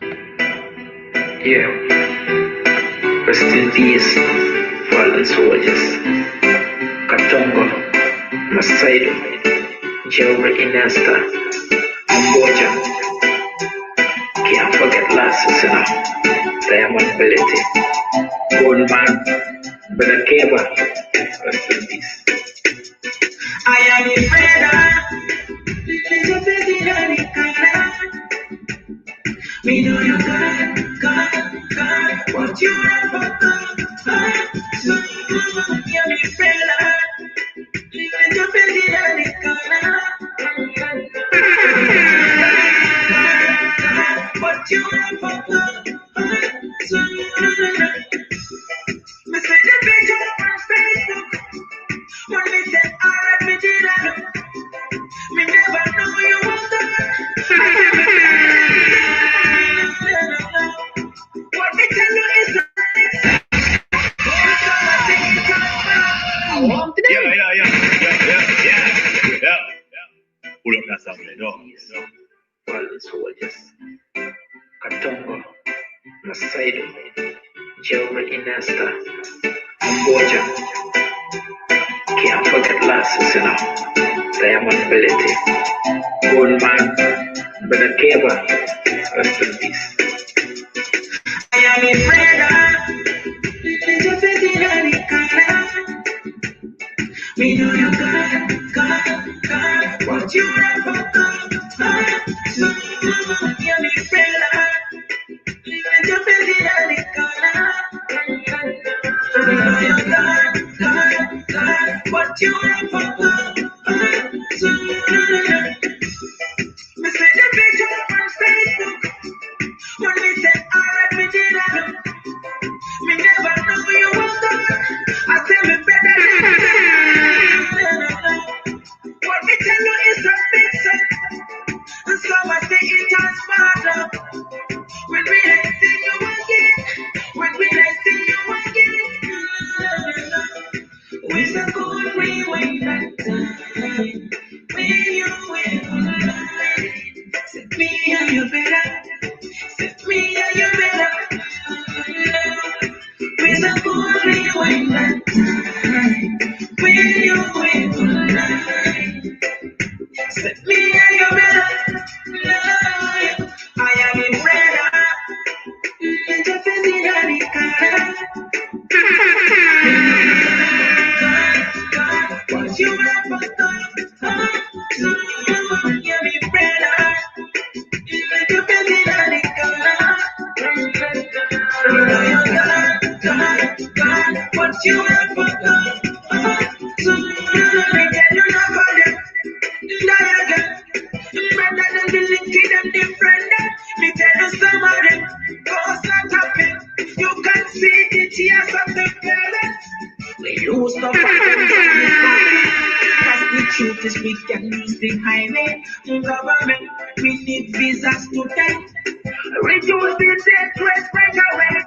Yeah, rest in peace, fallen soldiers. Katongo, Masaido, Jerry Inesta, Amboja. Can't forget losses, you know. Diamond Ability, Goldman, Brother Keba, rest in peace. I am a brother. Me know you God, what you have for God. So you me fella, you feel the corner. What you have for God. So me say the picture on Facebook. When me say alright, me did I know. Me never know you was there. What me tell you is Yeah. Pull up that song, no. Fallen soldiers. Katongo, Masaido, Jerry Inesta, Amboja. Can't forget losses, you know. Diamond Ability, Goldman, Brother Keba, rest in peace. I am a brother. Me know you God, what you have for God. So you me fella, you feel the corner. Me know you God, what you have for God. So me say the picture on Facebook. When me say alright, me did I know. Me never know you was there. I tell me better than what me tell you is a big set. And so I say it just smarter. When we ain't see you again. When we ain't see you again. We're so good, we wait that time. When you wait for the light. Set me and you better. Set me and you better. We're so good, we wait that time. When you wait for the light. Set me and you better. I am in brother. What you have for God. You me brother. What you have for God. So me tell you not for them. Die again. Better than the wicked and the friend. Me tell you some of them. Cause not happen. You can see the tears of the parents. We used to fight them from the family. Cause the truth is we can use the highway. Government, we need visas to take. Reduce the death rate right away.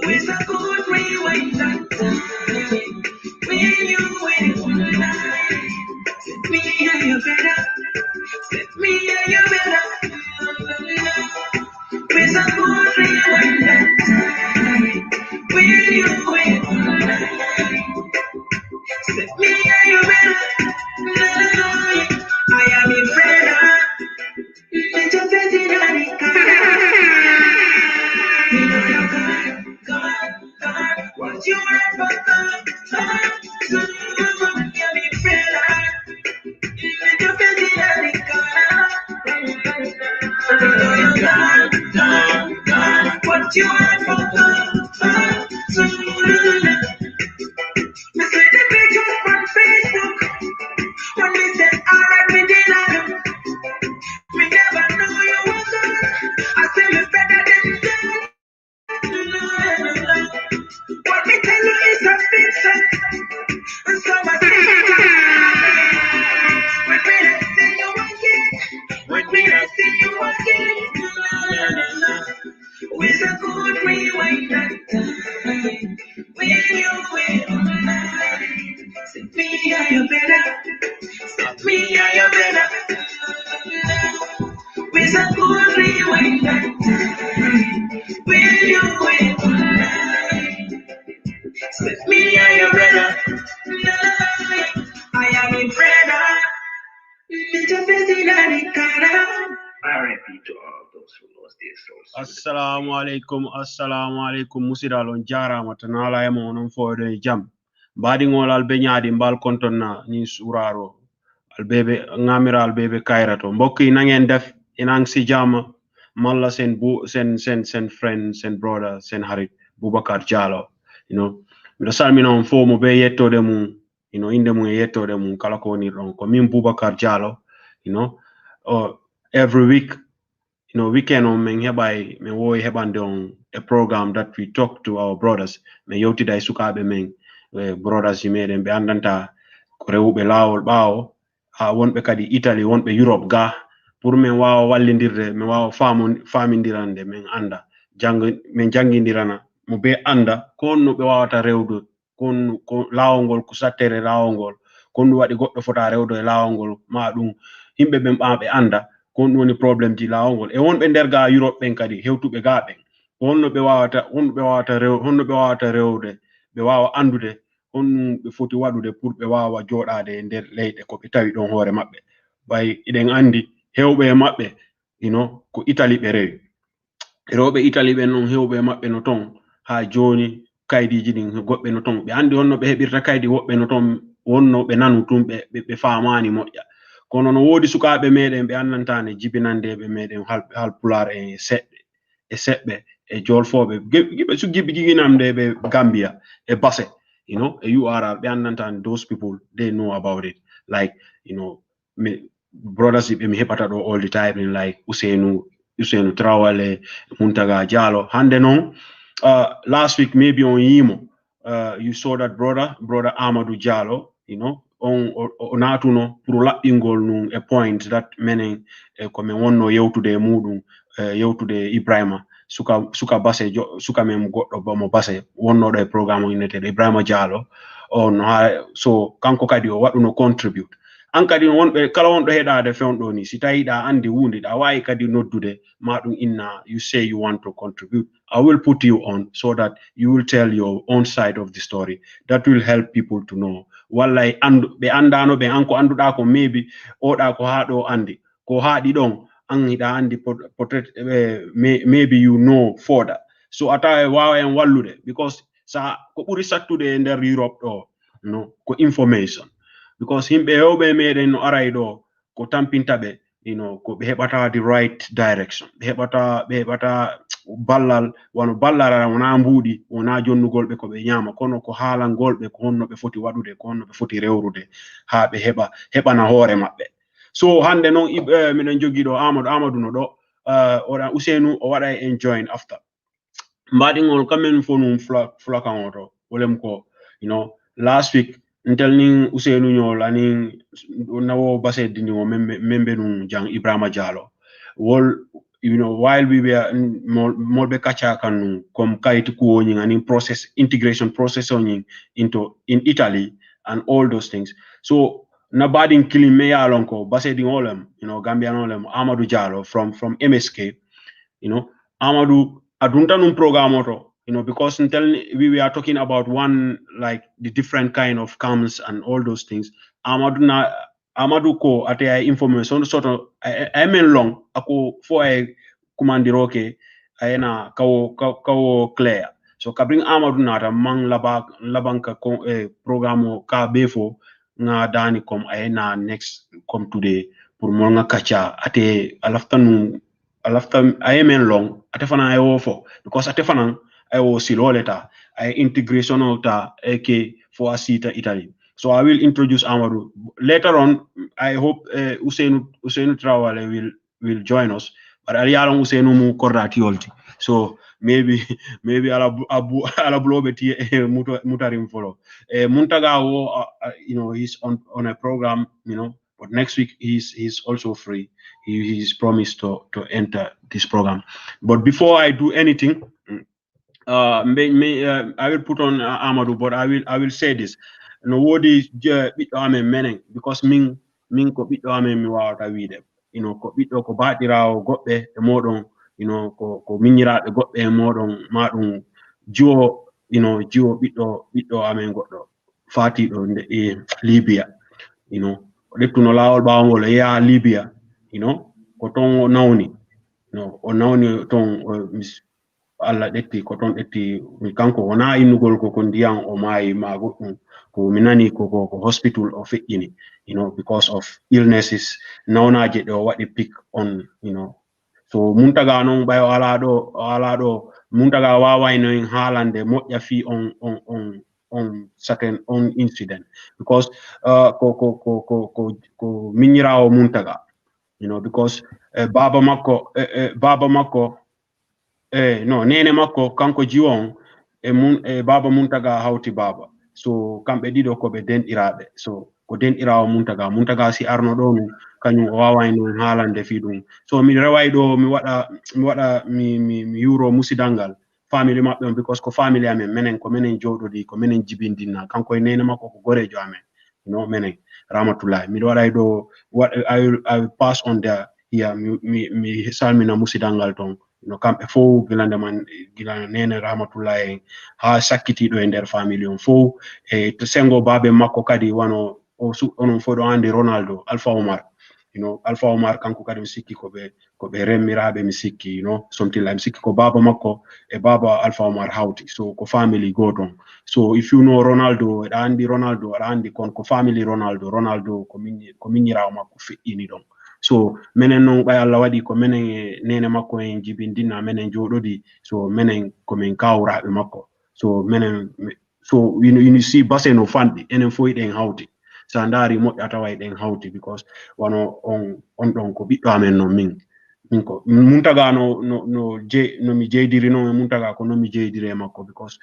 With a good rewind that time. When you wait for the night. Set me and you better. Set me and you better. With a good rewind that time. When you wait for the night. Set me and you better. I am a brother. Let your face in the car. You know you God, what you have for God. So you me brother. Let your face in the car. You know you God, what you have for God. So me see the picture on Facebook. When me say alright, me did I know. Me never know you was there. I say me better than them. What me tell you is a big set. And so I say when we don't see you again. When we don't see you again. With a good rewind. Assalamu alaikum musidalon jarama tanala emo onon foyde jam badi ngol albe nyaadi mbal kontonna ni suraro albebe ngamira albebe kairato mbokki nangen def inang si jama malla sen bu sen friend sen brother sen harit Boubacar Diallo miɗo salmina on fo mo be yettode mum inde mum e yettode mum kala ko woni ɗon ko min Boubacar Diallo every week weekend on men heɓai min wowi heɓande on a program that we talk to our brothers min yewtida e sukaɓe men brothers ji meɗen ɓe andanta ko rewuɓe lawol ɓawo ha wonɓe kadi Italy wonɓe Europe ga pour min wawa wallidirde min wawa famindirande min anda min jangidirana mo be anda konno ɓe wawata rewde ko lawol ngol ko sattere lawol ngol kon ɗum waɗi goɗɗo fota rewdo e lawol ngol ma ɗum yimɓe ɓen ɓe anda kon ɗum woni probléme ji lawol ngol e wonɓe nder ga Europe ɓen kadi hewtuɓe ga ɓen honno ɓe wawata rewde ɓe wawa andude honɗum ɓe foti waɗude pour ɓe wawa joɗade e nder leyɗe ko ɓe tawi ɗon hoore maɓɓe ɓay eɗen andi hewɓe e maɓɓe ko Italy ɓe rewi rewɓe Italy ɓen non hewɓe e maɓɓe no ton ha joni kaydiji ɗin goɓɓe no ton ɓe andi honno ɓe heɓirta kaydi woɓɓe no ton wonno ɓe nanu tum ɓe famani moƴƴa kono no woodi sukaɓe meɗen ɓe annantane jibinandeɓe meɗen halpular e seɓɓe e jolfoɓe giɓe jiginamdeɓe Gambia e Basse e URR ɓe annantane those people they know about it like brothers ɓe mi heɓata ɗo all the time like Usainu Trawale Muntaga Diallo hande noon last week maybe on yimo you saw that brother Amadou Diallo on natuno pour laɓɓingol nun e point that menen komin wonno yewtude e muɗum yewtude Ibrahima suka Basse suka men goɗɗo mo Basse wonnoɗo e programme o inneteɗo Ibrahima Diallo so kanko kadi o waɗuno contribute an kadi wonɓe kala wonɗo heɗade fewnɗo ni si tawiɗa andi hunde ɗa wawi kadi noddude ma ɗum inna you say you want to contribute I will put you on so that you will tell your own side of the story that will help people to know walla ɓe andano ɓe an ko anduɗa ko maybe oɗa ko ha ɗo andi ko haɗi ɗon an hiɗa andi maybe you know further so ata wawa en wallude because sa ko ɓuri sattude e nder Europe ɗo ko information because himɓe hewɓe meɗen no aray ɗo ko tampinta ɓe ko ɓe heɓata the right direction ɓe heɓata ballal wona mbuuɗi wona jonnugol ɓe ko ɓe ñaama kono ko haalangol ɓe ko honno ɓe foti waɗude ko honno ɓe foti rewrude ha ɓe heɓana hoore maɓɓe so hande noon miɗen jogii ɗo Amadou no ɗo oɗa Usainu o waɗa en join after mbaɗigol kamen fo num flakan o to wolem ko last week until nin Usainu ñol anin nawo Basse dindingo membe num jang Ibrahima Diallo while we were molɓe kacca kan num comme kayiti kuwoñing anin integration process oñing in Italy and all those things so na baɗin kilim me yalon ko Basse din olem Gambian olem Amadou Diallo from MSK Amadou adunta num programme oto because until we were talking about one like the different kind of camps and all those things Amadou ko ate ay information soto ay men long ako fo ay kumandiroke ayena kawo clear so kabring Amadou nata mang labanka programme ka befo nga dani comme ayena next comme today pour mo nga kacha ate alafta ayemen long ate fana ayo fo because ate fana ayo siloleta ay integration ta eke for asita Italy so I will introduce Amadou later on I hope Usainu Trawale will join us but aliyalon Usainu mu kordati olti so maybe ala blobe ti mutarim follow Muntaga he's on a program but next week he's also free he's promised to enter this program but before I do anything I will put on Amadou but I will say this no wodi ɓiɗɗo amen menen because min ko ɓiɗɗo amen mi wawata wiide ko ɓiɗɗo ko baɗirawo goɓɓe e moɗon ko miñiraɓe goɓɓe e moɗon ma ɗum jiwo ɓiɗɗo amen goɗɗo fatiɗo e Libya o ɗettuno lawol ɓawngol o yaha Libya ko ton o nawni no o nawni ton Allah ɗetti ko ton ɗetti kanko wona innugol ko ko ndiyam o maayi ma goɗɗum ko mi nani ko hospital o feƴƴini, you know, because of illnesses nawnaje ɗe o waɗi pick on, you know. So muntaga non ɓay o ala ɗo muntaga wawayno en haalande moƴƴa fi on certain on incident because ko miñirawo muntaga, you know, because baba makko no nene makko kanko jiwon baba muntaga hawti baba, so kamɓe ɗiɗo ko ɓe denɗiraɓe, so ko denɗirawo muntaga si arno ɗo nu kañum o wawayno haalande fi ɗum. So mi reway ɗo mi waɗa mi yuro musidal ngal family maɓɓe on because ko family amen menen ko menen joɗodi ko menen jibindinna kanko e nene makko ko gorejo amen, you know, menen rahmatullahi miɗo waɗay ɗo I will pass on there here mi salmina musidal ngal ton, no kamɓe fof gilande man gila nene rahmatullahi en ha sakkitiɗo e nder famille on fof e to sengo babe makko kadi wano onon fof ɗo andi Ronaldo Alpha Omar, you know, Alpha Omar kanko kadi mi sikki ko ɓe remmiraɓe mi sikki, you know, something like mi sikki ko baba makko e baba Alpha Omar hawti, so ko family goton. So if you know Ronaldo aɗa andi Ronaldo aɗa andi kon ko family Ronaldo ko miñirawo makko feƴƴini ɗon. So menen non ɓay Allah waɗi ko menen e nene makko en jibindinna menen joɗodi, so menen komin kawraɓe makko, so menen so you see base no fanɗi enen fof ɗen hawti, sa ndaari moƴƴa tawa ɗen hawti because wano on ɗon ko ɓiɗɗo amen non min ko muntaga no mi jeydiri noon e muntaga ko non mi jeydiri e makko because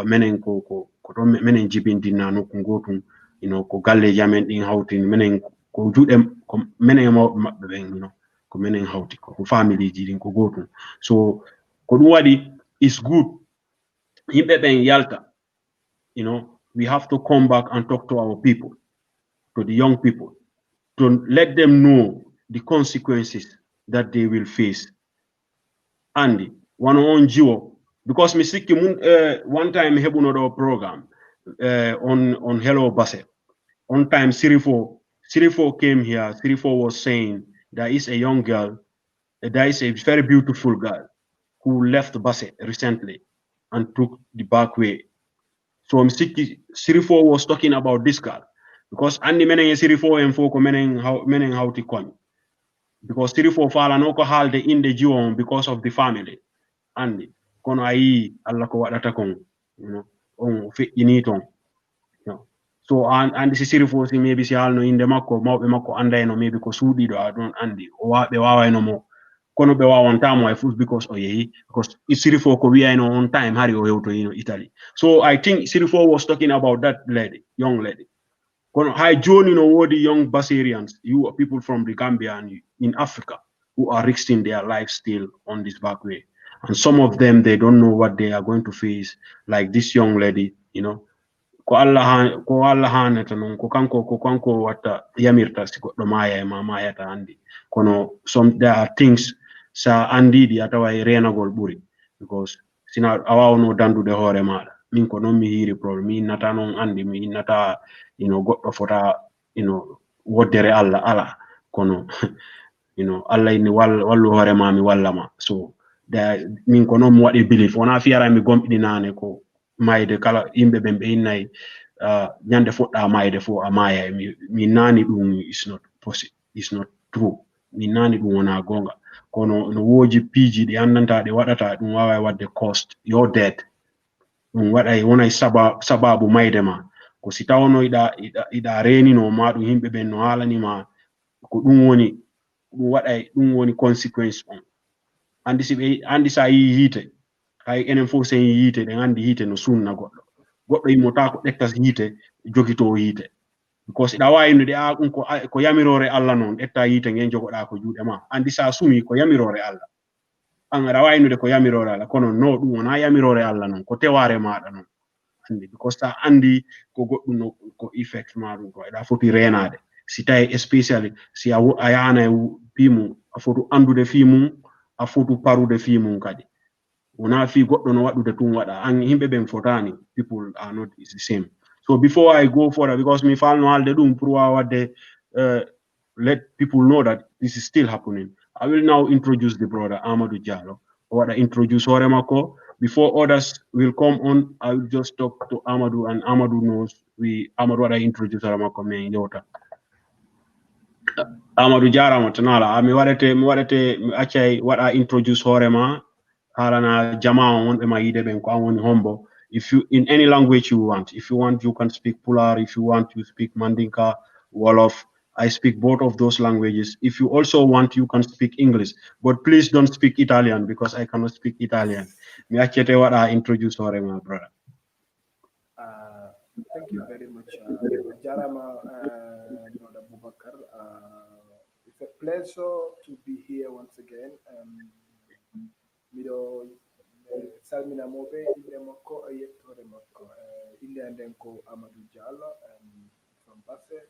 menen ko ɗon menen jibindinna nokku gotum, you know, ko galleji amen ɗin hawti menen ko juuɗe ko menen e mawɓe maɓɓe ɓen, you know, ko menen hawti ko family ji ɗin ko gotum. So ko ɗum waɗi is good yimɓe ɓen yalta, you know, we have to come back and talk to our people, to the young people, to let them know the consequences that they will face. Andy, one on Jiwo, because me sikki one time hebuno do program on Hello Basse. On time Sirifo came here. Sirifo was saying there is a young girl, there is a very beautiful girl who left Basse recently and took the back way. So Sirifo was talking about this girl because Andy menen Sirifo and folk menen how to come because Sirifo fala no ko halde in the Jiwon because of the family. Andy kono ayi Allah ko waɗata kon, you know, on feƴƴini ton, you know. So andi si Sirifo si maybe si halno inde makko mawɓe makko andayno maybe ko suuɗiɗo a ɗon andi ɓe wawayno mo kono ɓe wawantamo e fof because o yehi because Sirifo ko wiyayno on time hari o hewtoyino Italy. So I think Sirifo was talking about that lady, young lady. Kono hay joni no wodi young Basarians, you are people from the Gambia and in Africa who are risking their lives still on this back way. And some of them, they don't know what they are going to face, like this young lady, you know. Ko Allah hanata non ko kanko wata yamirta si goɗɗo maya e ma mayata andi. Kono there are things sa andidi atawa e renagol ɓuri because sina a wawno dandude hoore maɗa. Min ko non mi hiri problem mi innata non andi mi innata, you know, goɗɗo fota, you know, woddere Allah ala kono you know, Allah inni wallu hoore ma mi wallama. So min ko non mi waɗi belief wona fiyara mi gomɗinane ko mayde kala yimɓe ɓen ɓe innayi ñande fuɗɗa mayde fo a maya min nani ɗum is not possible, is not true, min nani ɗum wona gonga kono no woji piiji ɗi andanta ɗi waɗata ɗum wawa wadde cost your death ɗum waɗay wonay sababu mayde ma ko si tawno iɗa renino ma ɗum yimɓe ɓen no haalanima ko ɗum woni ɗum waɗay ɗum woni consequence on. Andi sa yi hiite hay enen fof sen yi hiite ɗen andi hiite no sunna goɗɗo yimmota ko ɗettas hiite jogito hiite because iɗa wawino ɗe ɗum ko yamirore Allah noon ɗetta hiite ngen jogoɗa ko juuɗe ma andi sa sumi ko yamirore Allah an aɗa wawinude ko yamirore Allah kono no ɗum wona yamirore Allah noon ko teware maɗa noon andi because sa andi ko goɗɗum no ko effect ma ɗum ko eɗa foti renade si tawi especially si a yahana e fimum a foti andude fimum a foti parude fimum kadi wona fi goɗɗo no waɗude tum waɗa an himɓe ɓen fotani, people are not the same. So before I go further, because mi falno halde ɗum pour wadde let people know that this is still happening, I will now introduce the brother Amadou Jallo. What I introduce Horemako. Before others will come on, I will just talk to Amadou, and Amadou knows Amadou what I introduce Horemako me yota. Amadou jarama tanala mi accay what I introduce Horema harana jama on be ma yide ben ko woni hombo. If you in any language you want, if you want you can speak Pular, if you want you speak Mandinka, Wolof. I speak both of those languages. If you also want you can speak English, but please don't speak Italian because I cannot speak Italian. Mi accete what I introduce Horema brother. Uh, Thank you very much, Jarama, Brother Bubakar. It's a pleasure to be here once again. Mido salmina mobe inde makko yettore makko inde anden ko Amadou Diallo from Basse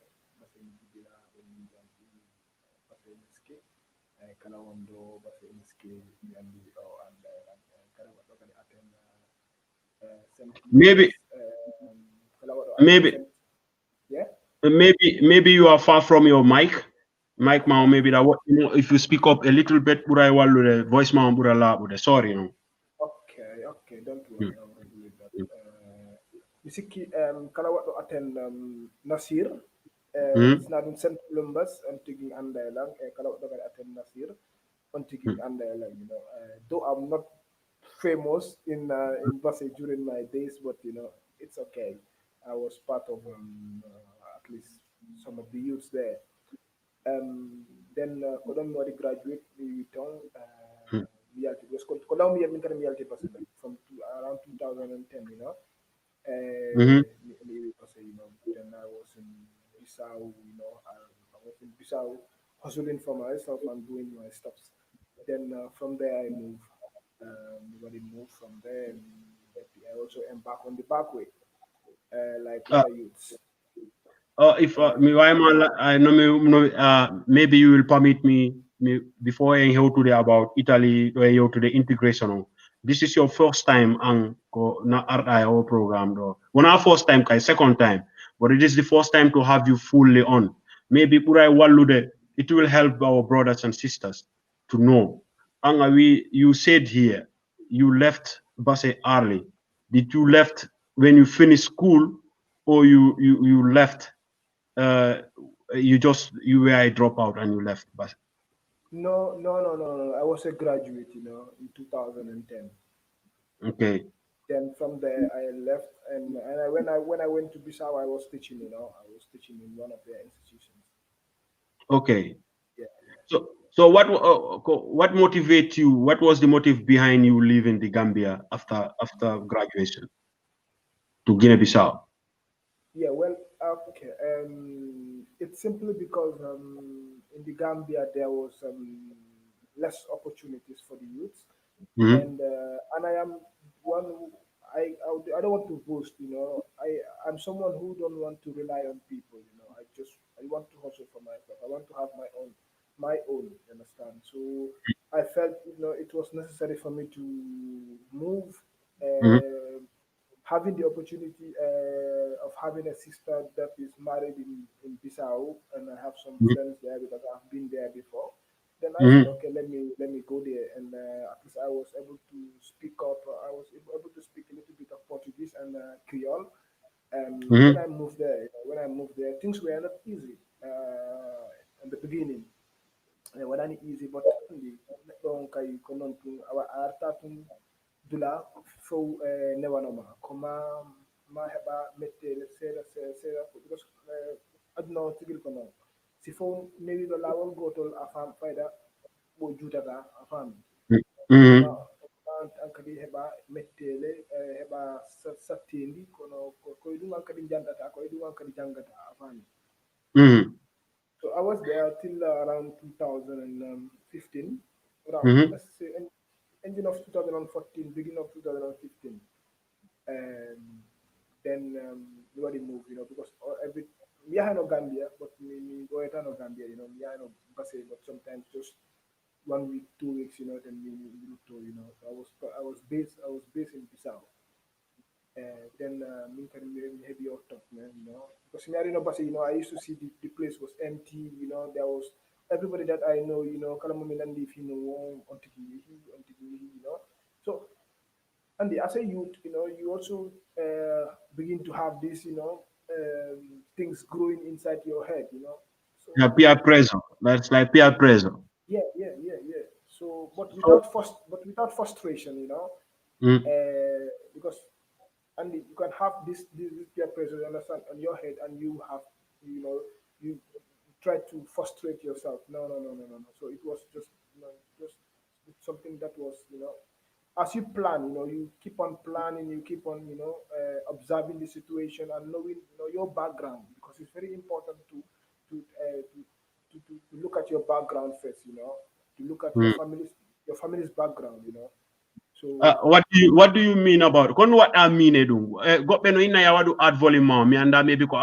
Jibira min janti Basse Miski kala wondo Basse Miski andi o anda kala waɗo kadi attend Maybe maybe yeah. maybe you are far from your mic. Mike Mao, maybe that what if you speak up a little bit, Burai Walu, the voice Mao Burala, sorry. Okay, okay, don't Mm, worry, I will do that. mm, Misiki, kala waɗo attend Nasir, mm, it's not in St. Columbus, and taking Andailang, kala waɗo kadi attend Nasir, on taking mm. Andailang, though I'm not famous in Basse during my days, but it's okay. I was part of at least some of the youths there. Then Kodon Nori graduate we town Mm. reality because Colombia min kana reality person from around 2010, Mhm. then I was in Bissau, I was in Bissau hustling for myself and doing my stuffs. Then from there I moved. Nobody moved from there. And I also embarked on the back way, like Uh, other youths. if Uh, me why man I know maybe you will permit me before I hear today about Italy or you to the integration. This is your first time and ko na RIO program do. One our first time kai second time, but it is the first time to have you fully on. Maybe Purai Walude, it will help our brothers and sisters to know. And we you said here you left Basse early. Did you left when you finished school or you left uh, you were a dropout and you left. But no, no, no, no, no. I was a graduate, in 2010. okay, Then from there I left, and when I went to Bissau, I was teaching. I was teaching in one of their institutions. okay. Yeah. So what motivates you? What was the motive behind you leaving the Gambia after graduation to Guinea-Bissau? Yeah, well, okay. It's simply because in the Gambia there was less opportunities for the youth, Hmm. and I am one who I don't want to boast. I'm someone who don't want to rely on people. I want to hustle for myself. I want to have my own. You understand? So I felt it was necessary for me to move. Hmm. Uh, Having the opportunity of having a sister that is married in Bissau, and I have some friends there because I've been there before. Then I said, Hmm. okay, let me go there, and at least I was able to speak up. I was able to speak a little bit of Portuguese and Creole. When Hmm. I moved there, things were not easy in the beginning. Waɗani easy but andi ɗon kay ko noon tun awa arta tun dula fow newanoma ko ma heɓa mettele seeɗa because aduna o tigil ko noon si fof newiɗo laawol gotol a fam fayda ɓo juutata a faami koma Hmm. an kadi heɓa mettele heɓa sattendi koye ɗum an kadi janɗata koye ɗum an kadi janggata a faami. Hmm. So I was there till around 2015, around Hmm. let's say ending of 2014, beginning of 2015. Um, then nobody moved, because every me I know Gambia, but me go ahead no Gambia, me I know Basse, but sometimes just 1 week, 2 weeks, then me look to, So I was based in Bissau. Then me can me heavy out top man, because me I didn't know, but I used to see the place was empty, there was everybody that I know, kala mo minandi fi no on tigi, So, and as a youth, you also begin to have this, things growing inside your head, So Yeah, peer pressure. That's like peer pressure. yeah. So, So, but without frustration, mm, because and you can have this peer pressure, you understand, on your head, and you have, you try to frustrate yourself. No. So it was just, just something that was, as you plan, you keep on planning, you keep on, observing the situation and knowing, your background, because it's very important to, uh, to, to look at your background first, to look at mm. your family's background, So What do you mean about kon what I mean edung goɓɓe no inna yawa ɗum add volume ma mi anda maybe ko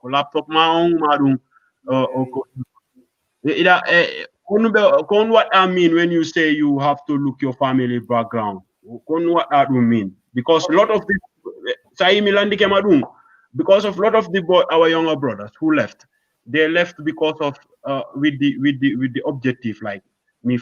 laptop ma on ma ɗum yeah, ko kon what I mean when you say you have to look your family background kon what I do mean because a lot okay, of people say milandi kema ɗum because of a lot of the our younger brothers who left they left because of with the objective like me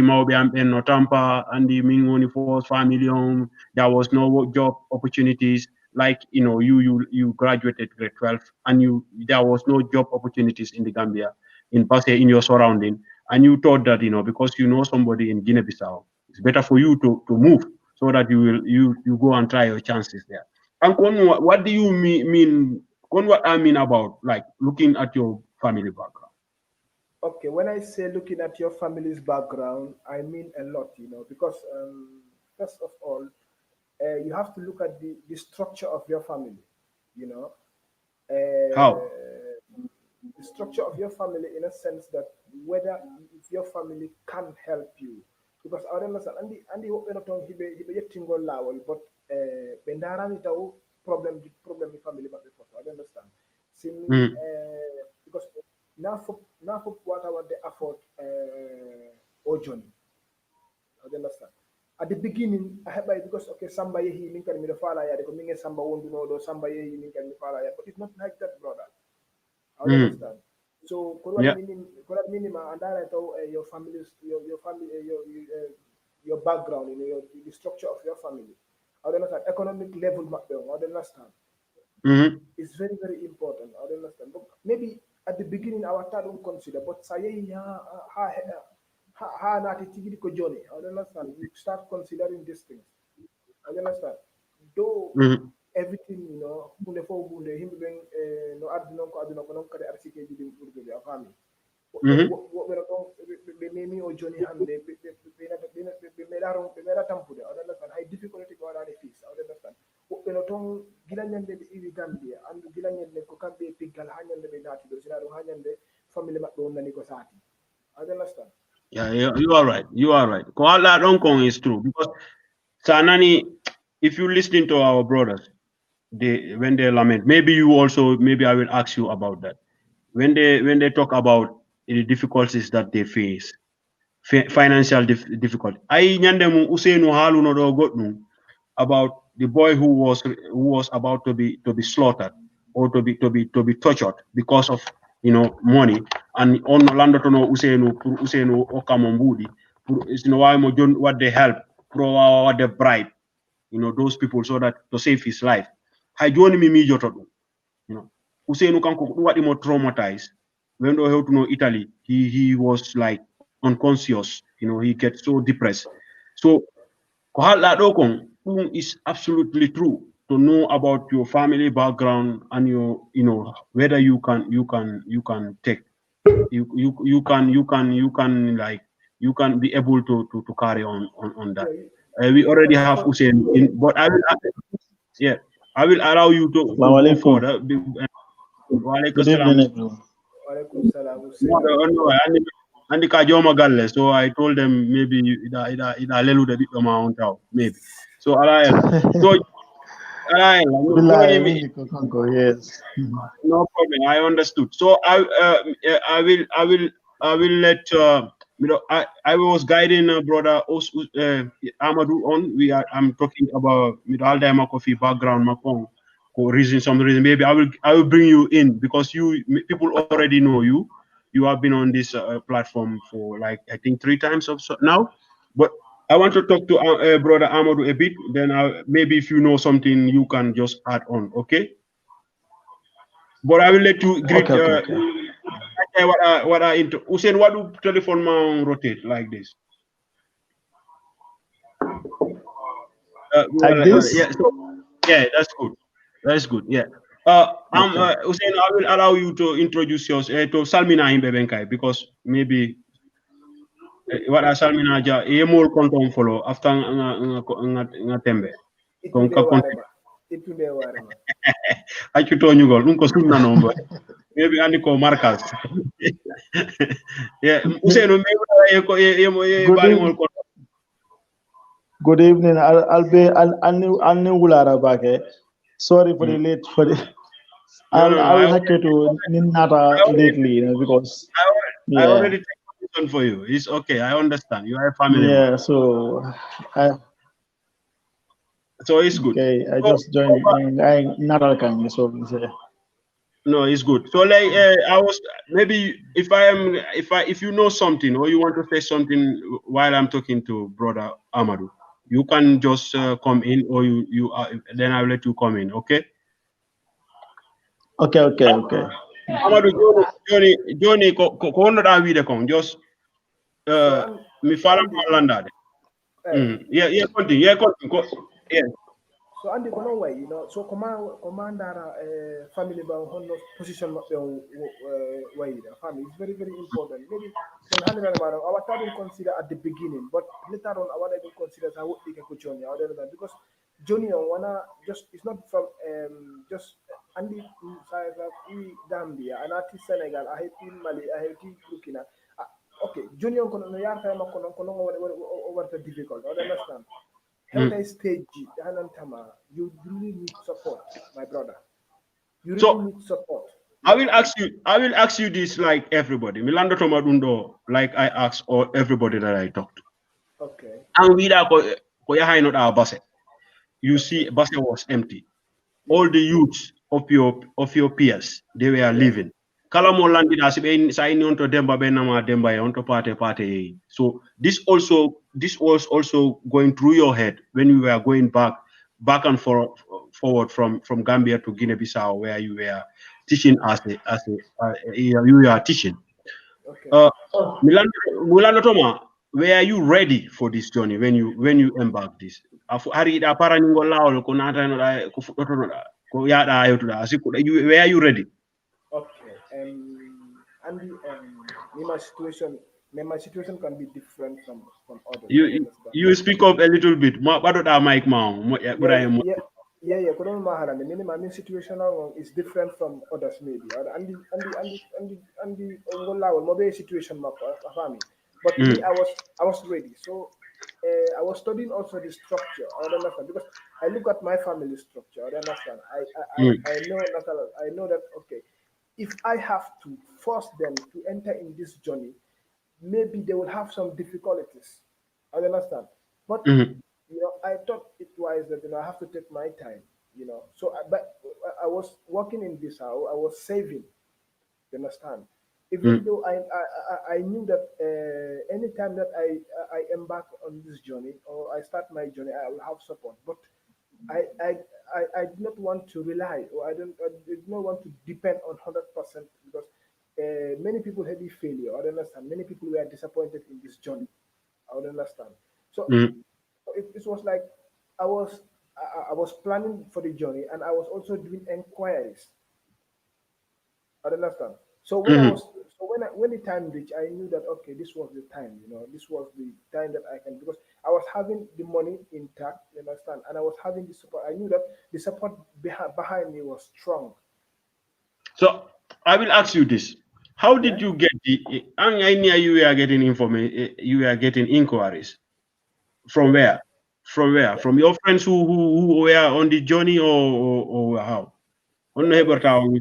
mawɓe am ɓen no tampa andi min woni force family on there was no job opportunities like you graduated grade 12 and there was no job opportunities in the Gambia in Basse in your surrounding and you thought that because you know somebody in Guinea-Bissau it's better for you to move so that you go and try your chances there and what do you mean what I mean about like looking at your family background. okay. When I say looking at your family's background, I mean a lot, because first of all, you have to look at the structure of your family, you know, How? the structure of your family in a sense that whether if your family can help you, because I don't understand. Andi wo eno ton hibe yettingol lawol, but bendarani taw problem the family but before. I don't understand. Simi Mm, because now for what I want the effort or journey. I don't understand. At the beginning, I had because okay, somebody he min kan mi fala ya de ko min samba wondu no do somebody he min kan mi fala ya, but it's not like that, brother. I don't mm, understand. So, yeah. correct minima, and that your family's, your family, your background, the structure of your family. I don't understand. Economic level, I don't understand. Mm-hmm. It's very, very important. I don't understand. But maybe at the beginning, our third don't consider, but say, not ko journey. I don't understand. You start considering these things. I don't understand. Though Mm-hmm. everything, hunde fof hunde himɓe ɓen no ardi noon ko aduna ko noon kadi arsikeji ɗin ɓurdude a faami Mm-hmm. woɓɓe no ɗon ɓe memi o joni hannde ɓe meeɗa tampude aɗa understand hay difficulté ɓe waɗani fils aɗa understand woɓɓe no toon gila ñande ɓe iwi Gambia anndu gila ñande ko kamɓe e piggal ha ñande ɓe naati ɗo sina ɗum ha ñande famille maɓɓe wonnani ko saati aɗa understand Yeah, you are right. You are right. Ko Allah don't con is true because Sanani, if you listen to our brothers, they when they lament, maybe you also maybe I will ask you about that. When they talk about the difficulties that they face, financial difficulty. I nyande mu usenu halu no do godnum about the boy who was about to be slaughtered or to be tortured because of money and on lando to no usenu okamo mbudi why mo jon what they help pro what they bribe those people so that to save his life hay joni mi joto dum you know usenu kanko dum wadi mo traumatized when do help to know Italy he was like unconscious he gets so depressed so ko halɗa ɗo kon ɗum is absolutely true to know about your family background and your whether you can take you can be able to carry on that yeah we already effort have effort Hussein in but yeah I will allow you to Assalamu go alaikum. further wa alaikum Good evening, salam everyone. alaikum salam no, Hussein no, andi ka joma galle so I told them maybe ida lelude ɓiɗɗo ma on taw maybe so ala ela so ala ela Billahi, joni winni ko kanko, yes. no problem I understood so I will let I was guiding brother Amadou on I'm talking about Aldama coffee background makon for some reason maybe I will bring you in because people already know you You have been on this platform for like I think 3 times or so now. But I want to talk to brother Amadou a bit. Then maybe if you know something, you can just add on. Okay. But I will let you greet. Okay, okay, okay. What I into Hussein, what do telephone man rotate like this? Like this. Yeah. So yeah, that's good. That's good. Yeah. Okay. Hussein, I will allow you to introduce yourself to Salmina Himbebenkai because maybe what I Salmina ja more konton follow after nga tembe. Kon Itunde ka konte. warema. Itunde warema. Achu to nyugol unko sunna nomba. Maybe ani ko markas. Yeah. Hussein, maybe ko Good bali evening. ngol ko. Good evening. I'll new Wulara Bake. Sorry for the Mm. late for the. No, no, no. I'll have to Ninata lately, because I yeah, already take position for you. It's okay. I understand. You are a family man. yeah. So I So it's good. okay. I So, just joined. I Natal Kang, so say. no, it's good. So like I was maybe if you know something or you want to say something while I'm talking to brother Amadou, you can just come in or you then I'll let you come in. Okay. Okay, okay, okay. Amadou Johnny ko wonno da wiide kon just So mi so fala Andy, ko landade. eh, Yeah, yeah, continue. Yeah, continue. Yeah. so Andy kono way, so commandara family ba honno position mabbe on way the family is very very important. Maybe then hand madam our didn't consider at the beginning, but later on our didn't consider how we can coach on because Johnny on wanna just it's not from just Andy we Gambia and at Senegal I hate Mali I hate Burkina. Okay, Junior kono no yar kay makko non kono warta difficult. I understand. Health stage hanantama, you really need support, my brother. You really So need support. I Yeah. will ask you. I will ask you this like everybody. Milando Tomadundo, like I ask or everybody that I talk to. Okay. And we da ko yahay not our bus. You see, Okay. bus was empty. Yeah. All the youths of your peers, they were Yeah. leaving. Kala Yeah. mo landi da sibe sa ini onto demba be nama demba e onto pate. So this was also going through your head when you were going back and forward from Gambia to Guinea-Bissau where you were teaching you were teaching. Okay. Uh, Milano Toma, were you ready for this journey when you embark this? Hari da para ningo laol ko nata no da ko fudoto no da ko yada ayoto da asiku were you ready? Okay. And my situation can be different from others. I You understand. you speak up a little bit. Ma bado da mic ma Yeah, yeah, yeah. Yeah, yeah. Kono mahala the meaning my situation now is different from others maybe. And the ngola will be situation map family. But me, Mm, I was ready. So I was studying also the structure. I understand because I look at my family structure. I understand. mm, I know that I know that okay. If I have to force them to enter in this journey, maybe they will have some difficulties. I understand. But mm, I thought it wise that I have to take my time. So but I was working in this house. I was saving. You understand? Even mm, though I knew that anytime that I embark on this journey or I start my journey, I will have support. But I I I did not want to rely or I did not want to depend on 100% because many people had a failure. I understand. Many people were disappointed in this journey. I would understand. So mm, it was like I was planning for the journey and I was also doing inquiries. I understand. So when I mm. was so when the time reached, I knew that okay, this was the time. This was the time that I can because I was having the money intact. You understand, and I was having the support. I knew that the support behind me was strong. So I will ask you this. How Yeah. did you get I knew you were getting information, you were getting inquiries. From Sorry. where? From where? Yeah. From your friends who were on the journey or how? On Yeah. the Hebertown.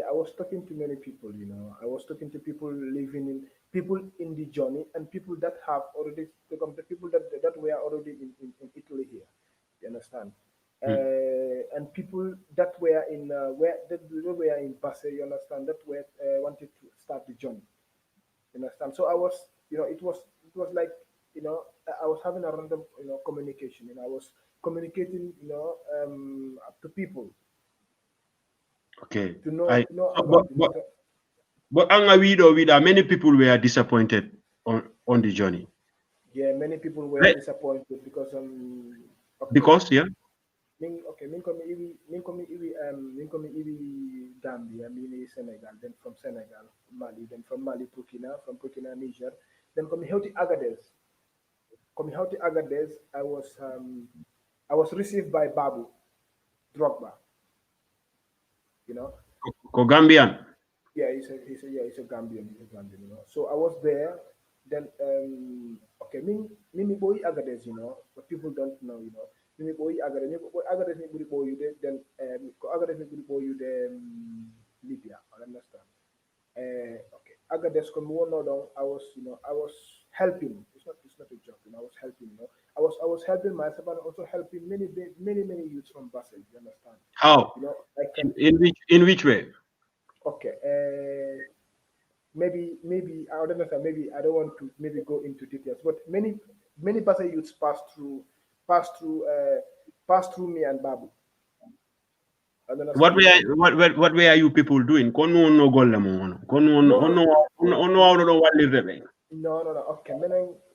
I was talking to many people. I was talking to people living in people in the journey and people that have already become the people that were already in Italy here. You understand? Mm, And people that were in where that were in Basse, you understand, that were wanted to start the journey. You understand? So I was, it was like, I was having a random, communication. I was communicating, to people Okay. to know, I so, about, but many people were disappointed on the journey. yeah, many people were Right? disappointed because okay, Because yeah. min komi iwi Gambia, mi Senegal, then from Senegal, Mali, then from Mali, Burkina, from Burkina, Niger, then komi hewti Agadez. Komi hewti Agadez, I was received by Babu Drogba, you know. Ko Gambian. Yeah, he's a Gambian, So I was there. Then okay, me boy Agadez, but people don't know, Me boy Agadez, me boy Agadez, me boy you there. Then ko Agadez, me boy you there, Libya. I understand. Okay, Agadez, come one no, I was, I was helping. It's not a joke. I was helping. I was helping myself and also helping many youths from Basel. You understand? How? I can. In which way? Okay. Maybe I don't know. Maybe I don't want to maybe go into details, but many Basel youths pass through pass through me and Babu. I don't understand. What way are you people doing? Kono no golle mo ono. Kono No, ono awdo wallirde be. no.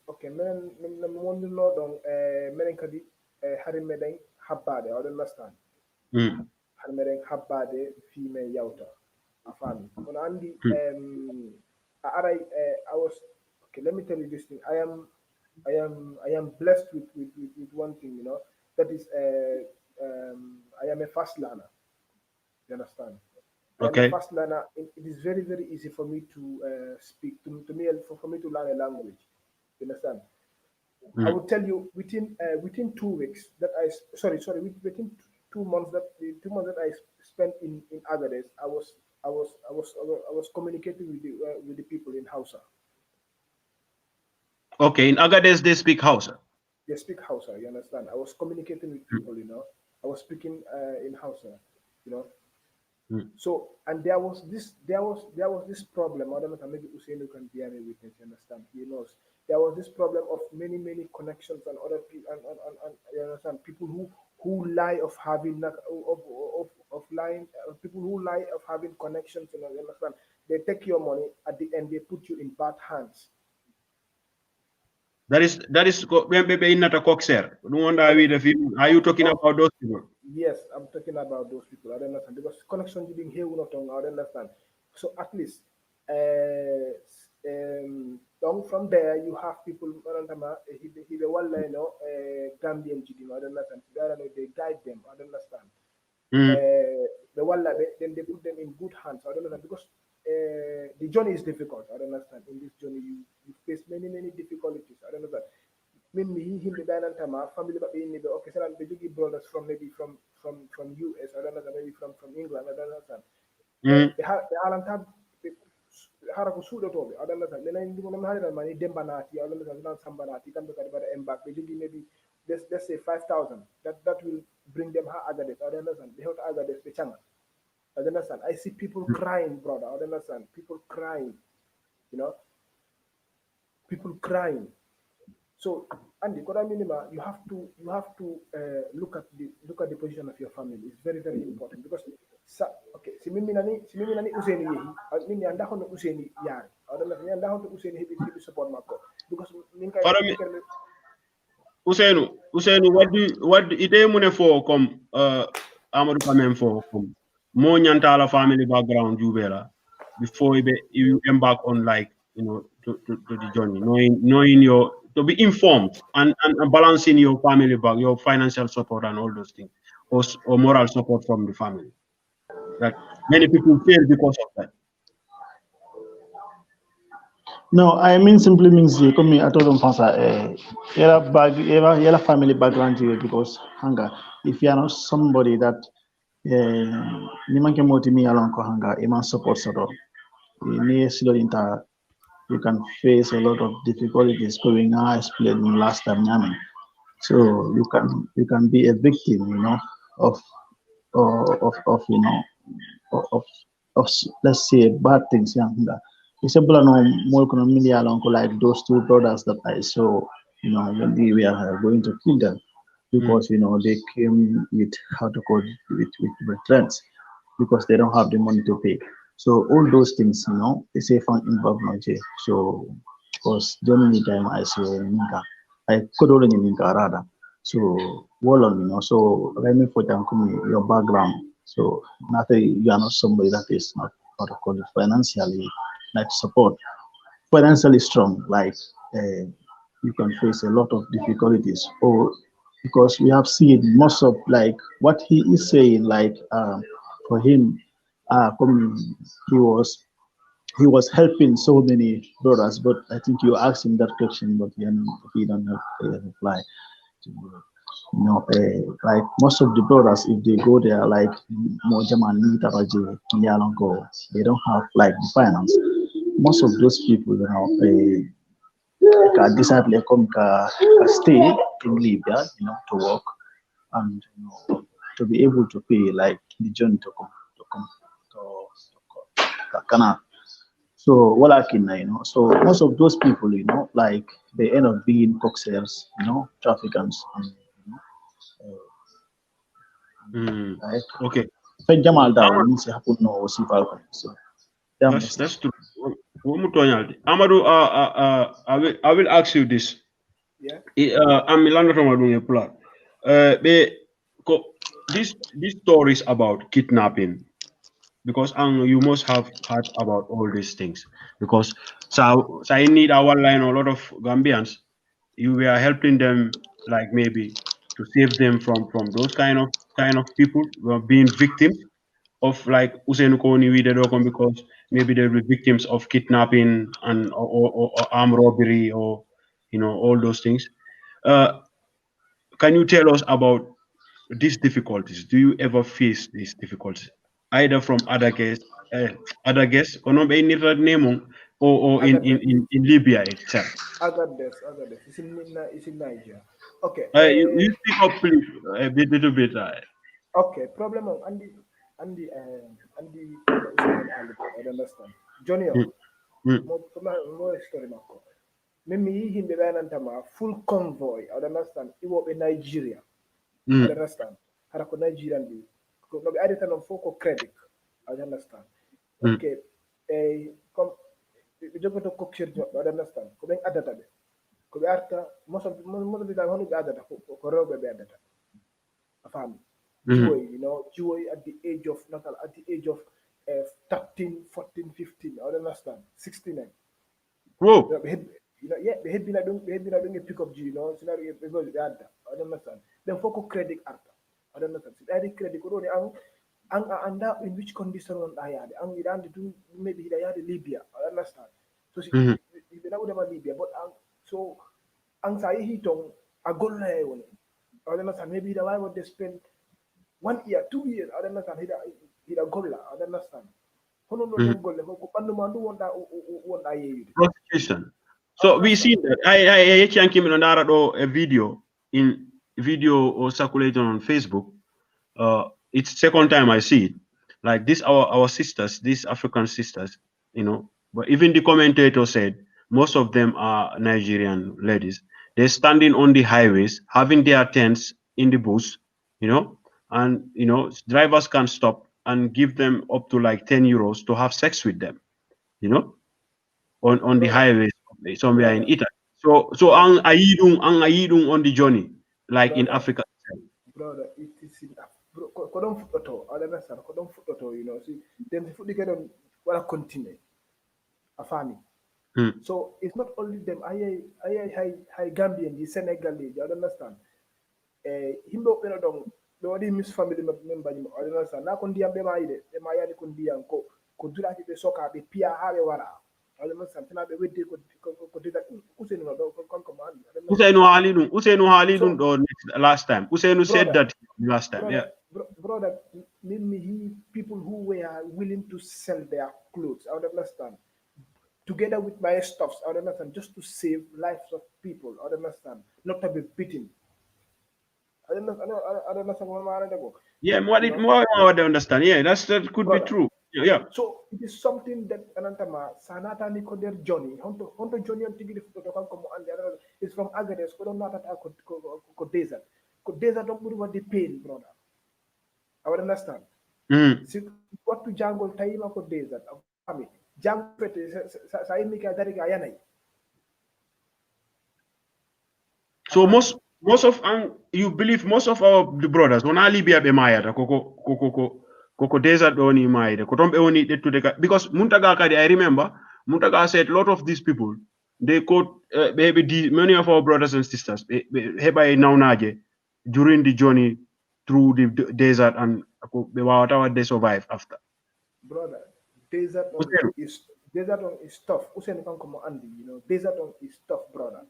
Okay, menen wonde no don menen kadi hari meden habbade. I don't understand. Mm. Hari meden habbade fi men yawta. Afami. Kono andi Mm. I was okay. Let me tell you this thing. I am blessed with one thing. That is I am a fast learner. You understand? I am a Okay. fast learner. It is very easy for me to speak to me for me to learn a language. You understand? I Mm. would tell you within 2 weeks that within 2 months that I spent in Agadez, I was communicating with the people in Hausa. Okay, in Agadez they speak Hausa. They speak Hausa. You understand? I was communicating with people. I was speaking in Hausa. You know. Mm. So and there was this problem. I don't know, maybe Usainu can bear me witness. You understand? He knows there was this problem of many connections and other people and you understand people who lie of having of lying people who lie of having connections. You understand? They take your money at the end. They put you in bad hands. That is when baby in not a coxer. No wonder Okay. are you talking about those people? Yes, I'm talking about those people. I don't understand because connection you didn't hear not I don't understand. So at least, down from there you have people. He the one Gambian GD. I don't understand. They guide them. I don't understand. Mm. The one then they put them in good hands. I don't understand because the journey is difficult. I don't understand. In this journey, you face many difficulties. I don't understand. Min mi himɓe ɗanantama family maɓɓe yimɓe okay salan ɓe jogii brothers from maybe from US I don't know maybe from England I don't understand Mm. ɓe haalanta hara ko suuɗotoɓe I don't understand ɓe ndimo noon haaliran mani Demba naati I don't understand nan Samba naati kamɓe kadi mbaɗa embark ɓe jogii maybe let's say 5,000 that will bring them ha Agadez I don't understand ɓe hewta Agadez ɓe canga I don't understand I see people crying brother I don't understand people crying people crying. So, Andy, you have to look at the position of your family. It's very important because okay, si mimi nani Useni yehi, mimi anda hono Useni yari. Adala ni anda hono Useni hebi support mako because minka Usainu, what ite mune for come Amadou Kamen for come more nyantala family background jubela before you embark on like to the journey, knowing your to be informed and balancing your family back, your financial support and all those things, or moral support from the family. That many people fail because of that. No, I mean simply means you come at all yela family background here because hunger. If you are not somebody that nimanke motimi along ko hunger, iman support sort you can face a lot of difficulties going on explaining last time yamin. So you can be a victim, of of of let's say bad things, yeah. Example, no more like those two brothers that I saw, when we were going to kill them, because they came with how to call it, with threats, because they don't have the money to pay. So all those things, they say found involvement. So because during the time I saw Ninka, I could only Ninka rather. So Wallon, so let me for your background. So nothing, you are not somebody that is not how to call it financially like support, financially strong, like you can face a lot of difficulties. Or because we have seen most of like what he is saying, like for him, he was he was helping so many brothers. But I think you asked him that question, but he don't have a reply. To, like most of the brothers, if they go there, like Mojaman, they don't have like the finance. Most of those people, disciple come stay in Libya, to work and to be able to pay like the journey to Canada. So what I can, so most of those people, like they end up being cocktails, traffickers, and right. Okay. Fed Jamal Ama- down means you happen no see Falcon. So damn that's true. Amadou, I will ask you this. Yeah. I'm Milano Tomadunga Plat. These stories about kidnapping, because you must have heard about all these things, because so I need our line a lot of Gambians. You were helping them, like maybe to save them from those kind of people who are being victims of like Usain Koni Widedokon, because maybe they'll be victims of kidnapping and or armed robbery, or all those things. Uh, can you tell us about these difficulties? Do you ever face these difficulties, either from other guests, or not any name, or I got this. in Libya itself? I got this. I got this. It's in Nigeria. Okay. You speak up, please, a little bit. Okay. Problem on Andy I understand. Johnny, Mm, mm, more story mako. Mimi himbe banantama full convoy. I understand. It will be Nigeria. I mm, understand. Harako Nigerian bi. No be added on for credit. I understand. mm, Okay. Come. We jogo to cookshir job. I understand. Come adata be. Ko be arta most of the time hono be adata ko rewbe be adata. Afam. mm. Jiwoy at the age of at the age of 13, 14, 15. I understand. 16. Whoa. Yeah, they had been a pick up G, scenario because they had that. I don't understand. Then focus credit arta. I don't understand. So I credit ko ang that in which condition on I had. Ang idan do maybe he had Libya. I understand. So si Mhm. he na udah Libya, but so ang saya hitong agol na yun. I don't understand. Maybe the why would they spend 1 year, 2 years. I don't understand. He da golla. I don't understand. Hono no Mhm. dem golle ko pandu mandu wonda yeyude. Prostitution. I So we see understand. that I can keep on a video or circulating on Facebook. It's second time I see it. Like this, our sisters, these African sisters, But even the commentator said most of them are Nigerian ladies. They're standing on the highways, having their tents in the bush, and drivers can stop and give them up to like 10 euros to have sex with them, you know, on the Brother, highways somewhere in brother, Italy. So brother, ang ayidung on the journey, like in brother, Africa. brother, it is enough. Bro, ko don't foot auto, I understand. Ko don't foot auto, see, then the foot they get on wanna continue. A family. Hmm. So it's not only them. I Gambian, the Senegalese, you understand? Himbo peno dong, the only miss family member, you understand? Na kundi ambe maide, the mayani kundi yanko, kudula ti be soka be pia have wara. I understand. Tina be wait ko dida useni no do kon command. I understand. Usainu Halidun So or last time. Usainu said brother, that last time. Yeah. brother, he people who were willing to sell their clothes. I would understand. Together with my stuffs, I would understand, just to save lives of people. I would understand, not to be beaten. I don't understand what I'm Yeah, You know, more I understand. Yeah, that could be brother, true. Yeah. So it is something that anantama sanata ni ko der Johnny honto Johnny on tigi to kan ko mo andi is from Agades ko don nata ko desert on buri wadi pain brother. I would understand. Si what to jungle time ko desert ami jang pete sa imi ka dari ka yanay. So most of you believe most of our the brothers when Libya be mayata koko desert oni mayde ko tombe oni to the because Muntaga Kadi I remember Muntaga said a lot of these people they quote maybe many of our brothers and sisters heba now naje during the journey through the desert and whatever they survive after. Brother, desert on is tough. Usen kan ko mo andi, desert on is tough, brother.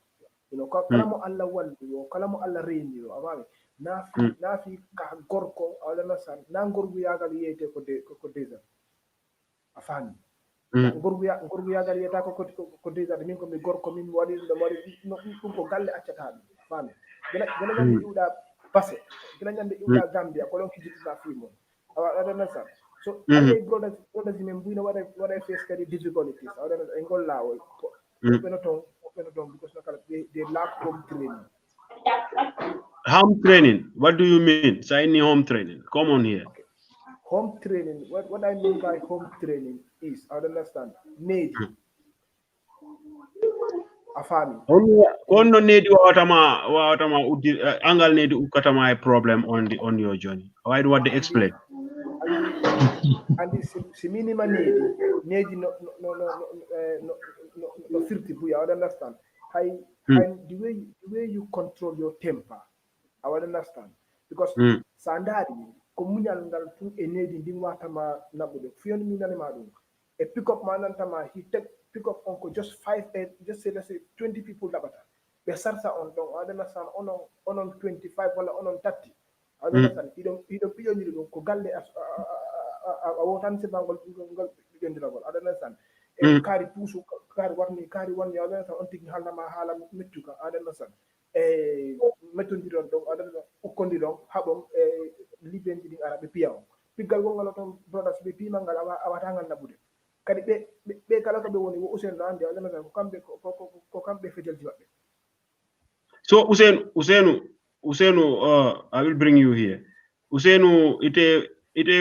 Kala mo alla wal yo, kala mo alla rain yo, amami. Na fi ka gorko ala na san, na ngorgu yagal yete ko desert. Afani. Ngorgu yagal yeta ko desert min ko mi gorko min wadi no ko galle accata afani. Gena nyande iuda passe. Gena nyande iuda Gambia ko lon ki jitna fi mo. Ala na san. So alle brothers men buina what I face kadi difficulties. I don't know ngol lawol. Because they lack home training. Home training. What do you mean? Say any home training. Come on here. Okay. Home training. What I mean by home training is I don't understand. Need. Afami. Ono need watama angal need ukatama a problem on your journey. Why do what they explain? And this minimum need no 50 buya. I don't understand. And the way you control your temper, I would understand. Because sandari komunyal ngal fu enedi ndi watama nabude. Fiyon mi nani madu. A pick up man antama he pick up onko just 5 just say let's say 20 people labata. Be sarsa on don I understand on 25 wala on 30. I understand. He don't piyo ni ko galle awotan se bangol gendira gol. I understand. Kari pusu kari warni I understand on tigi halama hala mettuka I understand. Mettondiron donc I understand ukondiron habom liben di arabe piyaw. Pigal wongal ton brothers be pimangal awatangal nabude. Kadi be kala ko be woni wo usen ande I understand ko kambe fejel jibabe. So Usenu, I will bring you here. Usenu, ite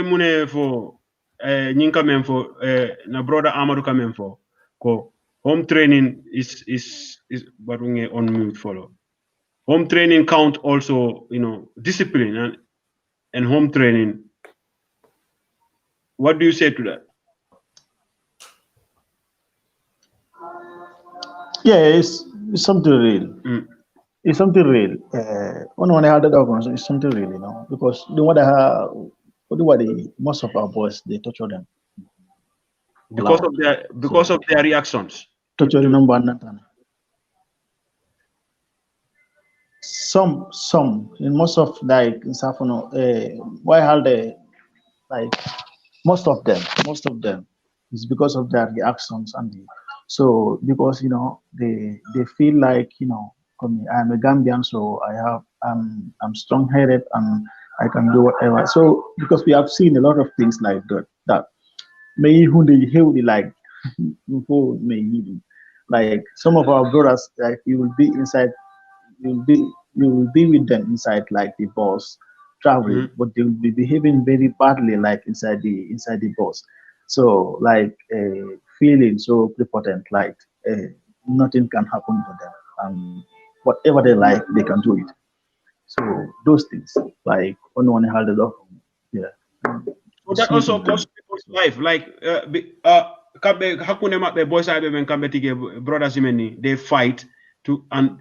mune for nyinka men for na brother Amadou kamen for ko home training is but we on mute follow. Home training count also, discipline and home training. What do you say to that? Yeah, it's something real. It's something real. When I had that organization, it's something real, because most of our boys they torture them. Because of their reactions. Torture number one. Some in most of like in Safono, why are they like most of them is because of their reactions so because they feel like I'm a Gambian, so I'm strong-headed and I can do whatever. So because we have seen a lot of things like that may who they heavily like who may even like some of our brothers, like you will be inside, you will be with them inside like the bus traveling, but they will be behaving very badly like inside the bus. So like feeling so prepotent, like nothing can happen to them, and whatever they like, they can do it. So those things, like on one hand, yeah. So that also costs people's life. Like hakune mabe boys abe men kambe tige brothers imeni they fight to and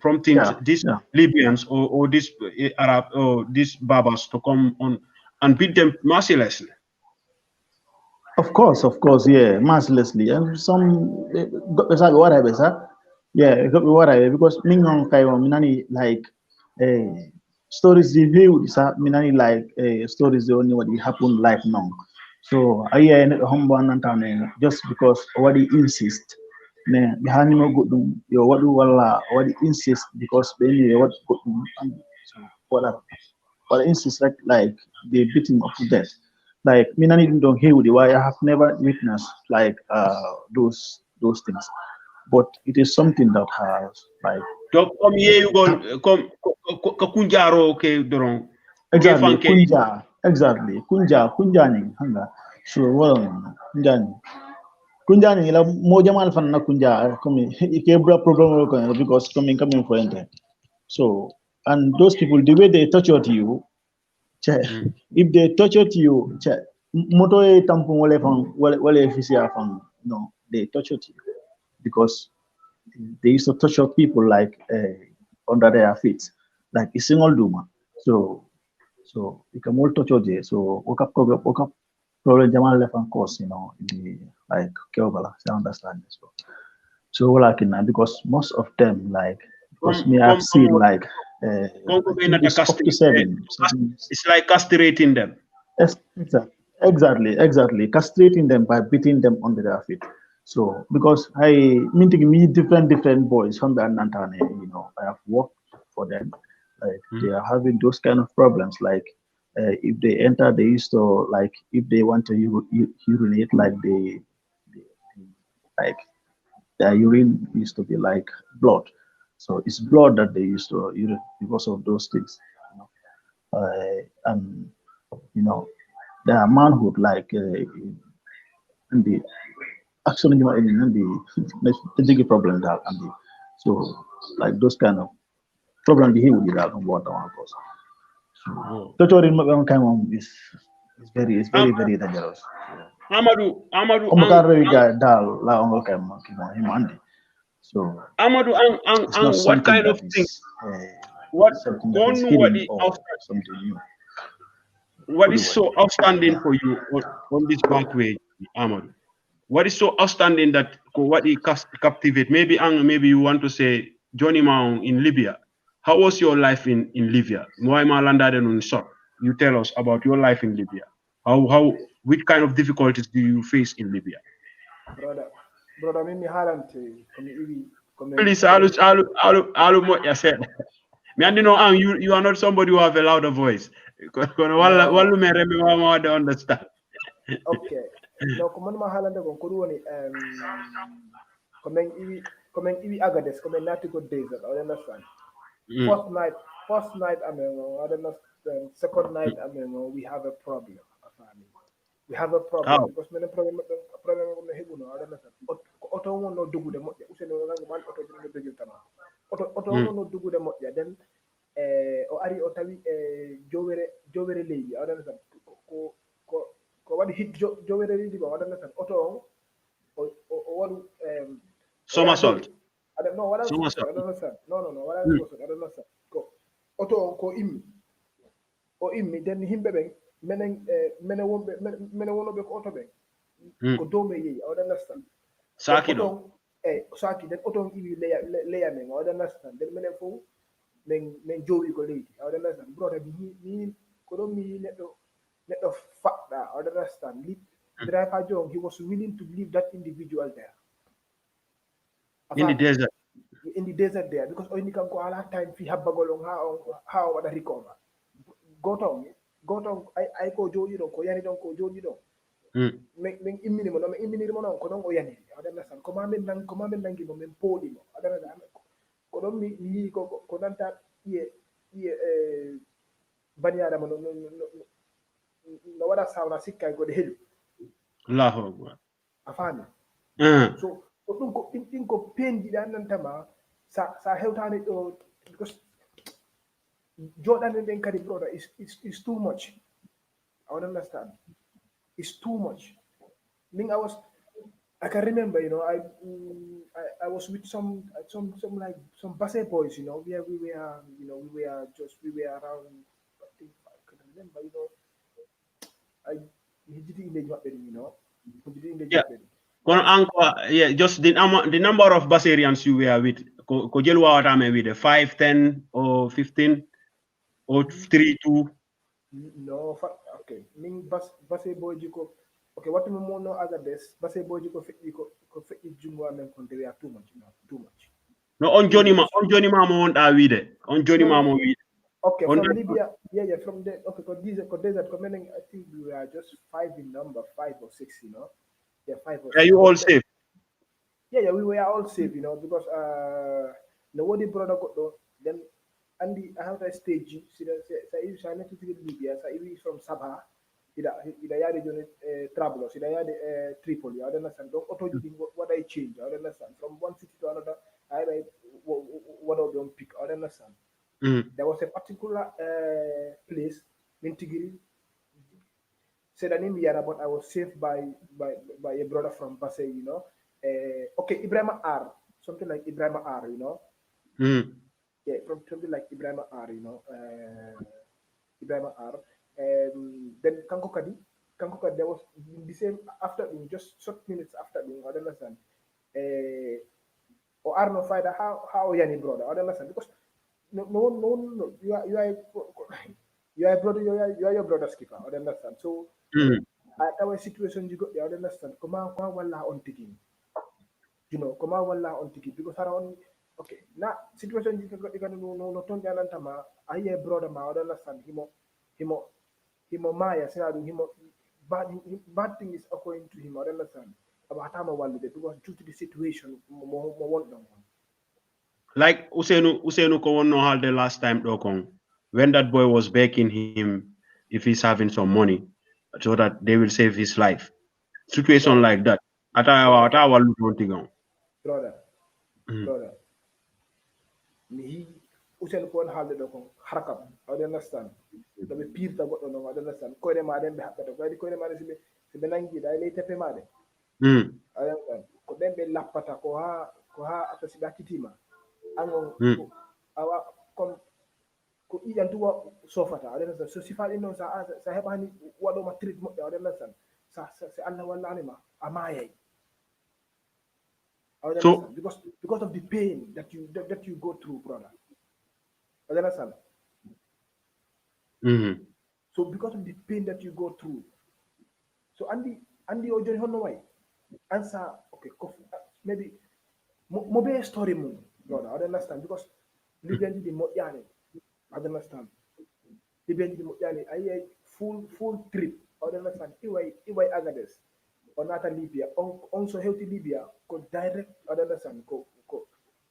prompting these Libyans or these Arab or these Barbers to come on and beat them mercilessly. Of course, yeah, mercilessly. And some what I say, yeah, what I because Mingong Kaiwa Minani like stories the view Minani like stories the only what happened like now. So I just because what he insist. Ne behani no good yo what do what he insist because maybe what so what insist like they beat him up to death. like me not even don't hear why I have never witnessed like those things, but it is something that has like donc comme yeeyugol comme ko kunjaro ke doron ke exactly fanke kunja exactly kunjani hanga so well kunjani kunjani la mo jamal fan na kunja comme ke bra problem ko because coming for enter so and those people the way they tortured you if they tortured you moto e tampon wale fisia fan no they tortured you because they used to torture people like under their feet like a single duma so you can all torture there so woke up problem jamal left and cause in the like Kyogala, I understand this so like because most of them like because me I've seen like comme I ko think benata it's up to seven. it's like castrating them. Yes, exactly. Castrating them by beating them under their feet. So because I mean to me different boys from the Nantane, I have worked for them. Like they are having those kind of problems. Like if they enter, they used to like if they want to urinate, like like their urine used to be like blood. So it's blood that they used to urinate because of those things. And you know their manhood like and the actually and the big problem that and the so like those kind of problem he would that on water one course. So torturing kind of is very dangerous. Amadou Omakar guy dal la on kind of him Andy. So Amadou it's not what something kind of that thing is what something that is kon hidden or something new. what is so outstanding for you on this backway, Amadou? What is so outstanding that what he captivate? Maybe you want to say Johnny Mount in Libya. How was your life in Libya? You tell us about your life in Libya. Which kind of difficulties do you face in Libya? brother mimi haalante komi iwi Please, alu what you said. Me and you are not somebody who have a louder voice. Wallu me remember what I understand. okay donc manma haalande kon ko ɗum woni komin iwi agades komin naati ko desert I understand first night amen I understand second night amen we have a problem we have a problem How? because minen problem no heɓuno I understand ko auto wonno dogude moƴƴa useni nango man auto jino dogirtama auto wonno dogude moƴƴa den o ari o tawi jowere leydi I understand ko waɗi hit jowere leydi ba I understand auto o waɗu Somersault. no waɗan Somersault. I understand no waɗan somersault I understand ko auto on ko immi den himɓe ɓen menen wonoɓe ko auto ɓen ko dowme yeeyi I understand Saki auto saki den auto on iwi leya men I understand den minen fof min jowi ko leydi I understand brother mi ko ɗon mi neɗɗo faɗɗa I understand driver John he was willing to leave that individual there in the desert. In the desert there because only can go ala time fi habbagol on how waɗa recover goton ay ko jooɗi ɗon ko yani ɗon ko jooɗi ɗon min imminimo noon min imminirimo noon ko noon o yaniri I understand ko mamin nangimo min pooɗimo I understand ko ɗon mi yii ko nanta ƴiye bani adama no waɗa sawna sikkay goɗe heɗu Allahu Akbar. a faami so ko ɗum ko ɗin ko pendiɗe annantama sa hewtani ɗo because joɗande nden kadi brother is too much I would understand it's too much I can remember I was with some like some Basse boys we were around I think I can remember Yeah, just the number of Basarians you were with. Ko jelwa wata me with 5, 10 or 15 or 3, 2. No, okay. Ming Basse boy jiko. Okay, what me more know Agades, Basse boy jiko fit jumwa men kon they are too much. No on Johnny Mamo won't with it. On Johnny Mamo with. Okay, from Libya Yeah, from there, okay, because these are commenting, I think we are just five in number, 5 or 6, Yeah, five or Are six. you all But safe? yeah, we were all safe, because nobody brother got though. Then I have a stage. See that say if I need to visit Libya, so if he's from Sabah, ida ya region Trablus, ida ya Tripoli. I don't understand. Don't auto what I change. I don't understand. From one city to another, I what I don't pick. I don't understand. Mm. There was a particular place, Mintigiri, said an Indiana, but I was saved by a brother from Basay. Okay, Ibrahim R, something like Ibrahim R. Mm. Yeah, from something like Ibrahim R. Ibrahim R. Then Kanko Kadi, there was the same after just short minutes after I don't understand. Or Arno Fighter, how Yani brother, I don't understand because no, you are a brother, you are your brother's keeper, I don't understand. So Mm. at our situation you got there, I don't understand. Kuma wala on tiki, kuma wala on tiki because around okay, now situation you can no ton janantama, I hear brother ma, I don't understand. Himo, himo maya, sinadu himo bad thing is occurring to him, I don't understand. About time I wanted because due to the situation, more want them. Like Usenu ko wonno halde last time dokon, when that boy was begging him if he's having some money so that they will save his life. Situation Brother, like that. brother, Atawa lutontigon. brother, Mm. brother. He usen ko on halde do ko harakam. I don't understand. Do be pirta goddo no I don't understand. Ko de ma den be hakka ko de ma sibe nangi da lay tepe ma de. Mm. I don't understand. Ko den be lappata ko ha ato sibe akitima. Angon Mm. ko awa kom ko ijantuwa sofata I don't understand. So sifa no sa hebani wado ma treat mo I don't understand. Sa Allah walla anima amaye. I don't So understand because of the pain that you go through, brother. I don't understand. mm. So because of the pain that you go through, so Andy Ojo Hono way answer okay, maybe be a story moon, brother. I don't understand because Libyan did mo yani. I don't understand. Libyan did mo yani. I full trip. I don't understand. Iway Agades or not Libya. Also healthy Libya go direct. I don't understand. Go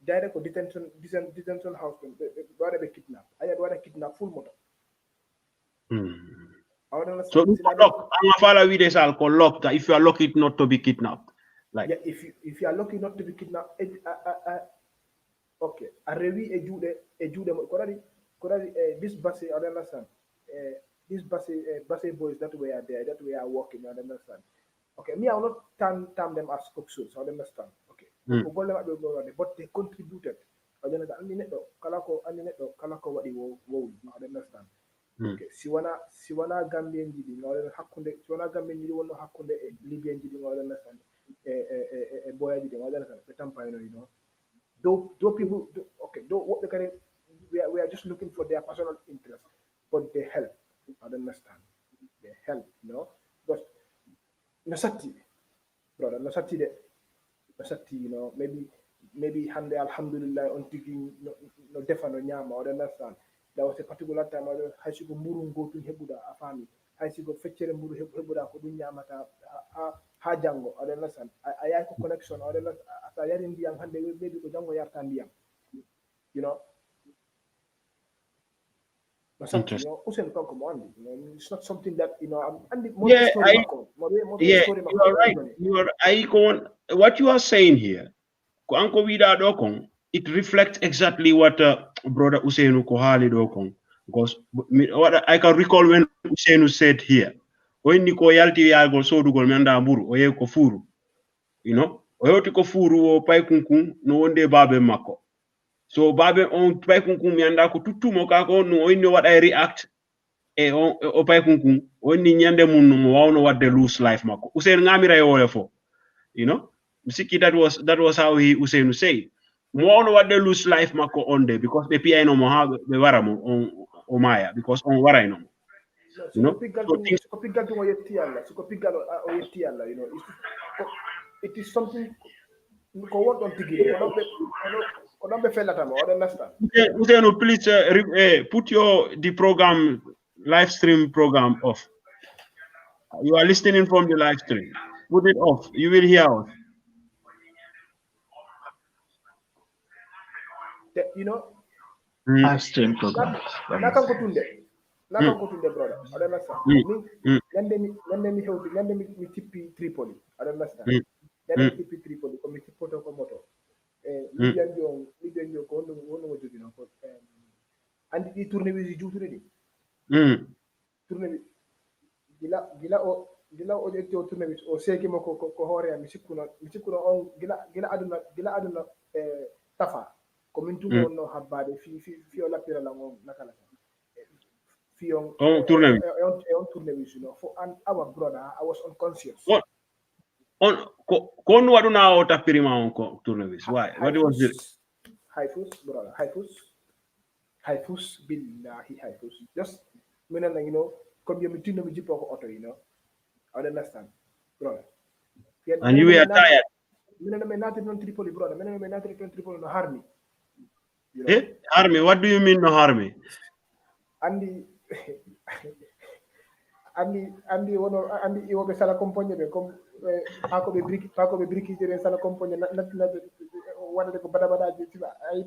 direct or detention house. Where they kidnap. I had where kidnap full motor. Mm. I don't So understand. you lock. I'm a follow with this alcohol lock that if you are lucky not to be kidnapped. Like Yeah, if you are lucky not to be kidnapped, okay. Arewi ejude koradi this bus I don't understand. This bus boys that we are there, that we are working, I don't understand. Okay, me I will not term them as coxswains, I don't understand. Okay, mm. but they contributed. I don't understand. Ani netto kalako wadi wo I don't understand. Mm. Okay, siwana Gambian jidi ngawle hakkunde siwana Gambian jidi wonno hakkunde Libyan jidi ngawle understand. Boya jidi ngawle understand. Betampayno, though people okay, though what they can we are just looking for their personal interest, but they help. I don't understand. They help, Because nasati, brother, nasati de nasati, maybe hande alhamdulillah on thinking no defano nyama, I don't understand. There was a particular time I had to go muru go to hebuda afami. I to go fetchere muru hebuda ko dunya mata ha jango, I don't understand. I have connection, I don't understand. Asa yarin diam hande maybe ko jango yartan diam, you know. Masati, Interesting. usen kanko mo andi, it's not something that andi mo Yeah, story mako, mo yeah, story you mako are right. joni. You are I go on what you are saying here. Ko anko wida dokon, it reflects exactly what brother Usainu Kohali dokon. Because what I can recall when Usainu said here, when ni ko yalti yago so dugol menda mburu oye ko furu, oyoti ko furu o pay kunkun no wonde babe mako. So babe on pay kunkun mi anda ko tuttumo ka ko no oyni what I react e o pay kunkun wonni nyande mun no mo wawno wadde lose life mako. Usainu ngamira e wole fo, you know. Msiki that was how he Usainu say. Mo wawno wadde lose life mako on day because be PI no mo ha be wara mo on maya because on wara no mo, No, you know. So things suko pigal tu yetti alla, suko pigal o yetti alla, it is something ko won don tigi, Konombe felatama, I understand. Usenu, please put the program live stream program off. You are listening from the live stream. Put it off. You will hear us. You know, Live stream programs. naka ko tunde brother. I don't understand. Nyande mi hewti, nyande mi tippi Tripoli. I don't understand. Nyande mi tippi Tripoli, ko mi tippoto ko moto. Libyan jo ko wono jogi no ko andi di tourner wi juuture di. Tourner wi gila o jetti o tourner wi o seki mo ko hore mi sikkuno on gila aduna tafa ko min tumo no habbade fi o lappira la ngon nakala fi on tourner wi on tourner wi you know for our brother I was unconscious kon waduna o tappirima on ko tourner wi why what was it Haifus brother Haifus billahi Haifus just menen you know comme yo mi tinno mi jippo ko auto you know I don't understand brother and you were tired menen me natri non Tripoli brother menen me natri non Tripoli no harmi you know? Harmi, what do you mean no harmi? Andi iwobe sala compagnie be comme pako be briki jere sala compagnie na wonde ko bada ji tiba ay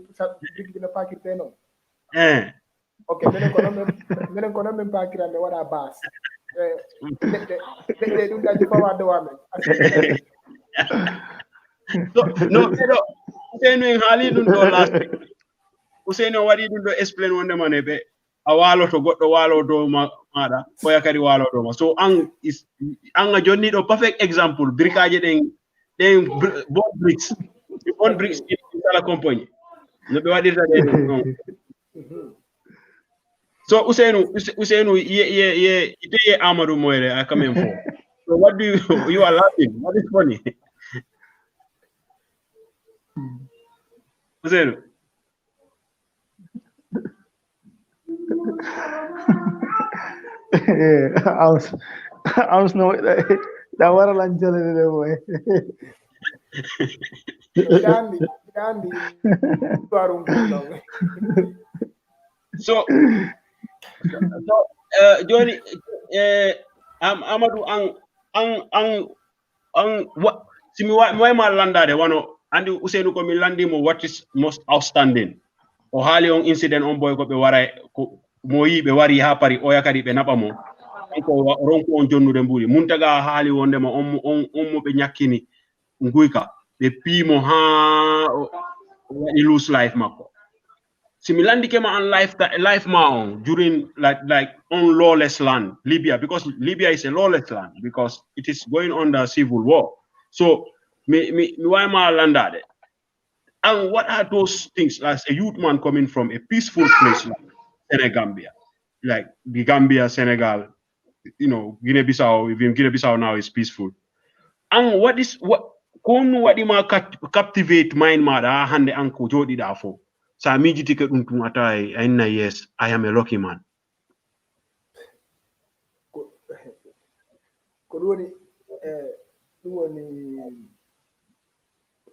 briki dina pakirte non okay menen ko non men pakira me wada bas de dum daji fawa do wamen no Usenu hali dun do last week Usenu wadi dun do explain wonde manebe a walo to goddo walo do mada ko yakari walo do ma so an a jonni do perfect example brikaje den bon bricks in sala compagnie no be wadirta den so Usenu ye ite Amadou Moire I come in for so what do you are laughing what is funny Usenu I was no that wara lanjale de boy Gandhi barum so Johnny Amadou an what simi way ma landade wano andi Usenu ko mi landi mo what is most outstanding o haali on incident on boy ko be wara ko mo yibe wari ha pari o yakari be naba mo ko ronko on jonnude mburi muntaga haali wonde ma on mo be nyakini nguyka be pimo ha wadi lose life makko simi landi kema on life ma on during like on lawless land Libya because Libya is a lawless land because it is going under civil war so me why ma landade and what are those things as a youth man coming from a peaceful place like Senegambia like the Gambia Senegal you know Guinea-Bissau even Guinea-Bissau now is peaceful and what kon wadi ma captivate mind ma da hande anko jodi da fo sa mijiti ke dum tun atay ayna yes I am a lucky man ko woni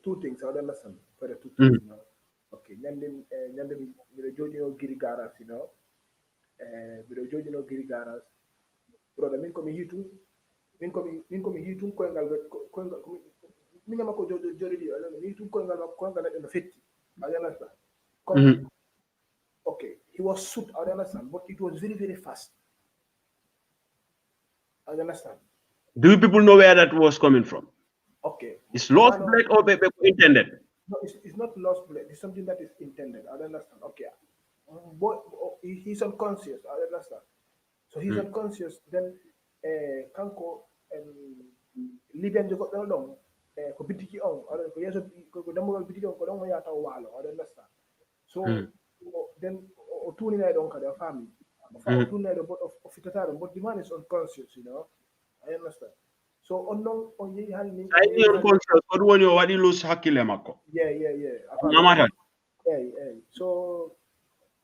two things I don't understand for the two things you know okay nyande mi jodi o giri garas you know mi jodi no giri garas brother min ko mi hitu ko ngal min ma ko jodi di mi hitu ko ngal no fetti I understand okay he was shoot I understand but it was very very fast I understand do people know where that was coming from okay it's lost blood or intended no it's not lost blood it's something that is intended I understand okay but he's unconscious I understand so he's unconscious then kanko Libyan jogo don ko bitiki on ko yeso ko damugal bitiki on ko don ya taw walo I understand so then o tuni na don kada family o tuni na but of itata but the man is unconscious you know I understand so on non on yi halni ay unconscious ko woni o wadi lose hakile makko yeah namata so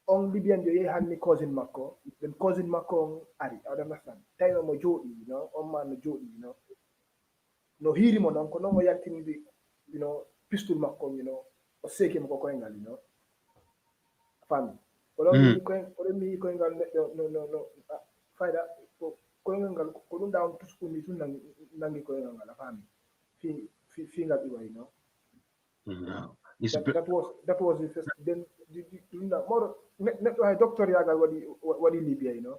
on Libyan yo halni cousin makko then cousin makko ari I understand tayo mo jodi you know on man jodi you know no hiri mo non ko non mo yaltini you know pistol makko you know oseke mo ko ngal, you know. Fami. Kono mi ko ngal no faida ko ngal ko dum down to school mi tun nangi ko ngal fami. Fi ngal iwa, you know. No. That was the first. Then more doctor yagal wadi Libya, you know.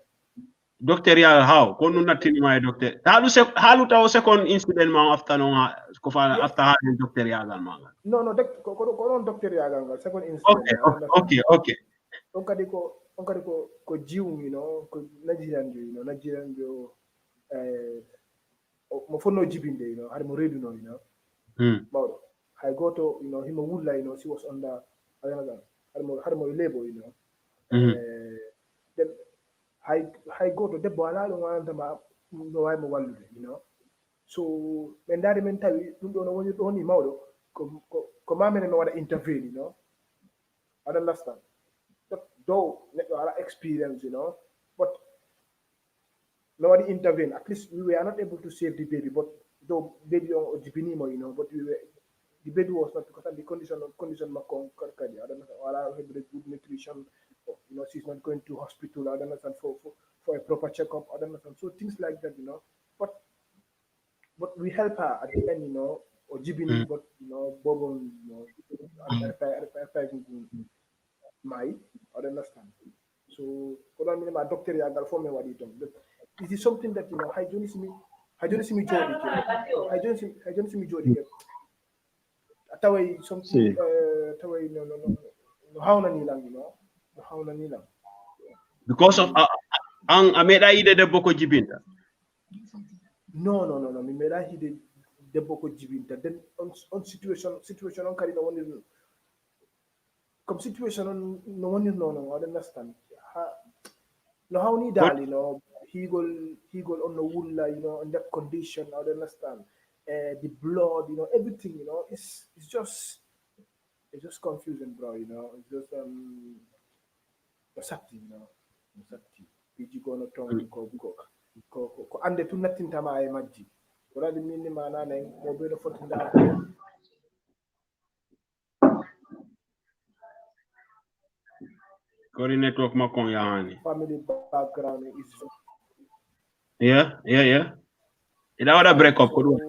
Doctor ya how kono natini my doctor halu taw second incident ma after no ko fa after having doctor ya gal ma no ko doctor yagal ngal second incident. Okay. On kadi ko jiw, you know, ko Nigerian jo mo fonno jibinde, you know, had mo redu no, you know. Mawdo I go to, you know, him would, you know, she was under had mo label, you know. Then I go to the bola don't want them no I'm one, you know. So when that mentally don't know when you only mawdo ko mama no want to intervene, you know. I don't understand. But though experience, you know, but nobody intervened. At least we were not able to save the baby, but though baby or Jibinimo, you know, but the baby was not, because of the condition Makong Karkadi. I don't know, or I have good nutrition, you know, she's not going to hospital, I don't understand, for a proper checkup, I don't understand. So things like that, you know. But we help her at the end, you know, or Jibini, but you know, Bobo, you know, I don't understand. So, my doctor yagal for me what it is. It is something that, you know, I don't see me Jody. Taway something taway no how na nilang, you know. How na nilang. Because of ang ameda ide de boko jibinta. No. Me meda ide de boko jibinta. Then on situation on kari no one come situation on no one no I don't understand. No how ni dal, you know, he go on the wood, you know, in that condition, I don't understand. The blood, you know, everything, you know, it's just confusing, bro, you know. It's just sakti, you know. Sakti. Biji go no tong ko ande tu natin tama ay majji. Wala di minni mana neng mo be no fotinda. Kori network makong yani. Family background is Yeah. Ida wada break up ko.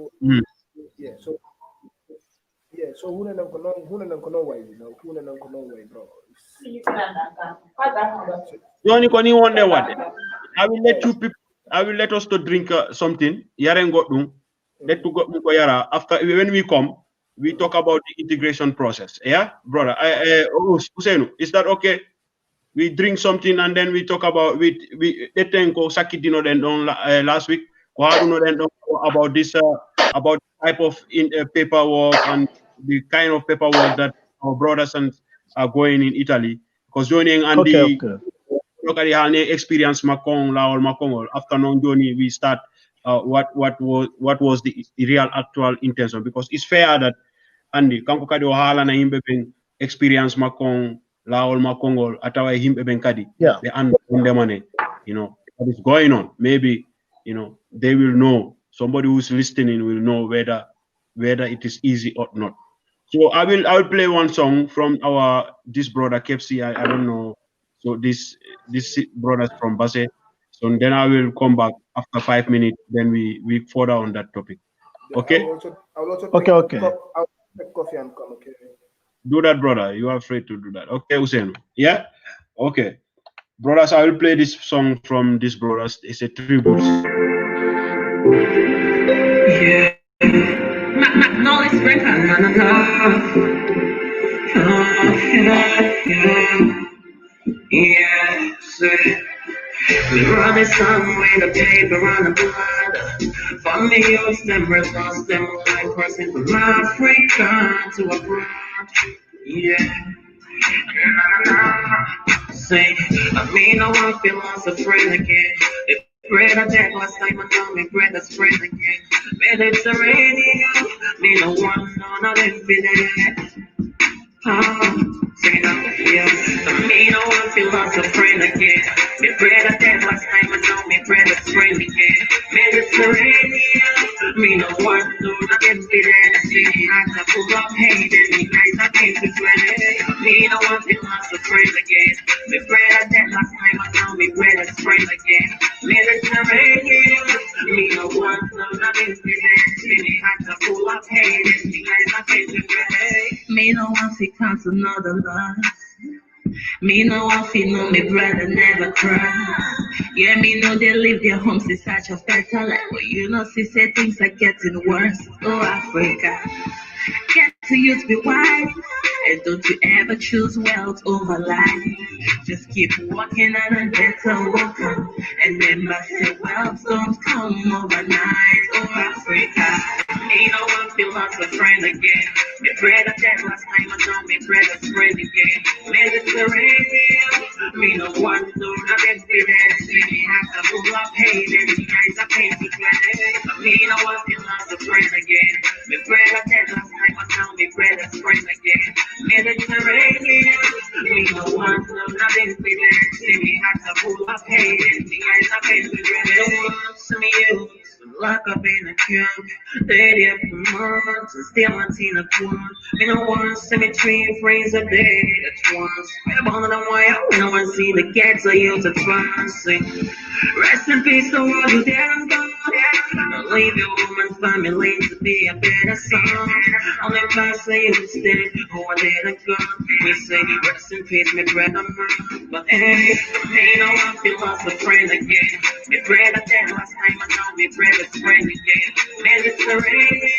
So who nang kono way, you know, who nang kono way, bro. Yoni ko ni wonde what? I will let us to drink something. Yaren got dum. Let to go ko yara after when we come we talk about the integration process. Yeah, brother. Usenu, is that okay? We drink something and then we talk about we detenko sakidino then last week. About this about type of paperwork and the kind of paperwork that our brothers and are going in Italy. Because joining and the local experience makong laol makong after non journey we start what was the real actual intention, because it's fair that Andy kanko kadi o hala na himbe ben experience makong laol makongol atawa himbe ben kadi they understand, you know, what is going on. Maybe, you know, they will know, somebody who's listening will know whether it is easy or not. So I will play one song from this brother KFC. I don't know. So this brothers from Basse. So then I will come back after 5 minutes. Then we further on that topic. Okay. I will also Okay. I'll take coffee and come. Okay. Do that, brother. You are free to do that. Okay, Usain. Yeah. Okay, brothers. I will play this song from these brothers. It's a tribute. Yeah. Knowledge record. Yeah. We run it some way, the paper on the blood. From the youth, them lost them like crossing from Africa to abroad. Yeah. Say, I mean, I want feel lost of friend again. If bread I take last time, I know me bread is friend again. Mediterranean, me no one, none of them be there. Say no, yeah. I mean, I want feel lost of friend again. If bread I take last time, I know me bread is friend again. Mediterranean, me no one, none of them be there. See, I pull up, hey, then me guys, I came to friend. spring again. Me bread I that last time I know me bread a spring again. Mediterranean, me no want no nothing to dance. Me had to pull up hate and me eyes I can't regret. Me no want to cancel another love. Me no one feel no me brother never cry. Yeah, me know they leave their homes in search of better life. But you know, see, say things are getting worse. Oh, Africa. Get to use be wise. And don't you ever choose wealth over life. Just keep walking and a better will come. And remember, say wealth don't come overnight. Oh, Africa. Me no one feel lost a friend again. Me bread a dead last time I know me bread a friend again. Mediterranean. Me no one do nothing for that. Me have to pull up hate and the eyes are painted red. Me no one feel lost a friend again. Me bread a dead last time I know me bread a friend again. Mediterranean. Me no one do nothing for that. Me have to pull up hate and the eyes are painted red. To me you. Lock up in a cube, they up for months and still not seen a one. Me no one cemetery phrase a day at once. I'm on the wire, we no one see the cats I use to trust. Rest in peace to all you dead and gone. Don't leave your woman's family to be a better son. Only if say you stay, who are dead and gone. We say rest in peace, me brother, but hey, me no one feel lost a friend again. Me brother dead last time I know me brother. Spring again, Mediterranean.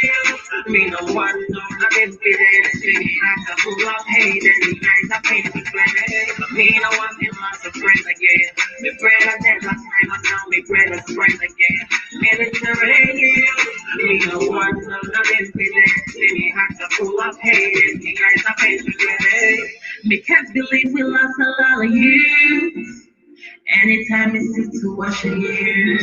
Me no one do nothing for that. Me have to pull up hate and the eyes are painted red. Me no one feel lost a friend again. Me bread a dead last time I know me bread a spring again. Mediterranean. Me no one do nothing for that. Me have to pull up hate and the eyes are painted red. Me can't believe we lost a lot of years. Anytime I sit to watch a year,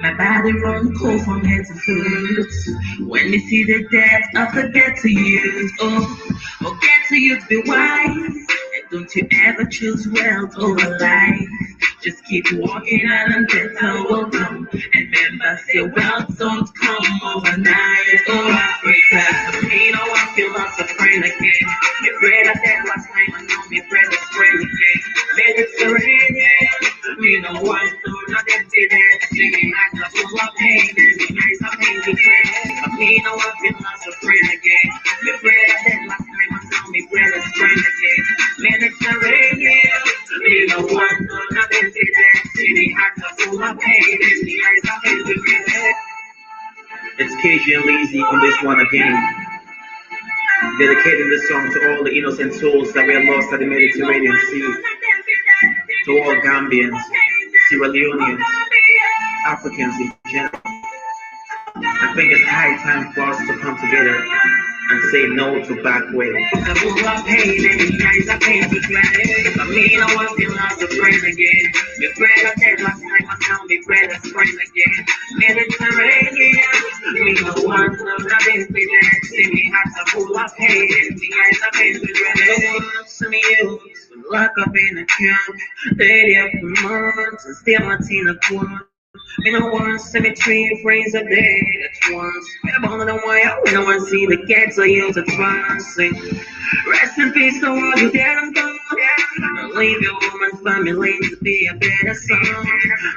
my body run cold from head to foot. When you see the death, I forget to use. Oh, get to use, be wise. And don't you ever choose wealth over life. Just keep walking and better will come. And remember, say wealth don't come overnight. Oh, Africa, me no one feel lost a friend again. Me bread a dead last time I know me bread a friend again. Mediterranean, me no one do nothing to that. Me like a full of pain and me eyes are painted red. Me no one feel lost a friend again. Me bread a dead last time I know me bread a friend again. Mediterranean, me no one do nothing to that. Me like a full of pain and me eyes are painted red. It's KG and Lazy on this one again. Dedicating this song to all the innocent souls that were lost at the Mediterranean Sea. To all Gambians, Sierra Leoneans, Africans in general. I think it's high time for us to come together and say no to BACKWAY. The full of pain and the eyes are painted red. Me no one feel lost a friend again. Me bread a dead last time I know me bread a spring again. Mediterranean, me no one do nothing for that. See me have to full of pain and the eyes are painted red. To me you, lock up in a cube, they up for months and still not seen a one. Me no one cemetery phrase a day at once. I'm on the wire, we no one see the cats I use to trust. Rest in peace to all you dead and gone. Don't leave your woman's family to be a better son.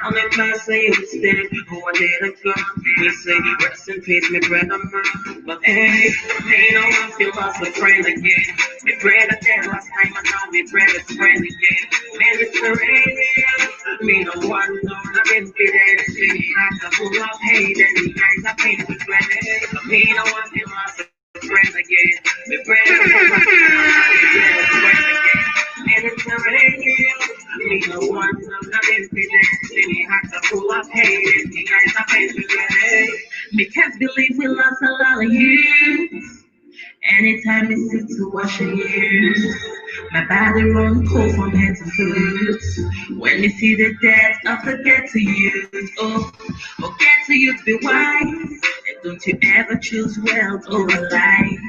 Only if I say you stay, who are dead and gone. We say rest in peace, me brother, but hey, me no one feel lost a friend again. Me brother dead last time I know me brother's friend again. Mediterranean, me no one do nothing for that. Me have to pull up hate and the eyes are painted red. Me no one feel lost a friend again. Me brother dead last time I know me brother's friend again. Mediterranean, me no one do nothing for that. Me have to pull up hate and the eyes are painted red. Me can't believe we lost a lot of years. Anytime I sit to watch a year, my body run cold from head to foot. When you see the death, I forget to use. Oh, get to use, be wise. And don't you ever choose wealth over life.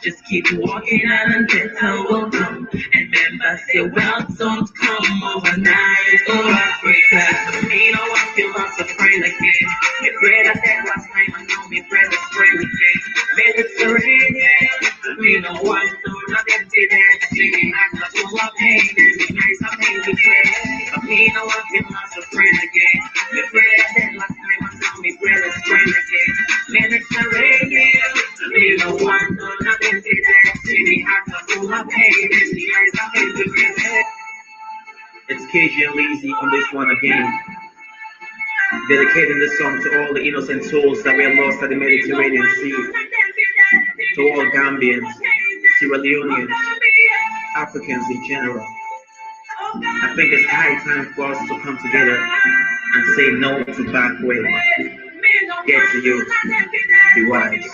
Just keep walking and better will come. And remember, say wealth don't come overnight. Oh, Africa, me no one feel lost a friend again. Me bread a dead last time I know me bread a friend again. Mediterranean, me no one do nothing to that. Me like a full of pain. It's KG and Lazy on this one again. Dedicating this song to all the innocent souls that were lost at the Mediterranean Sea. To all Gambians, Sierra Leoneans, Africans in general. I think it's high time for us to come together and say no to backway. Get to you. Be wise.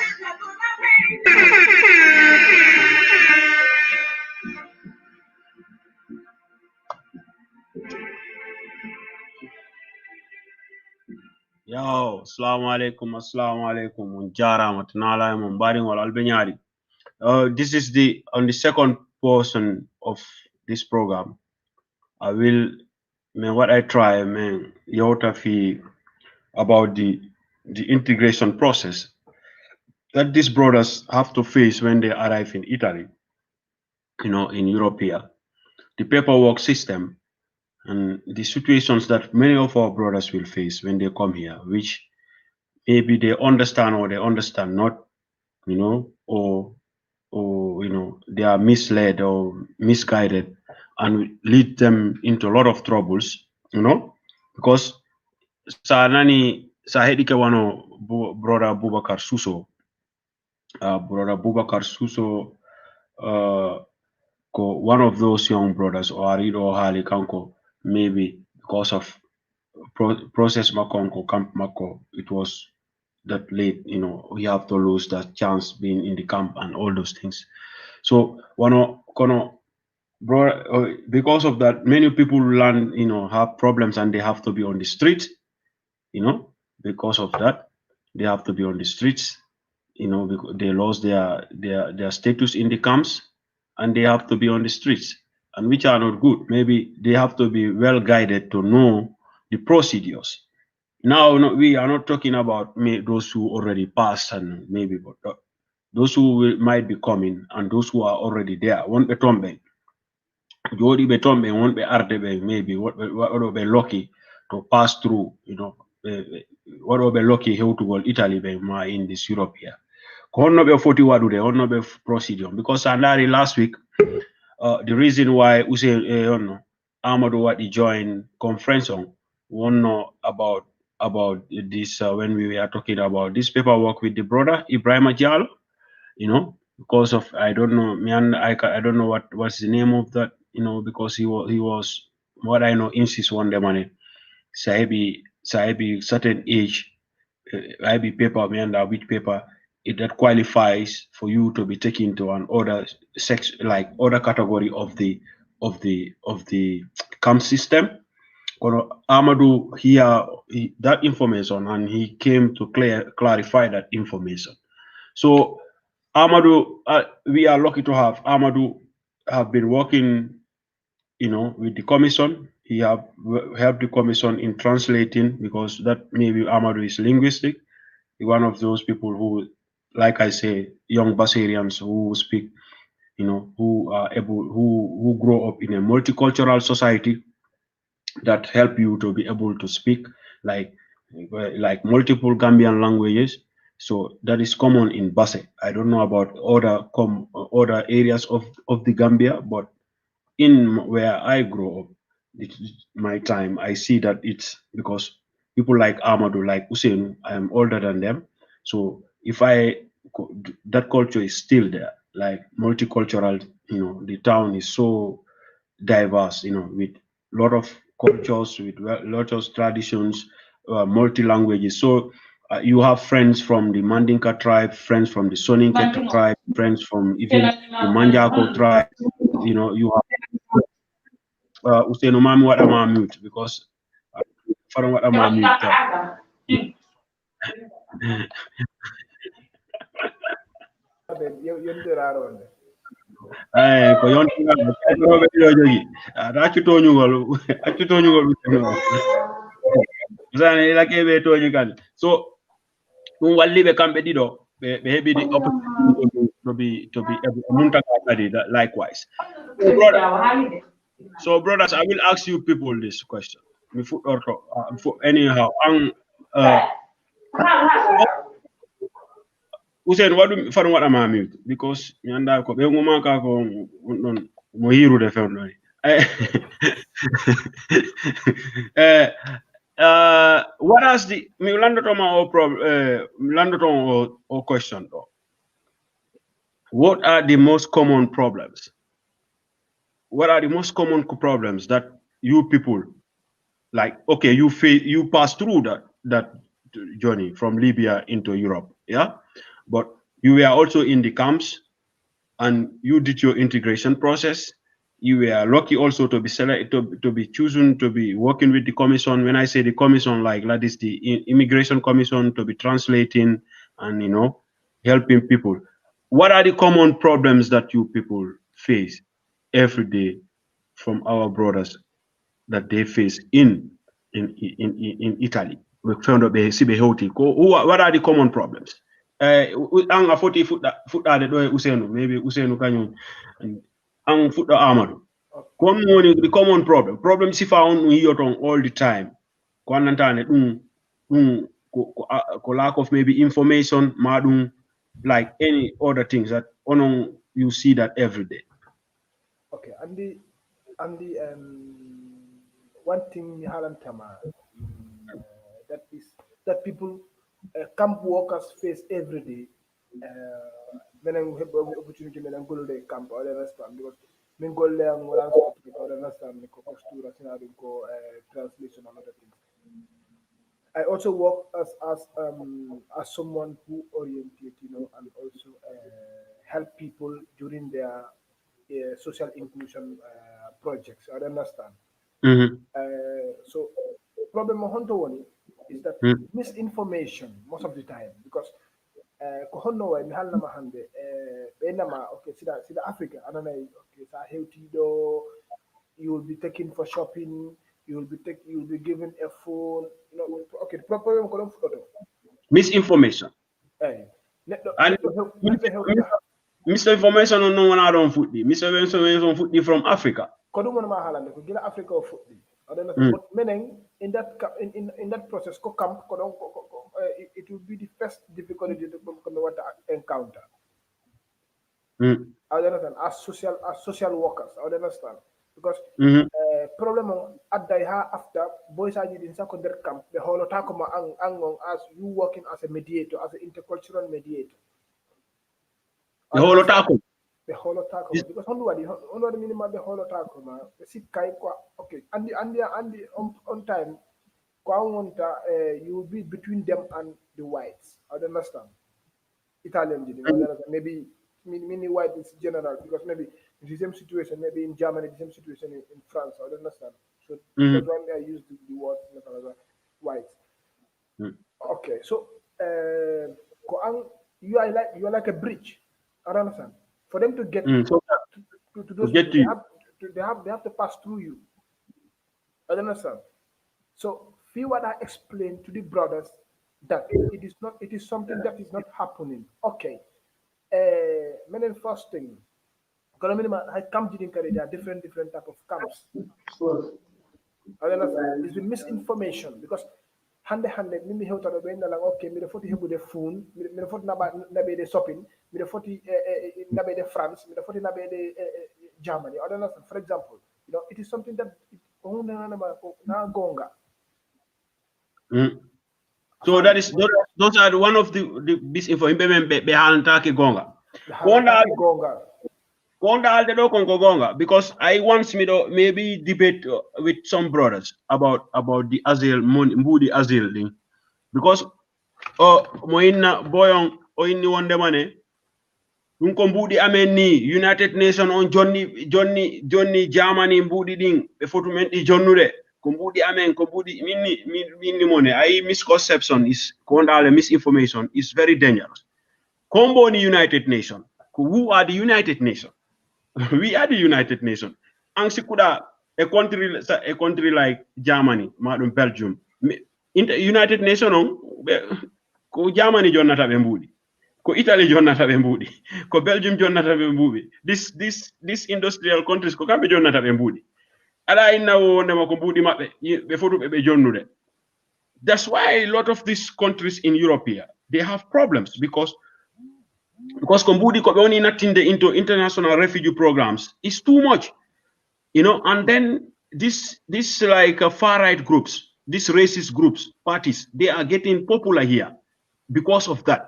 Yo, assalamu alaikum, jarama tunala mumbari wal albenyari. This is on the second portion of this program. I will, what I try, yota fi about the integration process that these brothers have to face when they arrive in Italy, in Europe here. The paperwork system and the situations that many of our brothers will face when they come here, which maybe they understand or they understand not, or they are misled or misguided and lead them into a lot of troubles, because sahedike wano brother Bubakar Suso, one of those young brothers, or Arido Hali Kanko, maybe because of process Makonko, Camp Mako, it was that late, we have to lose that chance being in the camp and all those things. So, because of that, many people learn, have problems and they have to be on the street, because of that, they have to be on the streets, because they lost their status in the camps and they have to be on the streets, and which are not good. Maybe they have to be well guided to know the procedures. Now, we are not talking about those who already passed and maybe, but those who might be coming and those who are already there. Won't be tombe. Jodi be tombe, won't be ardebe, maybe. What will be lucky to pass through, what will be lucky how to go Italy in this Europe here. Honno be 40 wadude, honno be procedure. Because Andari last week, the reason why Usain Amadou Wadi joined conference on one know about this when we were talking about this paperwork with the brother Ibrahim Diallo, because of I don't know, I don't know what's the name of that, because he was what I know insist on the money. Sahibi certain age, I be paper which paper that qualifies for you to be taken to an other sex, like other category of the camp system. Amadou here that information and he came to clarify that information. So Amadou, we are lucky to have Amadou have been working, with the commission. He have helped the commission in translating, because that maybe Amadou is linguistic. One of those people who, like I say, young Basarians who speak, who are able, who grow up in a multicultural society that help you to be able to speak like multiple Gambian languages. So that is common in Basse. I don't know about other areas of the Gambia, but in where I grow up, my time, I see that it's because people like Amadou, like Hussein, I am older than them. So if that culture is still there, like multicultural, the town is so diverse, with a lot of cultures, with a lot of traditions, multi languages. So you have friends from the Mandinka tribe, friends from the Soninke tribe, friends from even the Manjako tribe. You have Usain Umami what am I mute, because from what am I mute. Ay ko yon ko be jogi acu toñugol usane la kebe toñu kan so dum walli be kambe dido be hebi the opportunity to be able munta likewise. So brothers, I will ask you people this question anyhow Usain wadu fan wada ma mute because nyanda ko be ngoma ka ko non mo hiru de fewno What else the me landed on my problem landed on or question though. What are the most common problems? What are the most common problems that you people like? Okay, you pass through that journey from Libya into Europe, yeah, but you were also in the camps and you did your integration process. You were lucky also to be selected to be chosen to be working with the commission. When I say the commission, like that is the immigration commission, to be translating and helping people. What are the common problems that you people face every day from our brothers that they face in Italy? We found out what are the common problems? Ang a 40 foot ade do Usenu, maybe Usenu kanyon ang foot Amadu. Common the common problem. Problem si found here all the time. Kwanantane ko lack of maybe information, madung like any other things that onong you see that every day. Okay, and the one thing we haven't that is that people camp workers face every day. When I have opportunity, when I go to the camp or the restaurant, because when go there and or the restaurant, ko postura, ko translation and other things. I also work as someone who orientate, and also help people during their social inclusion projects. I understand. So problem of Honto one is that misinformation most of the time because ko honno way mi halna ma hande okay sida Africa anana okay sa hewti do you will be taken for shopping, you will be given a phone, okay the problem ko don photo Misinformation. eh And misinformation on no one out on foot. Misinformation on foot from Africa. ko dum ma halande ko gila Africa o fuddi adana but menen in that process ko camp ko don it will be the first difficulty to what to encounter. I understand as social workers. I understand because problem at the after boys are in secondary camp the whole takoma ang as you working as a mediator, as an intercultural mediator. The whole takoma. The whole takoma because on minimum the whole takoma the sit kai okay and the on time you will be between them and the whites. I understand. Italian, maybe mini white is general because maybe in the same situation, maybe in Germany, the same situation in France. I understand. So that's why I use the word white. Okay, so you are like a bridge. I understand. For them to get to those people, they have to pass through you. I understand. So feel what I explained to the brothers that it is something that is not happening. Okay. Many first thing. I come to there are different type of camps. I understand. It's the misinformation because hande mimi hewta do be like okay mi foti hebude phone mi foti nabe de shopping mi foti nabe de France mi foti nabe de Germany. I understand. For example, it is something that na gonga. So that is those are one of the misinformation behind gonga. Gonga because I once maybe debate with some brothers about the Azil money Azil thing because moina boyong oini wonde mane ko mbudi amen ni United Nations on Johnny Germany mbudi ding be fotu men di jonnude ko mbudi amen ko mbudi minni money I misconception is kondale misinformation is very dangerous. Combo ni United Nations who are the United Nations? We are the United Nations. Ansikuda a country like Germany, Madam Belgium, United Nations ko Germany jonnata be mbudi. Ko Italy jonnata be mbudi. Ko Belgium jonnata be mbudi. This industrial countries ko kambe jonnata be mbudi. Ala inna wonde ma ko mbudi mabbe be fotu be jonnude. That's why a lot of these countries in Europe here they have problems because Kombudi Koboni not into international refugee programs is too much. you know, and then this like far right groups, these racist groups, parties, they are getting popular here because of that.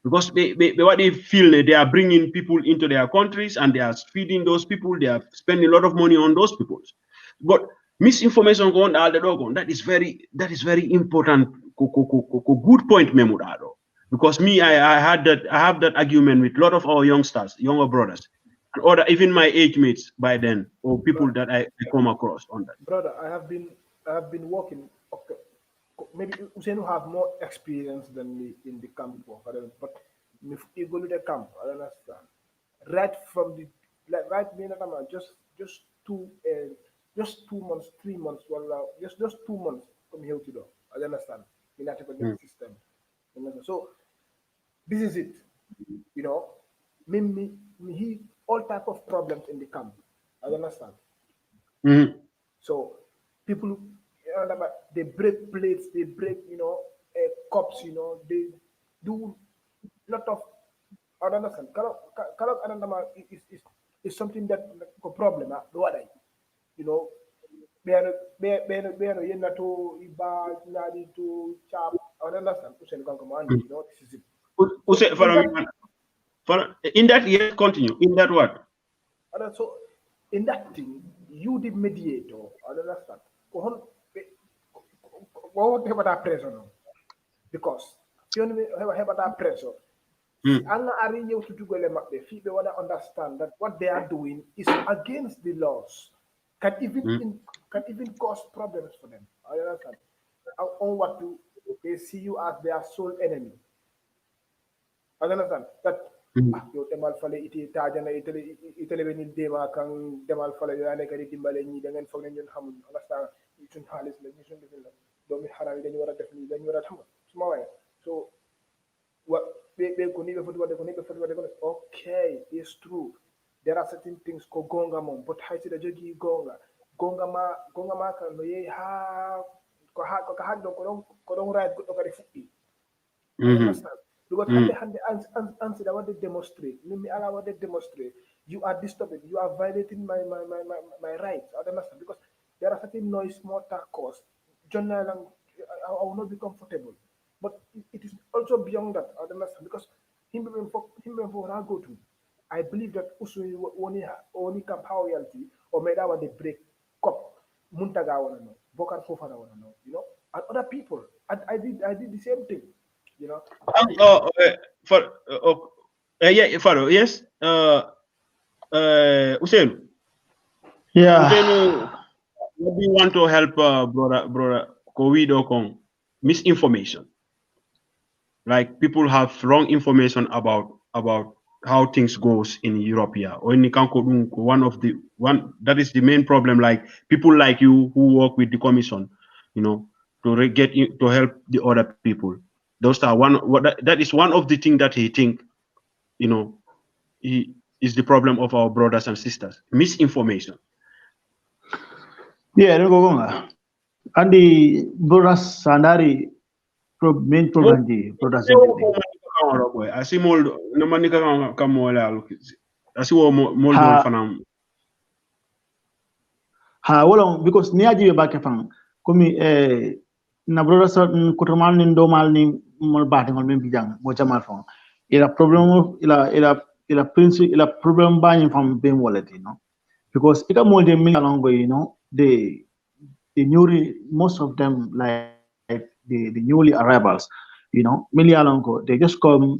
Because what they feel, they are bringing people into their countries and they are feeding those people, they are spending a lot of money on those people. But misinformation going all the dog, that is very important. Good point, Memurado. Because me, I have that argument with a lot of our youngsters, younger brothers, and other even my age mates by then, or people that I come across on that. Brother, I have been working. Okay, maybe Usain have more experience than me in the camp before, but if you go to the camp, I understand. Right from the like right being at just two just 2 months, 3 months, just 2 months from here to there. I understand. In that Mm. system. You know, so this is it. You know, me he all type of problems in the camp. I understand. Mhm. So people, they break plates, they break, cups, they do lot of, I don't understand. Kalau is something that a problem. Do I? You know, beno yena to iba nadi to chap. I don't understand. Usen kan command. Mm. This is it. So Use- in follow me, that, man. In that, yes, continue. In that what? so in that thing, you the mediator. I don't understand. What about that pressure now? Because if you have that pressure, Mm. ang ari yung tutugole makbe, if they want to understand that what they are doing is against the laws, can even Mm. can even cause problems for them. I understand. On what to they see you as their sole enemy. I understand that Mm. yo demal fale iti tajana itele benin dema kan demal fale yo ane kadi dimbale ñi da ngeen fogg ne ñun xamul understand ñi suñ xaalis la ñi suñ defin la doomi xaram yi dañu war a def nii dañu war a xam suma waye so what be ko ni be foti wadde ko ni be foti wadde ko okay it's true there are certain things ko gonga mom but hay da jogi gonga ma kan no ye ha ko ha do ko don right ko kadi fuɗɗi I Mhm. understand. Because Mm. answer what they demonstrate. Mimi ala what they demonstrate. You are disturbing. You are violating my rights. I understand. Because there are certain noise more cause. Journal I will not be comfortable. But it is also beyond that. I understand. Because him for I go to. I believe that usui only camp royalty or made our they break cup. Muntaga wanna know. Bokar Fofana wanna know. And other people. I did the same thing. And Oh, for yeah, follow. Yes. Usain. Usain, Yeah. what do you want to help, brother Kowido Kong? Misinformation. Like people have wrong information about how things goes in Europe here. Or in Kanko, one that is the main problem. Like people like you who work with the commission, to to help the other people. Those are that is one of the things that he think, you know, he is the problem of our brothers and sisters. Misinformation. Yeah, don't go wrong. And the brothers Sandari main Mo- problem the brothers mo- and mo- the mo- boy. Asi mol no manika kamola. Asi wo moldol ha fanam. ha wala because ni ajibe back fan komi na brothers kutumal ni domal ni mol baati ngol men bijang mo jamal fon ila problem ila principle ila problem bani from being wallet because ika more than me along the newly most of them like the newly arrivals many along they just come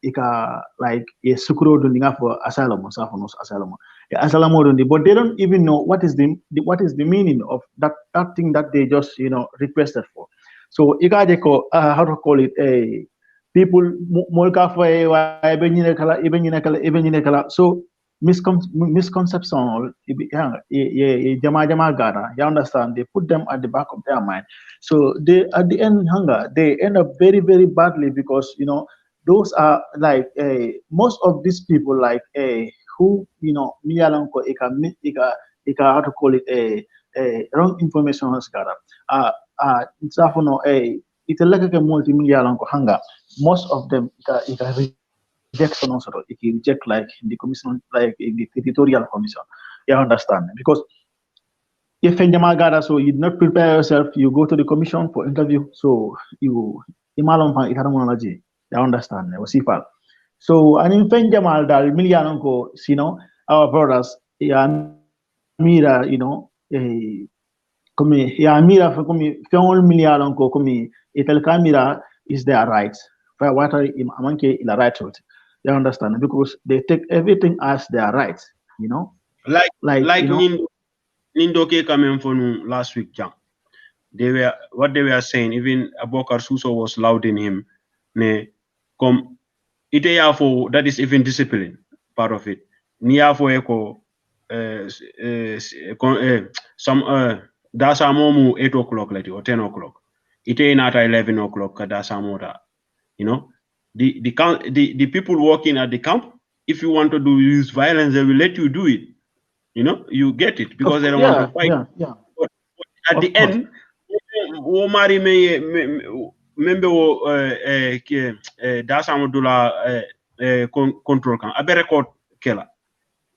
ika like a sukuro dundinga for asylum or safonos asylum asylum but they don't even know what is the meaning of that thing that they just requested for so ika ko how to call it a people molka for a so misconception jama gara you understand they put them at the back of their mind so they at the end hunger they end up very very badly because those are like most of these people like who miyalanko ika how to call it wrong information has got uh safono ita like a multi-million hunger most of them ika rejection also. If you reject like the commission, like in the territorial commission. You understand? Because if Jamal so you not prepare yourself, you go to the commission for interview. So you imalon pan ikaramology. You understand? So and in Jamal dal milianonko, our brothers, yeah, mira, come ya mira fa come fiol milianonko come itel camera is their rights. For what amanke ila right. You understand? Because they take everything as their rights, Like like Nindo ke coming from last week, Jang. What they were saying, even Abokar Suso was loud in him. Ne come ite ya for that is even discipline part of it. Ni ya for eko some that's a momu 8 o'clock like or 10 o'clock. Ite not 11 o'clock that's a more. The people working at the camp, if you want to use violence, they will let you do it. You get it because they don't want to fight. Yeah. But at the end, Omari member Dasamodula control can a record killer.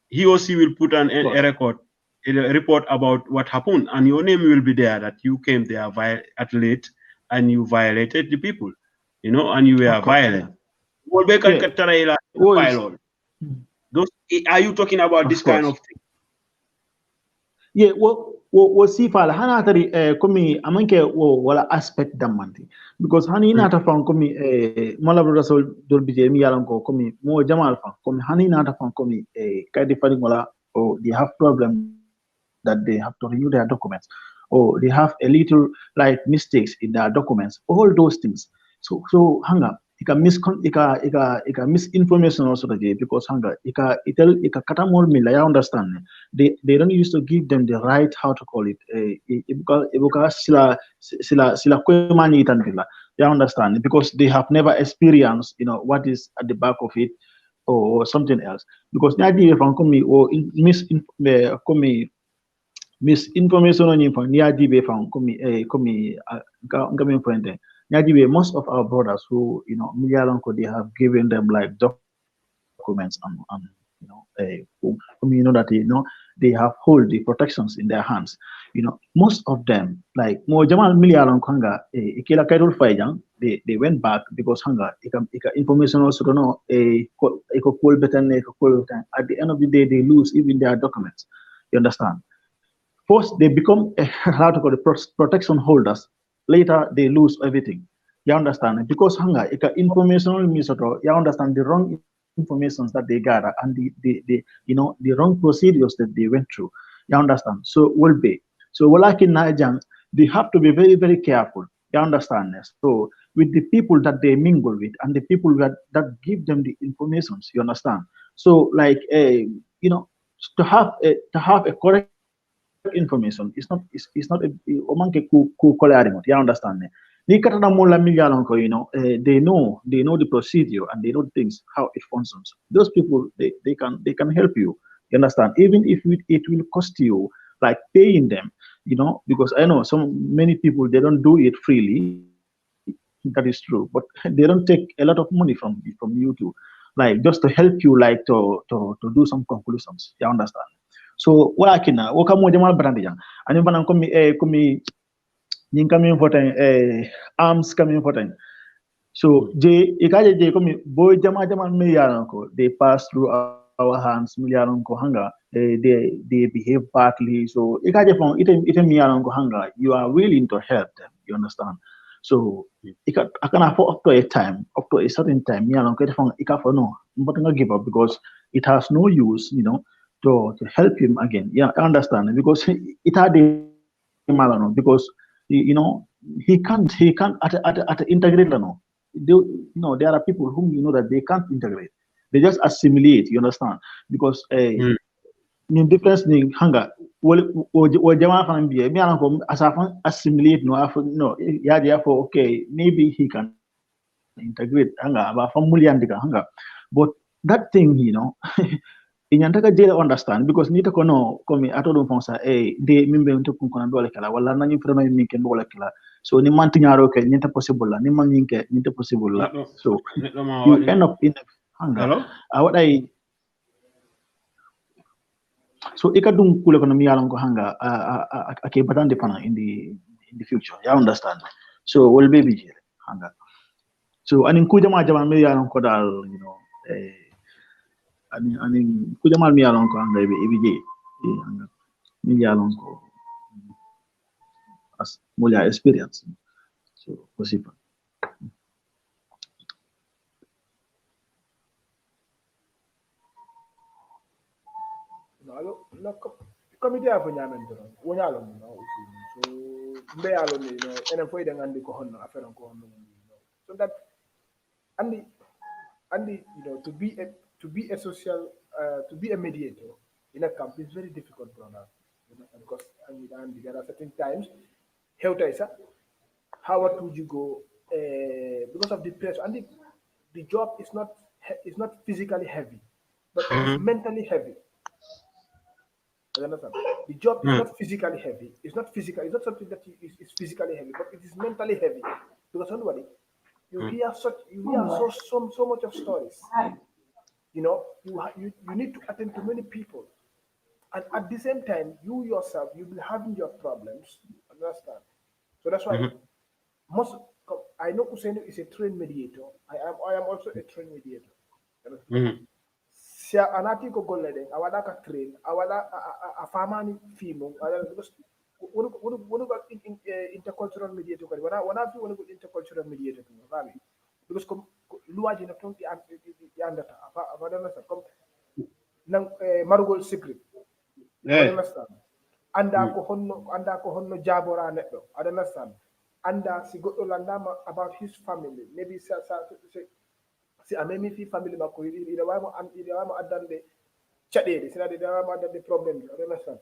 He or she will put a record, a report about what happened, and your name will be there that you came there at late and you violated the people, and you were violent. Those, are you talking about this kind of thing? Yeah, what see fala hana tari komi amanke wala aspect damanti because hani nata fan komi mala brother sol dol bije mi yalan ko komi mo jamal fan komi hani nata fan komi kadi fani wala they have problem that they have to renew their documents or they have a little like mistakes in their documents, all those things. So hanga ika misinformation also today because hanga ika katamol mila. I understand they don't used to give them the right, how to call it, ibuka sila kwemani itandila. You understand because they have never experienced what is at the back of it or something else because nyadi from komi or misinformation on info nyadi from komi ngame point. Most of our brothers who, Miyalanko, they have given them like documents and that they have hold the protections in their hands. Most of them, like more Jamal Miyalanko hanga, ikila kairul fayjang, they went back because hanga, information also don't know at the end of the day they lose even their documents. You understand? First, they become how to call the protection holders. Later, they lose everything. You understand? Because hunger, informational misoto, you understand the wrong informations that they gather and the wrong procedures that they went through. You understand? So will be. So like in Nigeria, they have to be very, very careful. You understand? So with the people that they mingle with and the people that give them the informations, you understand? So like to have a correct information it's not a omanke ku kolarimo. You understand me? They know the procedure and they know things how it functions. Those people they can help you. You understand? Even if it will cost you like paying them, because I know many people they don't do it freely. That is true, but they don't take a lot of money from you to like just to help you like to do some conclusions. You understand? So walakina woka mo jamal brandi jang ani banan komi nyin kamin foten arms kamin foten so ikaje komi boy jamal me yaran ko they pass through our hands mi yaran ko hanga they behave badly so ikaje fon ite mi yaran ko hanga you are willing to help them. You understand? So I can afford up to a certain time mi yaran ko ite fon ikafo no but not give up because it has no use to help him again. Yeah, I understand because it had a malano because he can't at integrate no. There are people whom that they can't integrate. They just assimilate. You understand? Because in difference in hunger. Well, Jama fan be me anako asafan assimilate no yeah therefore okay maybe he can integrate hunger about from hunger, but that thing inyantaka jela understand because nita kono komi atodo fonsa de mimbe nto kun kono dole kala wala nanyi frema minke dole kala so ni manti nyaro ke nyinta possible la ni manginke nyinta possible la so you end up in hunger what I So ikadung kule kono mi yalan ko hanga ake batande pana in the future. You understand? So will be hanga. So anin kujama jama mi yalan ko dal anin kujama mi yalan ko hanga ibi je hanga mi yalan ko as mulya experience. So possible. No, committee hapo nyamen doron wonyalo no so mbe yalo ni no enen foy de ngandi ko honno affaire ko honno so that andi to be a social to be a mediator in a camp is very difficult brother, because and there are certain times how would you go because of the pressure and the job is not physically heavy but it is mentally heavy. You understand? The job is not physically heavy. It's not physical. It's not something that is physically heavy, but it is mentally heavy. Because somebody, you hear so much of stories. You know, you need to attend to many people, and at the same time, you yourself you will having your problems. Understand? So that's why most I know Usainu is a trained mediator. I am also a trained mediator. Si anati ko golle den awada ka train awada a famani fimo because wonu ko intercultural mediator ko wana fi wonu ko intercultural mediator ko fami because comme luwaji na ton di andata avada na comme nang marugol secret understand anda ko honno jabora neddo understand anda si goddo landama about his family maybe si amemi fi family makko ida wama addande caɗele sina ida wama addande probléme aɗa understand.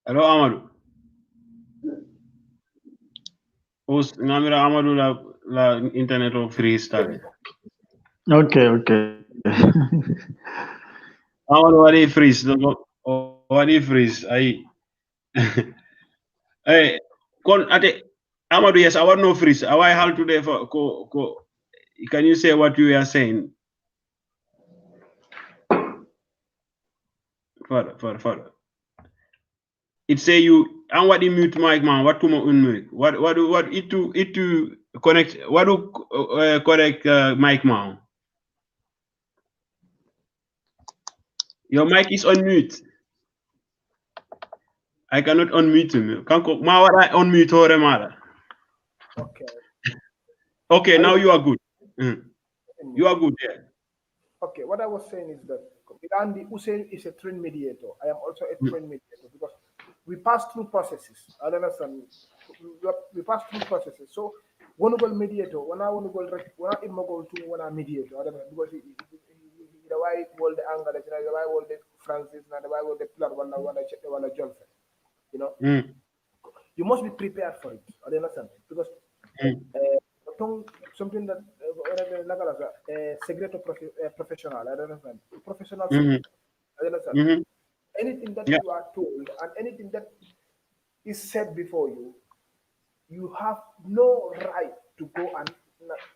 Hello Amadou. Ngamira Amadou la internet o freestyle. Okay. Amadou wadi freeze wadi freeze ay hey kon ate Amadou, yes, I want no freeze. I hal today for can you say what you are saying? Further. It say you and what the mute mic man, what to unmute? What it to connect what do correct mic man? Your mic is on mute. I cannot unmute him. Kanko ma what I unmute hore mara. Okay, now you are good. You are good there. Okay, what I was saying is that Andy Hussein is a trained mediator. I am also a trained mediator because we pass through processes. I understand. We pass through processes. So, one go mediator, when I want to go, when I mediator, I don't know, because the why world the anger, the why world the Francis, and the why world the plan, when I check the one John, you know, you must be prepared for it. I understand because something that secreto professional. I understand professional. I understand anything that you are told and anything that is said before you, you have no right to go and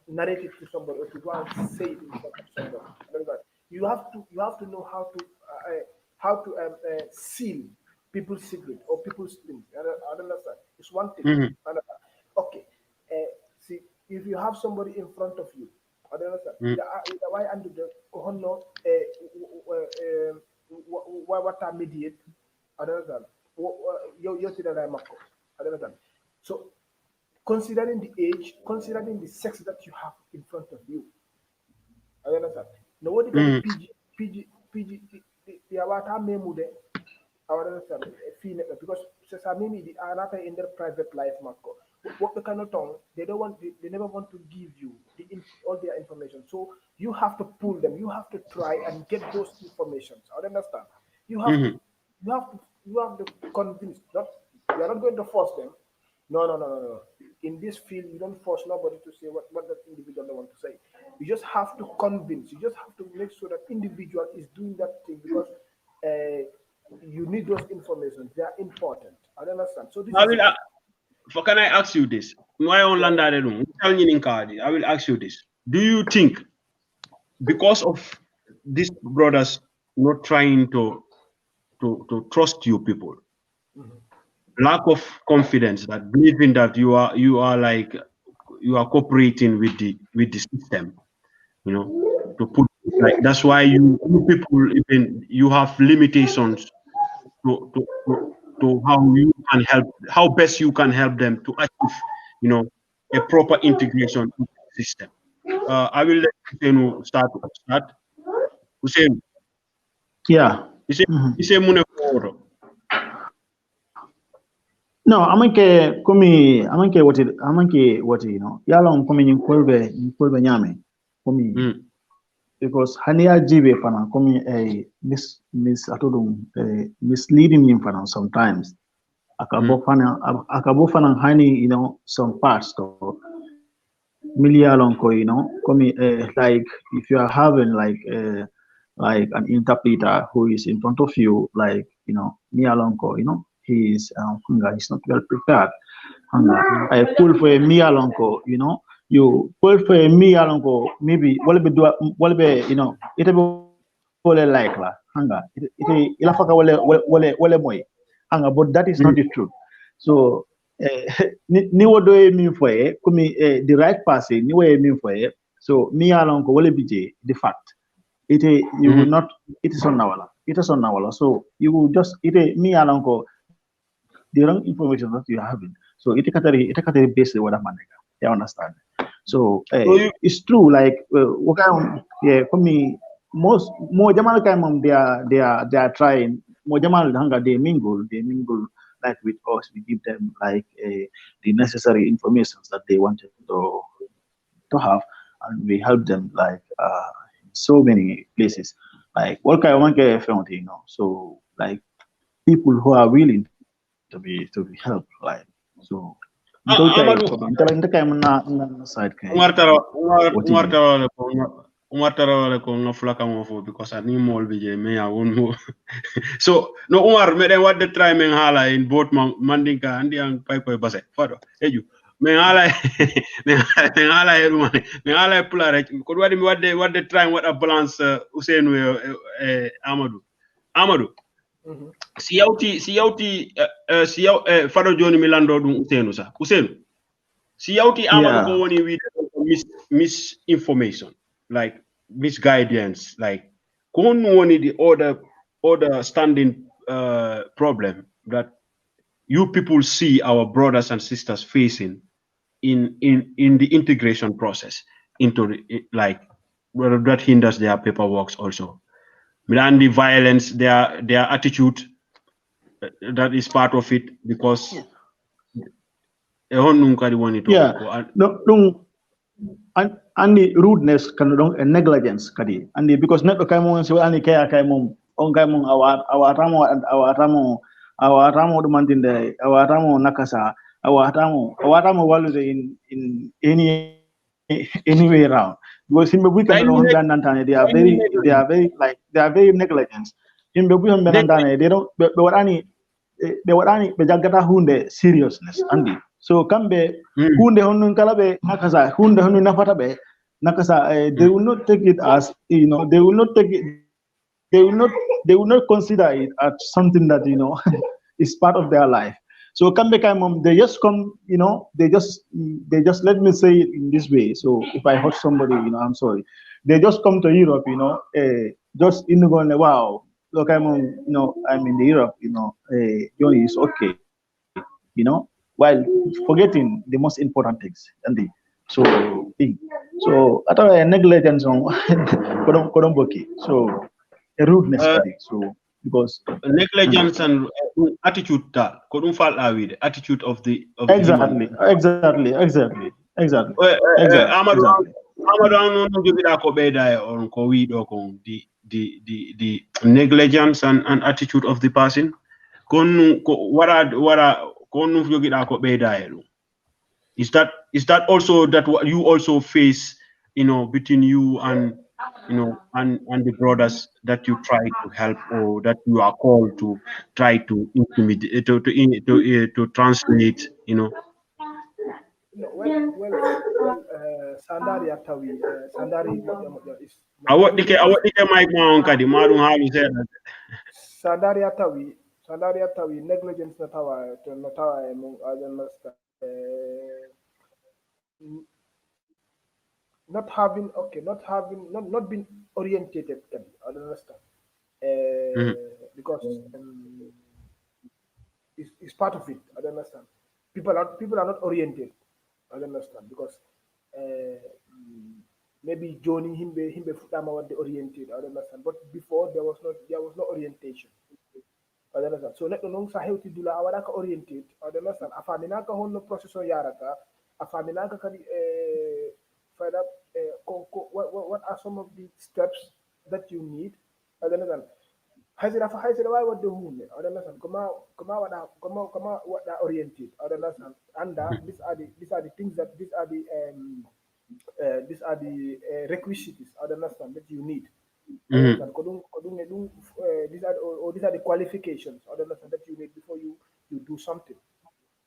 narrate it to somebody or to go and say it in front of somebody. You have to know how to seal people's secret or people's things. I understand. It's one thing. Okay. See, if you have somebody in front of you, I understand. Why under the kohono what are mediate? I understand. You see that I'm I understand. So, considering the age, considering the sex that you have in front of you, I understand. Nobody can PG, the awata memude, I understand, because maybe the another in their private life, Marco. What they cannot tongue, they never want to give you all their information. So you have to pull them, you have to try and get those informations. I understand. You have to convince. You are not going to force them. No. In this field, you don't force nobody to say what that individual they want to say. You just have to convince. You just have to make sure that individual is doing that thing because you need those information. They are important. I understand. So this can I ask you this? I will ask you this. Do you think because of these brothers not trying to trust you people, lack of confidence, that believing that you are like you are cooperating with the system, to put like that's why you people even you have limitations to, to, to how you can help, how best you can help them to achieve, a proper integration into the system. I will let Hussein start. Hussein, Yeah. Hussein Mune Foro. No, amanke what yala on komi kolbe nyame komi because hania jibe fana komi miss atodum misleading him fana sometimes akabo fana hani some parts to milialonko komi like if you are having like an interpreter who is in front of you, like mialonko he's he's not well prepared. I pull for a mialonko, you pull for a mialonko, maybe what be it be like la it ilafaka wale moy but that is not the truth. So ni wodo mean for the right person ni way mean for so mialonko wale bije the fact you will not it is on nawala so you will just me alonko the wrong information that you are having so it katari based what man you understand so it's true like yeah for me most more jamal kaimum they are trying more jamal hanga they mingle like with us we give them like the necessary information that they wanted to have and we help them like in so many places like what kind of one found so like people who are willing to be helped like so side Umar tara what is Umar tara wale ko nga flaka mo fo because ani mol bi je me ya won mo. So no Umar me den wadde try men hala in both mandinka andi ang pay base fado eju men hala men hala e ruma men hala e pula rek ko wadi mi wadde try what a balance Usainu Amadou si yawti fado joni mi lando dum Usainu si yawti Amadou ko woni wi misinformation, like misguidance, like kon woni the other standing problem that you people see our brothers and sisters facing in the integration process into like whether that hinders their paperwork also. And the violence, their attitude, that is part of it because yeah no and the rudeness kan and negligence kadi and because net kay mo so ani kay mom on kay mom awatamo dumantinde awatamo nakasa awatamo walude in any way around because himbe bu kan on nantane they are very negligent himbe bu himbe nantane they don't be warani be jagata hunde seriousness andi so kambe hunde honnun kala be nakasa hunde honnun nafata be nakasa they will not take it as they will not take it they will not consider it as something that is part of their life so kambe mom they just come they just let me say it in this way so if I hurt somebody I'm sorry they just come to Europe just going wow look I'm I'm in the Europe Johnny is okay while forgetting the most important things and so so at a negligence on Kodomboki so a rudeness so because negligence and attitude that couldn't fall with attitude of the exactly Amadou no jogida ko beda on ko wi do ko the negligence and attitude of the person kon ko wara kon no jogida ko beda is that also that what you also face between you and and the brothers that you try to help or that you are called to try to intimidate to translate No, Sandari Atawi, Sandari is I want negligence. the mic on kadi madum halu seda. Sandari Atawi, negligence Natawa, among other not having, okay, not being orientated, I don't understand. Because it's part of it, I don't understand. People are not oriented, I don't understand, because maybe joining himbe futama what they oriented, I don't understand. But before there was no orientation. I don't understand. So let no sa hewti dula awada ka oriented, I don't understand. Afamina ka honno process o yarata, afamina ka kadi find out what are some of the steps that you need, I don't understand. Haizira why what the wound, I don't understand. Kama what are oriented, I don't understand. And these are the things that these are the requisites, I don't understand, that you need. These are the qualifications, I don't understand, that you need before you do something.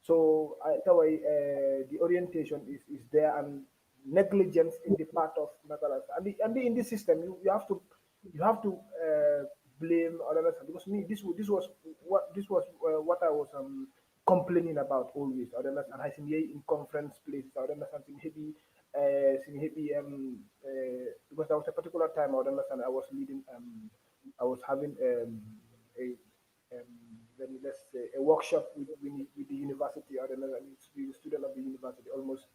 So that way the orientation is there, and negligence in the part of Nagalas. And in this system you have to blame others, because me this was what I was complaining about always. I don't understand. I think in conference places, I don't understand heavy because there was a particular time I don't understand I was leading I was having a let's say a workshop with the university. I don't know, the student of the university, almost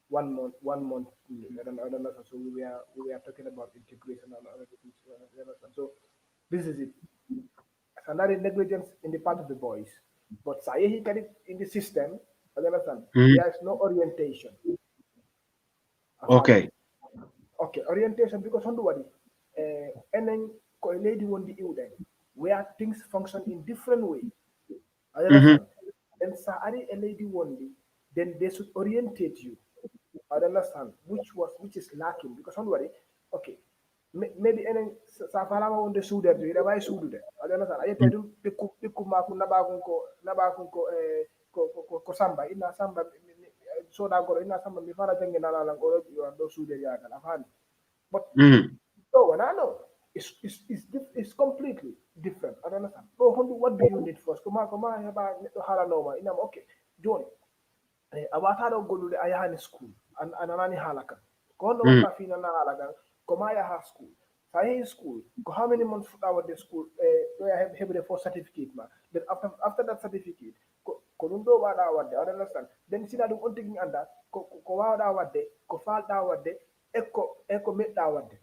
1 month. I don't know. So we were talking about integration and other things. So this is it. Another negligence in the part of the boys, but say he can in the system. I don't understand. There is no orientation. Okay. Okay, orientation, because on the body, and then a lady won't be ill then, where things function in different way. I understand. And so a lady one day, then they should orientate you. I understand, which is lacking, because somebody, okay, maybe any safalama on the suda do it, why suda that? I understand. I tell you the kumaku nabakunko ko samba ina samba so that go ina samba mi fara jangi na lang oro you are do suda ya kan afan. But so when I know it's completely different. I understand. So what do you need first? Kuma ya ba hala no ma ina okay, Johnny. Awataro golude ayahani school and anani halaka. Kono wata fina na halaka. Koma ayaha school. Sahi school. Ko how many months our the school? Do I have the first certificate ma? Then after that certificate, konundo wada wade. I understand. Then sina do onting anda. Ko wada wade. Ko fal da wade. Eko met da wade.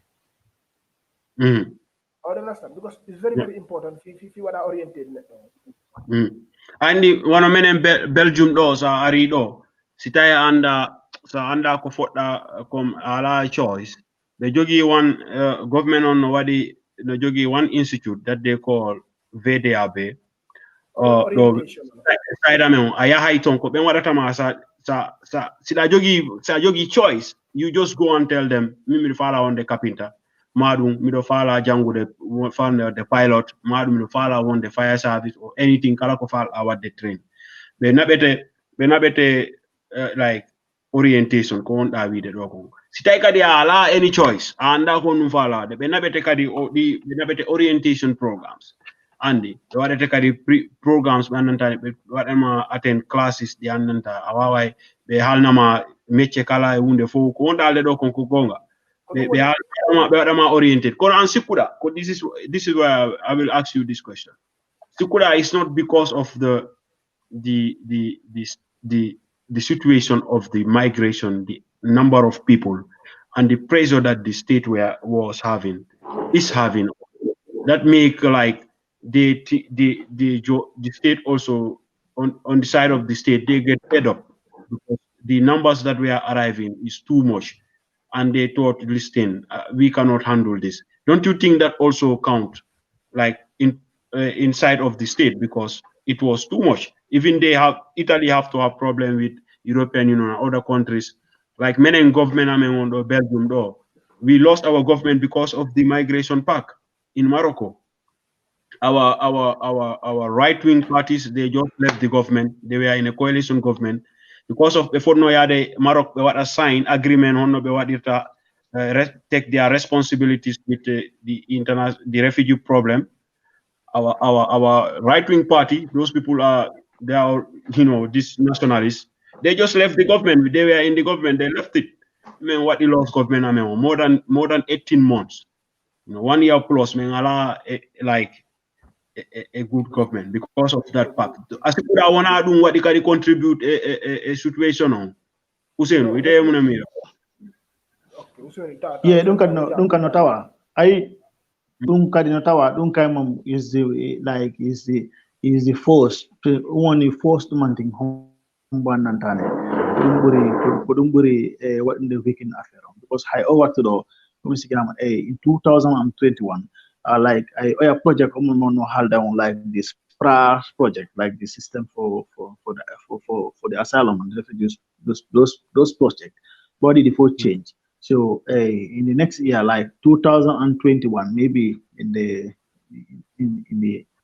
I understand, because it's very important if you are oriented. And one of men Belgium does are arido. Sitaya anda ko fotda kom ala choice. The jogi one government on wadi the jogi one institute that they call VDAB. Orientation. Sida me aya haiton ko ben wadata ma sa sida jogi choice. You just go and tell them me fala on the carpenter. Madum mi do fala jangu the pilot, madum mi do fala on the fire service or anything kala ko fala awat the train. Be nabete like orientation ko on da wi de do ko. Sitay kadi ala any choice anda ko nu fala de be nabete kadi be nabete orientation programs. Andi be wadete kadi programs mananta be wadama attend classes di ananta awawai be halnama métier kala e hunde fo ko on dalde do kon ko gonga. Be oriented. This is why I will ask you this question. Sikuda is not because of the situation of the migration, the number of people, and the pressure that the state was having, is having. That make like the state also on the side of the state, they get fed up because the numbers that we are arriving is too much. And they thought, listen, we cannot handle this. Don't you think that also count, like inside of the state, because it was too much? Even Italy have to have problem with European Union and other countries, like many government, or Belgium, though. We lost our government because of the migration pact in Morocco. Our right wing parties, they just left the government. They were in a coalition government. because of before no yade Maroc be what a sign agreement on no be what it take their responsibilities with the refugee problem. Our right wing party, those people are they are these nationalists. They just left the government. They were in the government. They left it. I mean, what the lost government? I mean, more than 18 months. 1 year plus. I mean, like a good government because of that part. As people that wanna do what they can contribute a situation on. Hussein, we there muna mira. Yeah, don't no tawa. I don't no tawa. Don't mom is the like is the force only forced manting humban nantane. Kudumburi what in the weekend affair because I over to the in 2021 like a project no hold down like this PRA project like the system for the asylum and refugees those projects body default change. So in the next year, like 2021, maybe in the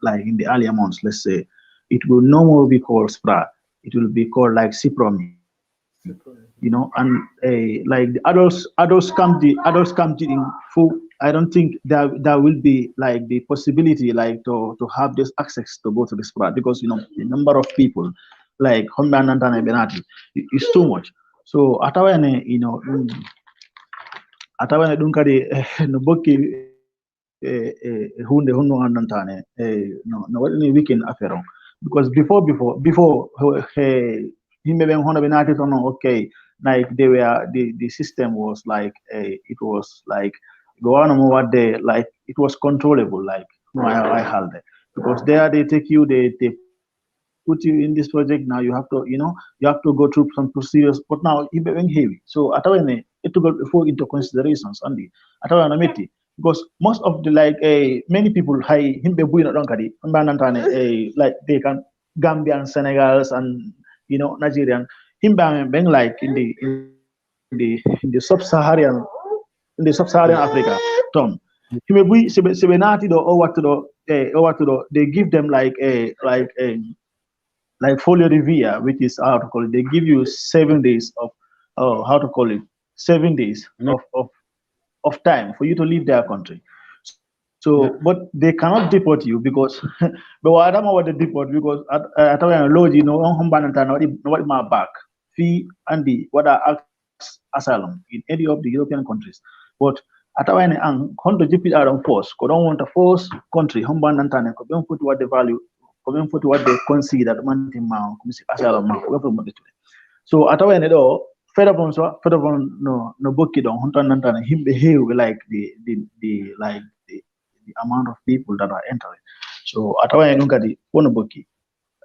earlier months, let's say, it will no more be called SPRA. It will be called like CIPROMI. And like the adults come in full. I don't think there will be like the possibility like to have this access to go to the SPRA because the number of people like Homban and Benati is too much. So atawane atawane dunkadi no bokki hunde honno andantane no wadini weekend affaire on because before himbe ben hono be nati to no okay like the system was like it was like go on mo wadde like it was controllable like no I held it because there they take you they put you in this project now you have to you have to go through some procedures but now it became heavy so atawene it to go before into considerations only atawana meti because most of the like many people high himbe buina don kadi mbanantane like they can Gambian Senegals and Nigerian himbe ben like in the sub-Saharan Africa tom himbe bui sebe nati do o watto do they give them like folio revia, which is how to call it. They give you 7 days of how to call it 7 days of time for you to leave their country. So, but they cannot deport you because but I don't know what they deport because at law on not my back fee and the what are asylum in any of the European countries. But atawa ang kondo jipi aron force ko don't want a force country humban nantane ko ben put what the value ko ben put what they consider mantin ma ko misi asylum ma ko be mo so atawa do fedabon no bokki don honton nantane himbe hew like the like the amount of people that are entering so atawa en ngadi wono bokki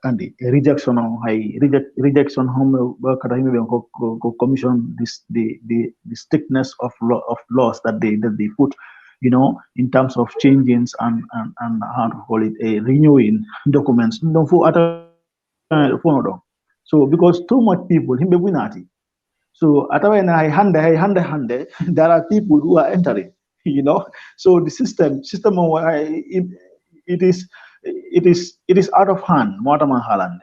andi rejection on high rejection home worker ko commission this the strictness of laws that they put in terms of changing and how to call it a renewing documents don't for so because too much people himbe winati so atawa I hande there are people who are entering so the system it is out of hand Mortimer Holland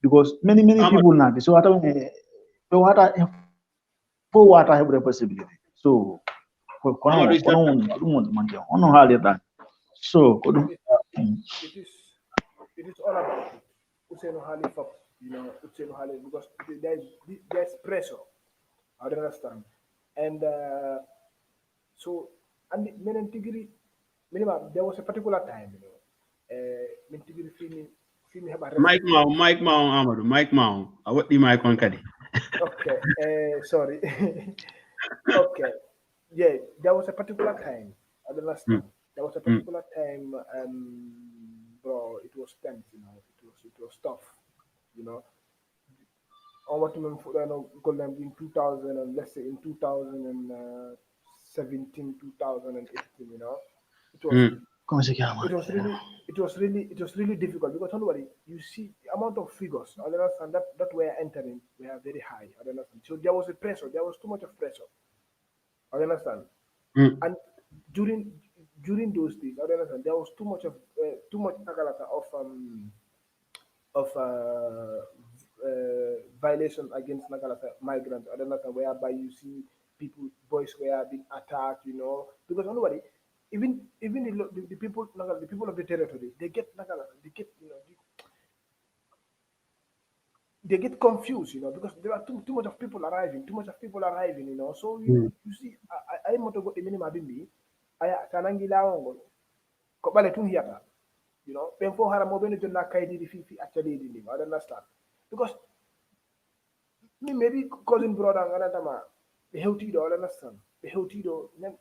because many people not so what I have the possibility so so it is all about it. Useno Hali Fop, Useno Hali because there's pressure. I don't understand. And so and Menentigiri minimum there was a particular time, Menentigiri fini have Mike Mao Amadou Mike Mao what the mic on kadi Okay, sorry. Okay, yeah, there was a particular time. I don't understand. There was a particular time, bro. It was tense, It was tough, you know. On what you call them in 2000 and let's say in 2017, 2018, it was it was really difficult because nobody you see the amount of figures I understand that were entering were very high. I understand. So there was a pressure, there was too much of pressure. I understand. And during those days, I understand there was too much tagalata of violation against migrants. I don't know whereby you see people, boys who are being attacked, because nobody, even the people, the people of the territory, they get they get confused, because there are too much of people arriving, So you see, I moto go the minimum bimbi, I kanangi laongo, ko bale tun hiata, pen fo hara mo bene jonna kaydi di fi actually di I don't understand, because me maybe cousin brother nganatama be hewtido I don't understand, be hewtido no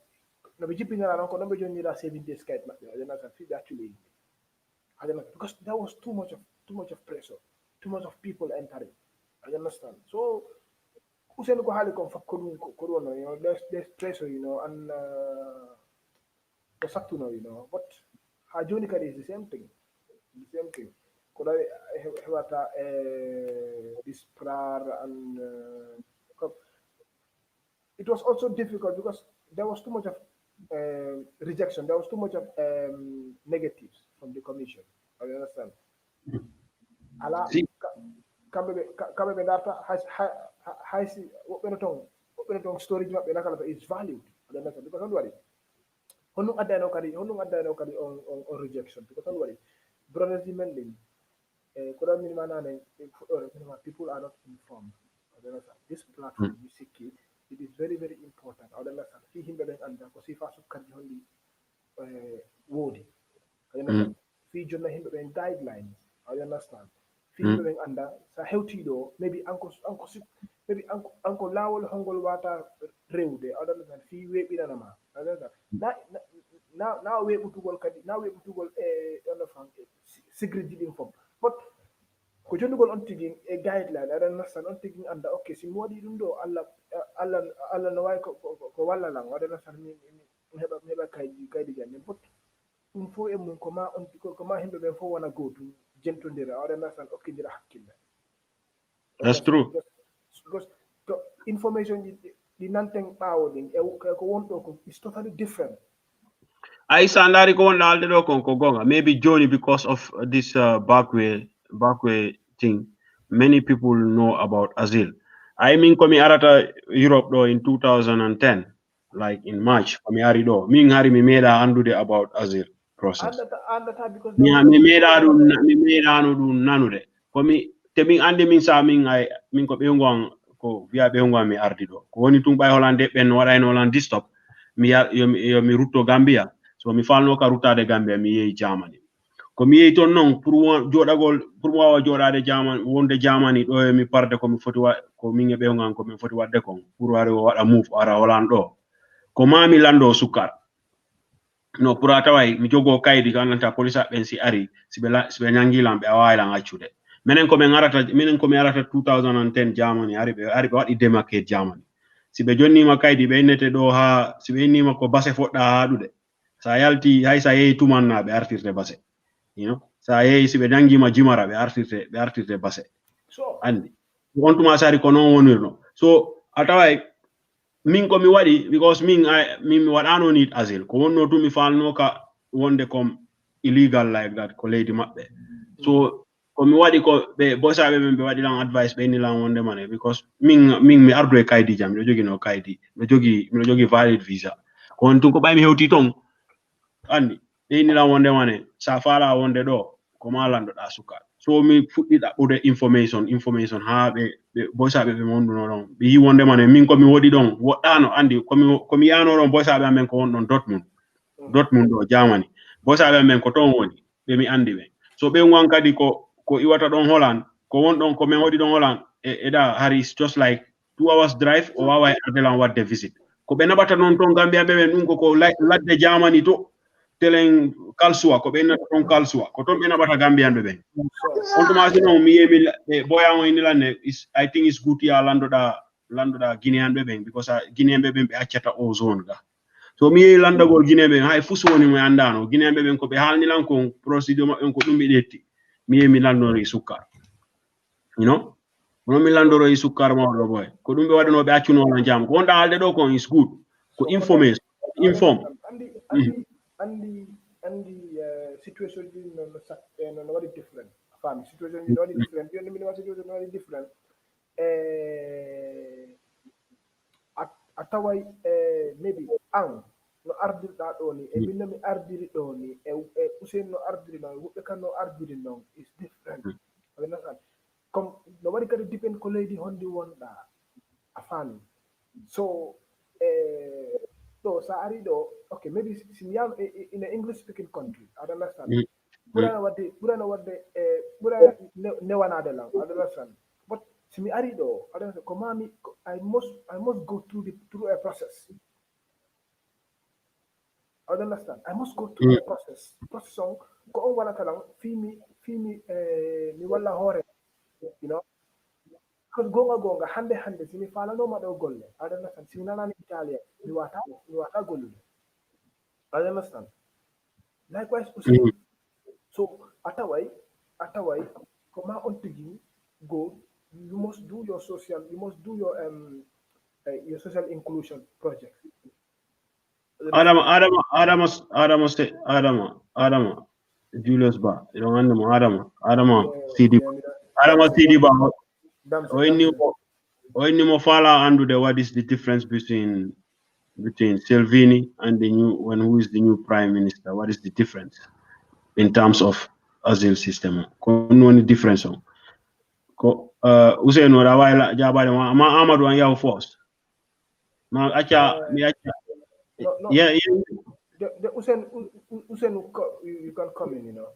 be jipping around ko no be jonni la 7 days kayt mabbe I don't understand fi actually I don't know, because there was too much of pressure, too much of people entering. I understand. So usen ko hali kon fa corona, there's pressure, and the saktuno, but hajonika is the same thing. The same thing. Could I have this prayer and it was also difficult because there was too much of rejection. There was too much of negatives from the commission. I understand. Ala kambe data has open tong storage map is valued. I understand because don't worry. Honung ada no kadi on rejection because don't worry. Brothers demanding people are not informed. I understand. This platform it is very, very important. I understand. Fi himbe ben anda ko si fa sukkan hondi wodi. I understand. Fi jonna himbe ben guidelines. I understand. Fi himbe ben anda sa hewtido maybe anko lawol hongol wata rewde. I understand. Fi webi nanama. I understand. Now we butugol kadi now we butugol understand secret dealing form. But ko jonnugol on tigi a guideline I understand on tigi anda okay si modi dum do alla no way ko walla lang I understand mi heba kaydi janne but dum fo e mun ko ma on ko ma himbe be fo wana go to jentondira I understand okay dira hakkille. That's true. Because the information the nanteng power ding ko wonto ko is totally different. I sandari ko wonda alde do kon ko gonga maybe Johnny because of this backway thing many people know about Azil. I mean komi arata Europe do in 2010 like in March komi ari do min hari mi meda andude about Azil process Andata because mi meda dum nanude komi te min ande min sa min ko be ngon ko via be ngon mi ardi do ko woni tum bay holande ben wadayno Holland stop mi rutto Gambia so mi falno ka rutade Gambia mi yehi Germany ko mi yehi ton non pour wawa jodade Germany wonde Germany do mi parde ko mi foti ko min e be ngon ko mi foti wadde kon pour wari wada move ara Holland do ko mami lando sukar no pour ataway mi jogo kaydi kananta police ben si ari sibe nyangilam be awayla accude minen ko mi arata 2010 Germany ari be wadi demarcate Germany sibe jonnima kaydi be nete do ha sibe nima ko base fodda hadude sa yalti hay sa yehi tumanna be artirte base sa yehi sibe nangima jimara be artirte base so andi on tuma sari ko non wonirno so ataway min ko mi wadi because min mi wadano need Azil ko wonno to mi falno ka wonde kom illegal like that ko leydi mabbe so ko mi wadi ko be bosabe men be wadi lan advice be ni lan wonde mane because min mi ardo e kaydi jam do jogi no kaydi do jogi valid visa ko on tun ko bay mi hewti ton andi be ni lan wonde mane sa fala wonde do ko malando da suka so mi fuddi da bude information ha be bosabe be monduno don be yi wonde mane min ko mi wodi don wodano andi ko mi yano don bosabe men ko won don Dortmund do Germany bosabe men ko ton woni be mi andi be so be ngon kadi ko iwata don Holland ko won don ko men wodi don Holland eda Harris just like 2 hours drive o wawa adelan wadde visit ko be nabata non ton Gambia be dum ko ladde Germany to telen kalsuwa ko be nata ton kalsuwa ko ton be nabata Gambian be on to masino mi yemi boya mo inilane is I think it's good ya landoda Guinean be because Guinean be accata o zone ga so mi landa gol Guinea be hay fuso woni mo andano Guinea be ko be halni lan ko procedure mabbe ko dum be detti mi yemi landori sukkar no mi landoro e sukkar mo do boy ko dum be wadano be accuno lan jam ko wonda halde do ko is good ko inform andi situation no what is different Family situation is very different. You know, situation very different. Atawai maybe ang no ardiri da doni e minno mi ardiri doni e usen no ardiri no wubbe kan no ardiri no is different. Understand? Comme nobody can depend ko lady hondi wonda a family. So so sa ari do okay maybe similar in an English speaking country. I don't understand. Burana wadde burana newana de lang. I don't understand. But simi ari do I don't understand. Komami I must go through a process. I don't understand. I must go through a process. Process on ko on wala talang fimi mi wala hore, you know. Because gonga hande simi fala no mado golle. I don't understand. Simi nana ni Italia mi wata golle. I don't understand. Likewise, so atawai, koma on tigi go. You must do your social inclusion project. Adama Julius Ba. You don't know Adama CD. Adama CD Ba. When you follow under what is the difference between Salvini and the new one who is the new prime minister? What is the difference in terms of asylum system? One difference. Usain Warawaila Jabari Amadu and Yao Force. Now, yeah. The Usain, you can come in, you know.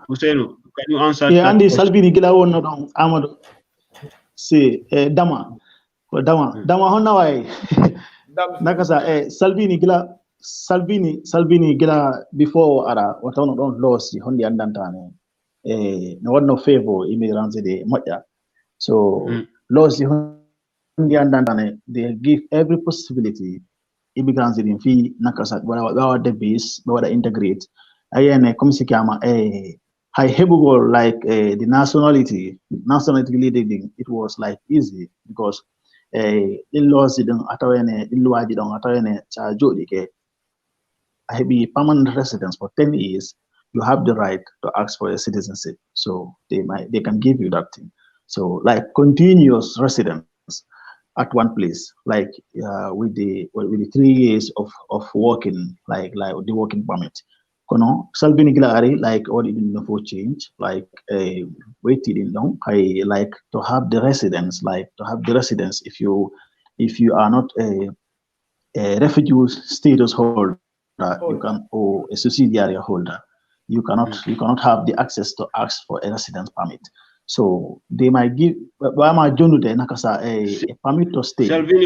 Usain, can you answer? Yeah, Andy Salvini gila wonno don Amadou. Si Dama honna way. Nakasa Salvini gila before ara watono don loss hondi andantane. No one no favor immigrants de moja. So laws they give every possibility immigrants in fee nakasa wala the base wala integrate. Ayene komisi kama high hebable like the nationality leading it was like easy because in laws don't atawene in luaji don't atawene cha jodi ke I be permanent residence for 10 years. You have the right to ask for a citizenship, so they can give you that thing. So like continuous residence at one place, like with the 3 years of working, like the working permit. Kono Salvini Gilari like all didn't for change, like waited in long. I like to have the residence, if you are not a refugee status holder, you can or a subsidiary holder. You cannot have the access to ask for a residence permit. So they might give a permit to stay. Salvini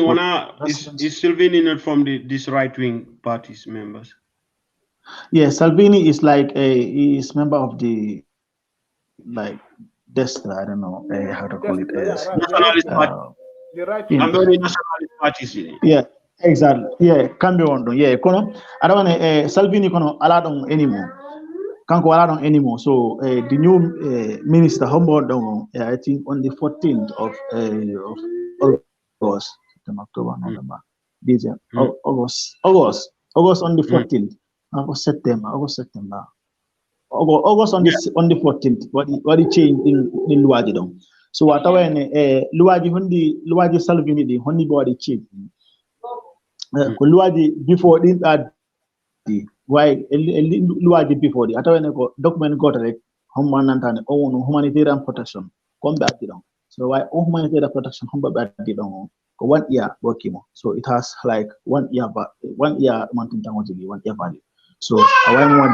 is Salvini not from this right wing party's members? Yeah, Salvini is like he is member of the like Destra, I don't know how to call it. Nationalist party. The right I'm very nationalist parties. Yeah, exactly. Yeah, can be on. Yeah, kono. I don't want Salvini kono aladong anymore. Can't go around anymore. So the new minister Humboldt, I think on the 14th of August, October, November, this year, August on the 14th, August September, August on the 14th. What he changed in Luwaji dong. So what Luwaji Salvini the honey body changed. Luwaji before the why Luwaji before the Atawene document got like humanitarian protection come back down. So why humanitarian protection come back down 1 year working. So it has like 1 year mountain technology, 1 year value. So I want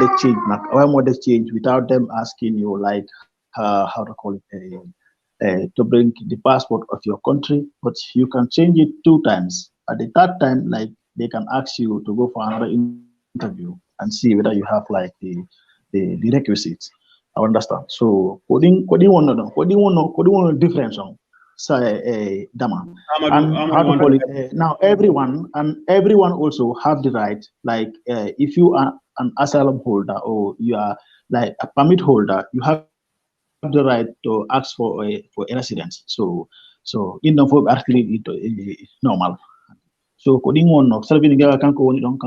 the change without them asking you like how to call it to bring the passport of your country, but you can change it 2 times. At the 3rd time, like they can ask you to go for another interview and see whether you have like the requisites. I understand. So coding one difference on say Dama and how to call it now everyone also have the right like if you are an asylum holder or you are like a permit holder, you have the right to ask for a residence. So in the form actually it normal. So coding one no Salvini can coding on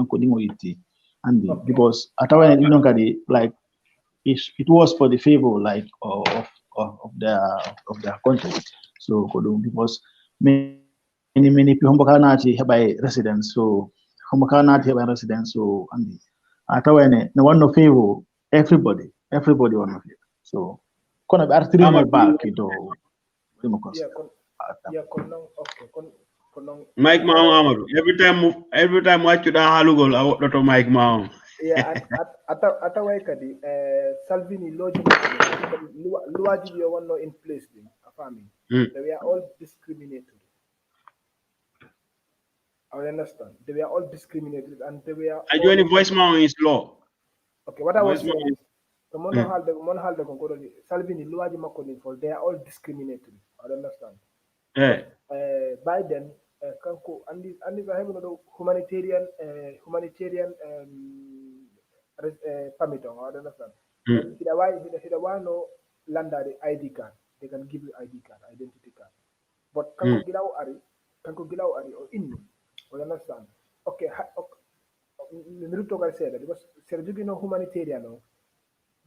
it and because at our you know like it was for the favor like of their country. So because many people Hombaka nati by residents, so Hombaka nati by residents, so and atawene no one no favor everybody one of it. So kono be artiri mo Amadou, back to Yeah, democracy. okay, Mike Mao Amadou. Every time watch the halugol, I want to Mike Mao. yeah, at kadi Salvini luwaji we one in place din farming. Mm. They were all discriminatory. I understand. They were all discriminated and they were I all join the voice Mao is law. okay. What I was Voice Mao. saying is the Mm. monhalde konkoro Salvini luwaji makoni for they are all discriminatory. I understand. Yeah. By then kanko andi I have no humanitarian permit on. I understand. Mm. Then hida no landa the ID card. They can give you ID card, identity card. But kanko gilaw ari or inni. You understand? Okay, okay. Say that because Sergio no humanitarian no,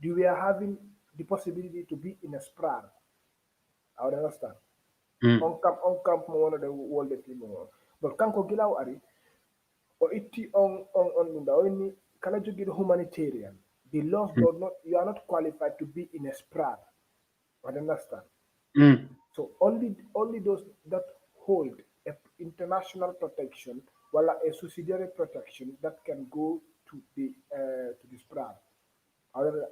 we are having the possibility to be in a sprawl. I would understand. Mm. On camp mo one of the world mo. But kanko gilaw ari or iti on nunda only kana jogi humanitarian. The laws do not you are not qualified to be in a sprawl. I understand. Mm. So only those that hold international protection, while a subsidiary protection that can go to the SPRAD.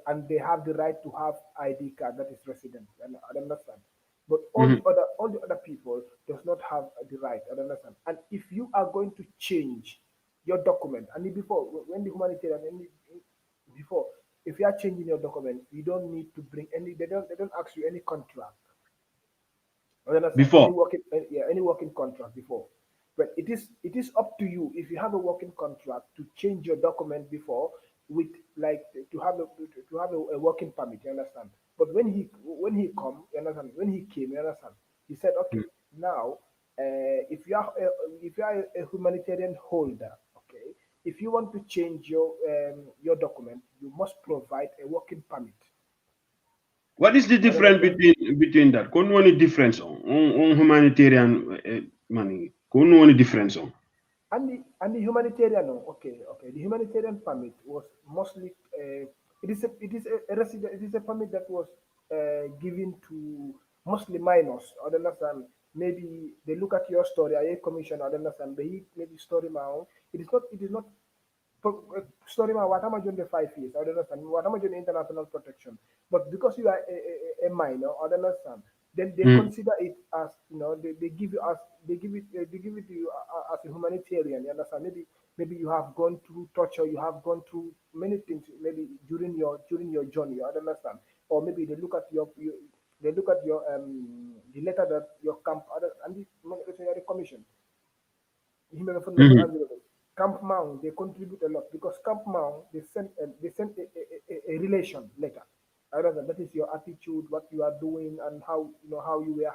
And they have the right to have ID card that is resident. And I understand. But Mm. all the other people does not have the right. I understand. And if you are going to change your document, and before when the humanitarian before, if you are changing your document, you don't need to bring any. They don't ask you any contract. Before. Any working contract before. But it is up to you if you have a working contract to change your document before with like to have a working permit. You understand? But when he come, you understand? When he came, you understand? He said, Mm. okay, now if you are a humanitarian holder, okay, if you want to change your document, you must provide a working permit. What is the difference between that? Couldn't one difference on humanitarian money? Couldn't one difference on? And the humanitarian, no, okay. The humanitarian permit was mostly it is a permit that was given to mostly minors. I don't understand. Maybe they look at your story, a commission. I don't understand. Maybe story now. It is not story ma what am I doing the 5 years? I don't understand. What am I doing international protection? But because you are a minor, I don't understand. Then they Mm. consider it as they give you as they give it to you as a humanitarian. You understand? Maybe you have gone through torture, you have gone through many things. Maybe during your journey, I don't understand. Or maybe they look at your the letter that your camp and the commission. Mhm. Camp Mount, they contribute a lot because Camp Mount, they send a relation letter. I don't know, that is your attitude, what you are doing, and how you were,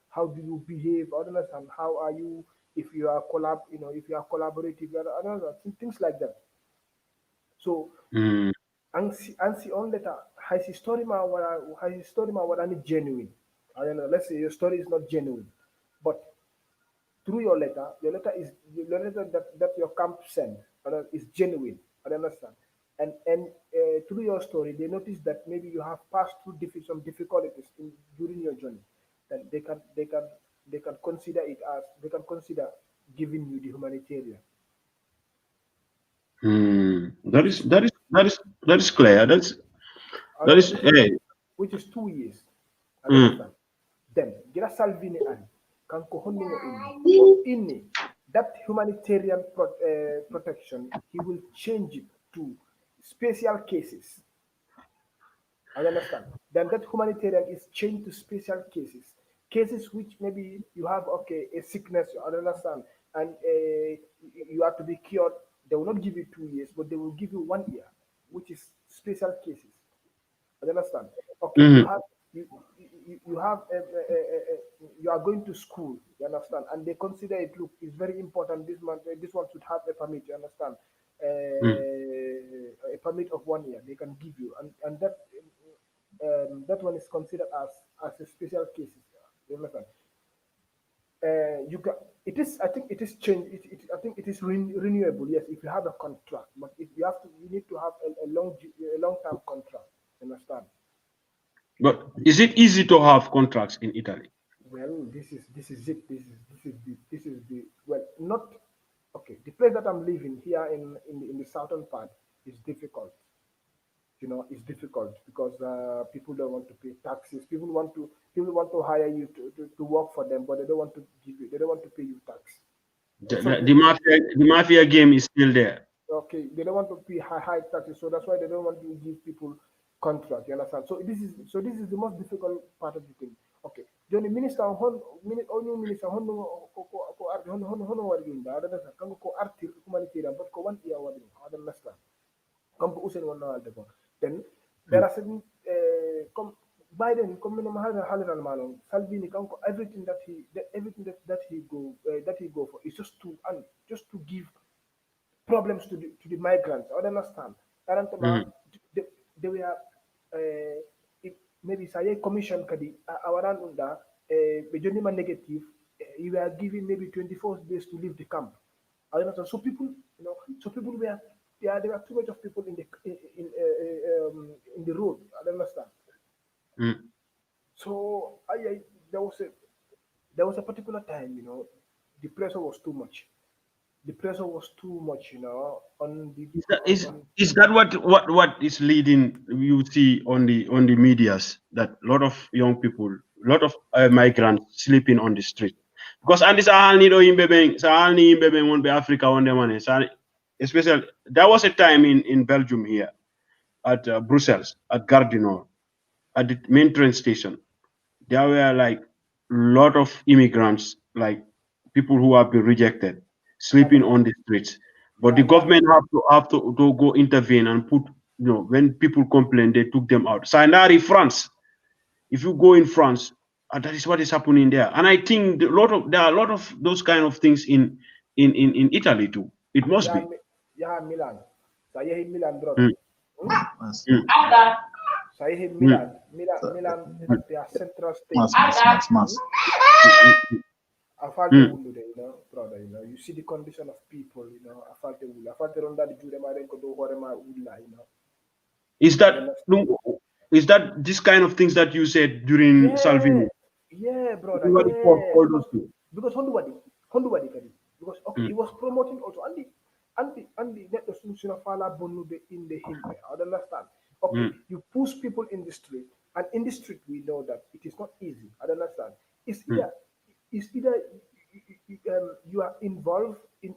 how do you behave, I don't know, and how are you if you are if you are collaborative, I don't know, things like that. So, Mm. ansi on letter, has his story ma what genuine. I don't know. Let's say your story is not genuine, but through your letter that your camp sent is genuine. I understand. And through your story, they notice that maybe you have passed through some difficulties during your journey. Then they can consider it as they can consider giving you the humanitarian, Mm. which is That is clear. That is which is hey. which is 2 years. I Mm. understand. Then gira Salvini ali kanko honningo inni o inni that humanitarian protection he will change it to special cases. I understand. Then that humanitarian is changed to special cases. Cases which maybe you have a sickness, I understand, and you have to be cured. They will not give you 2 years, but they will give you 1 year, which is special cases. I understand. Okay, you Mhm. have you have you are going to school. You understand, and they consider it. Look, it's very important. This one should have a permit. You understand, Mm. a permit of 1 year they can give you, and that one is considered as a special case. You understand? You can. It is. I think it is changed. I think it is renewable. Yes, if you have a contract, but if you have to, you need to have a long term contract. Understand? But is it easy to have contracts in Italy? Well, this is it. This is the well, not okay. The place that I'm living here in the southern part is difficult. It's difficult because people don't want to pay taxes. People want to hire you to work for them, but they don't want to give you. They don't want to pay you tax. The mafia game is still there. Okay, they don't want to pay high taxes, so that's why they don't want to give people contract. You understand? So this is the most difficult part of the thing. Okay, Johnny minister only minister ko arti hono wari yunda ada nasa kango ko arti humanitarian but ko 1 year wari ada nasa kango usen wonna alde ko then there are certain come Biden come no mahal haliran malon Salvini kango everything that he go for is just to give problems to the migrants. I understand. They were maybe say commission kadi awaran unda bejonima negative. You were given maybe 24 days to leave the camp. I understand. So people, were there were too much of people in the road. I understand. So there was a particular time, the pressure was too much. The pressure was too much, on the. Is that what is leading you see on the medias that a lot of young people, a lot of migrants sleeping on the street? Because and this won't be Africa on the money. Especially there was a time in Belgium here at Brussels at Gare du Nord at the main train station. There were like a lot of immigrants, like people who have been rejected, sleeping on the streets. But the government have to go intervene and put, when people complain, they took them out. Sanari, France. If you go in France, that is what is happening there. And I think there are a lot of those kind of things in Italy too. It must be. Yeah, Milan. Saya Milan, brother. Saya Milan, their central state. I felt brother, you see the condition of people, I felt the Is that this kind of things that you said during Salvini? Yeah, brother. Because because he was promoting also and the net solution of Fala Bonube in the hymn. I understand. Okay, you push people in the street, and in the street we know that it is not easy. I understand. It's either you are involved in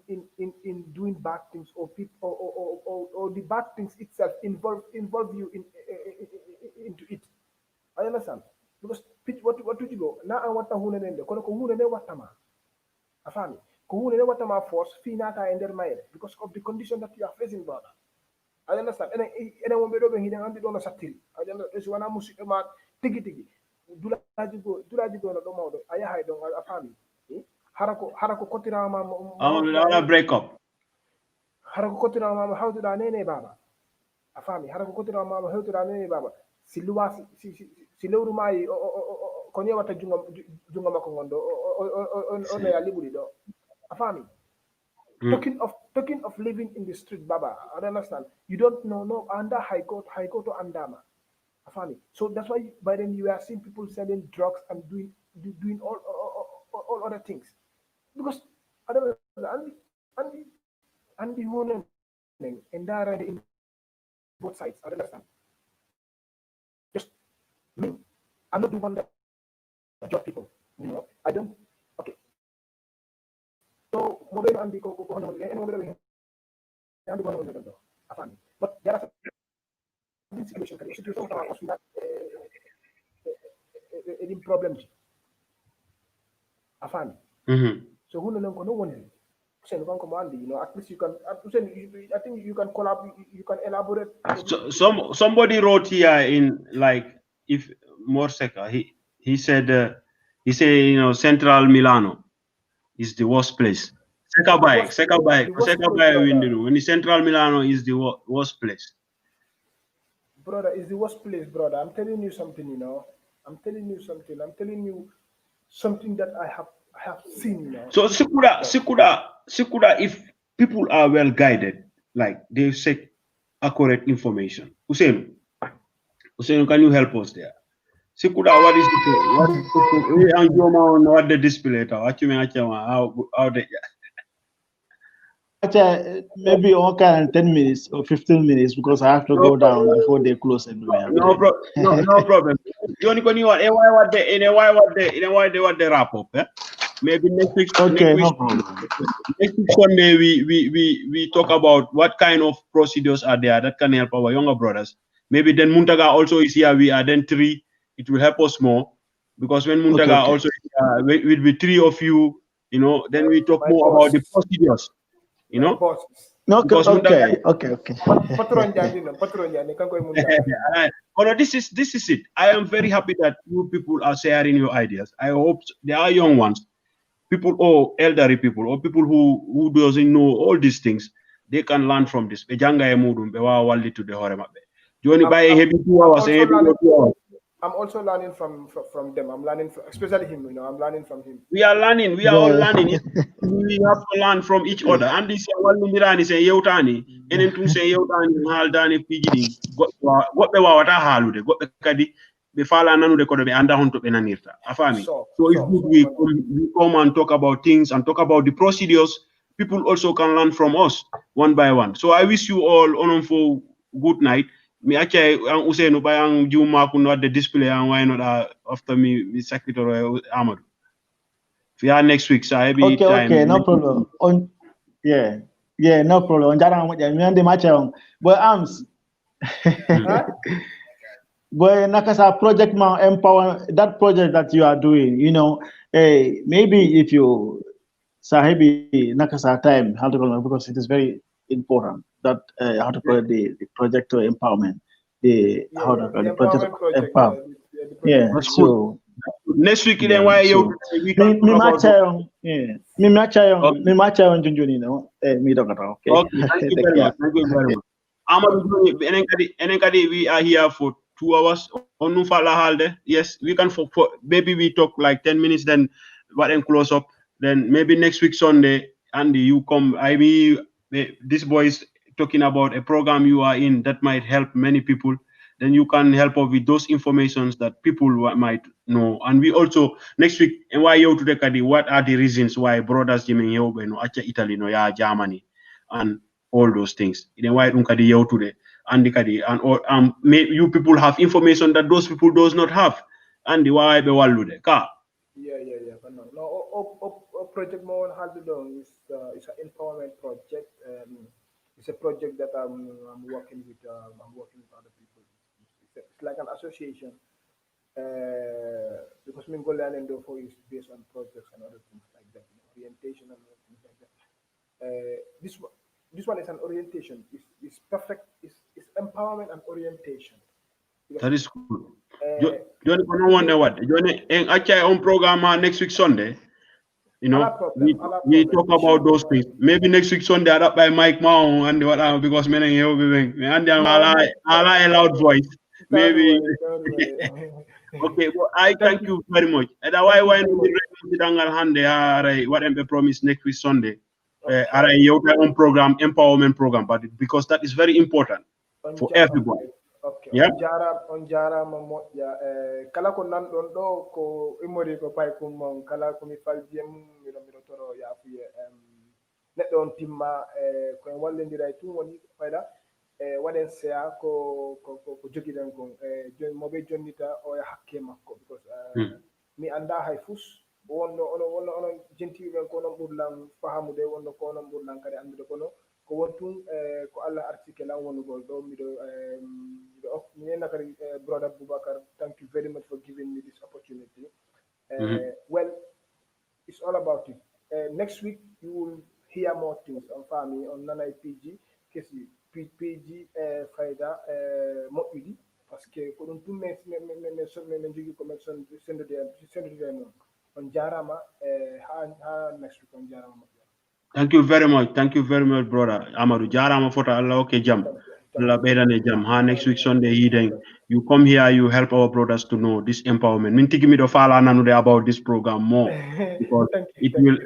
doing bad things, or people or the bad things itself involve you into it. I understand. Because what do you go? Now I want to hunende. Kono ko hunende watama. Afami. Ko hunende watama force finata in their mind because of the condition that you are facing, brother. I understand. And I won't be able to do satil. I understand. It's one of my tigi. Dulaji go no modo. I hide on a family. Harako kotira mama. Break up. Harako kotira mama. How did I nene baba? A family. Harako kotira mama. How did I nene baba? Silua silurumai konye wata junga makongondo on ya liburi do. A family. Talking of living in the street, Baba, I understand. You don't know no under high court to Andama. Afani. So that's why by then you are seeing people selling drugs and doing all other things. Because I don't know and the woman and there are in both sides. I understand. Just me. I'm not the one that judge people. I don't. Okay. So mobile and the but there are situations that problems. So who no one at least you can. I think you can collab. You can elaborate. Somebody wrote here in like if Morseka he said Central Milano is the worst place. Sekabai when the Central Milano is the worst place. brother, it's the worst place, brother. I'm telling you something, you know. I'm telling you something. I'm telling you something that I have seen, you know. So Sikuda, if people are well guided, like they seek accurate information. Hussein, can you help us there? Sikuda, what the display how they Maybe all kind of 10 minutes or 15 minutes because I have to no go down before they close everywhere. no problem. You only can you want why what they wrap up, eh? Maybe Okay, no problem. next week Sunday we talk about what kind of procedures are there that can help our younger brothers. Maybe then Muntaga also is here. We are then three. It will help us more because when Muntaga Okay. also is here, will be three of you. You know, then we talk My more boss. about the procedures. You My know, bosses. Okay, because Muntaga. okay. Patron Jani, kan koy munda. Oh, no, this is it. I am very happy that you people are sharing your ideas. I hope there are young ones, people or elderly people or people who doesn't know all these things. They can learn from this. Be janga e mudum be wa walli to the hore mabbe. Joni I'm, by I'm, heavy 2 hours, I'm also heavy learning. 2 hours. I'm also learning from them. I'm learning, especially him. You know, I'm learning from him. We are learning. We are all learning. We have to learn from each other. And this walli mirani say yewtani. Enen tun say yewtani haldani pijidi. Got be wawata halude. Got be kadi be fala nanude kodo be anda honto be nanirta. Afami. So it's good we come and talk about things and talk about the procedures. People also can learn from us one by one. So I wish you all on for good night. Me ache ang Usainu ba ang Juma kuno at the display and why not after me secretary Ahmad. If you are next week, so every time. Okay, no problem. No problem. On jara mo jam yande macha boy arms. Boy nakasa project ma empower that project that you are doing, you know, maybe if you sahibi nakasa time how to call it, because it is very important that how to call it, the project to empowerment, the how to call the it, project empowerment project. empower. The project. Yeah, That's so next week, then why you we can me talk about. me macha on junjuni no me dokata, okay. Okay, thank you very much. Thank you very much. Amadu, Enenkadi, we are here for 2 hours. Onu fala halde. Yes, we can for maybe we talk like 10 minutes, then what then close up. Then maybe next week Sunday, Andy, you come. I mean, this boy is talking about a program you are in that might help many people. Then you can help us with those informations that people might know. And we also next week, and why you to the Kadi, what are the reasons why brothers Jimmy Yobe no acha Italy no ya Germany and all those things. Then why don't Kadi you today and the Kadi and or you people have information that those people does not have. And the why be walude ka. Yeah. But no, project more on Haldon is it's an empowerment project. It's a project that I'm working with. I'm working with other people. It's like an association. Because Mingolan and therefore is based on projects and other things like that, orientation and other things like that. This one is an orientation. It's perfect. It's empowerment and orientation. That is cool. Johnny, no wonder what Johnny and actually on program next week Sunday. You know, we talk about those things. Maybe next week Sunday, up by Mike Mao and what because many here will be and I loud voice. Maybe. Okay, well, I thank you very much. And why we don't what I promise next week Sunday. Your own program, empowerment program, but because that is very important for everybody. Okay. Yeah. On jara mo ya kala ko nan don do ko imori ko pay ko mon kala ko mi fal jem mi toro ya fi net don timma ko walle ndiray tum woni fayda waden sea ko jogi den ko mo be jonnita o ya hakke makko because mi anda hay fus wono jenti ben ko non burlan fahamude wono ko non burlan kadi andude ko no ko wontun ko Allah article an wonu gol do mi do brother Boubacar, thank you very much for giving me this opportunity. Well, it's all about it. Next week, you will hear more things on family, on Nana PG, Kesi, PG, Faida, Mopidi, parce que pour tout mais send them on Jarama, next week on Jarama. Thank you very much. Thank you very much, brother Amadou. Jarama fota Allah okay jam. Next week Sunday evening, you come here, you help our brothers to know this empowerment. Minti me do fala nanude about this program more because it will.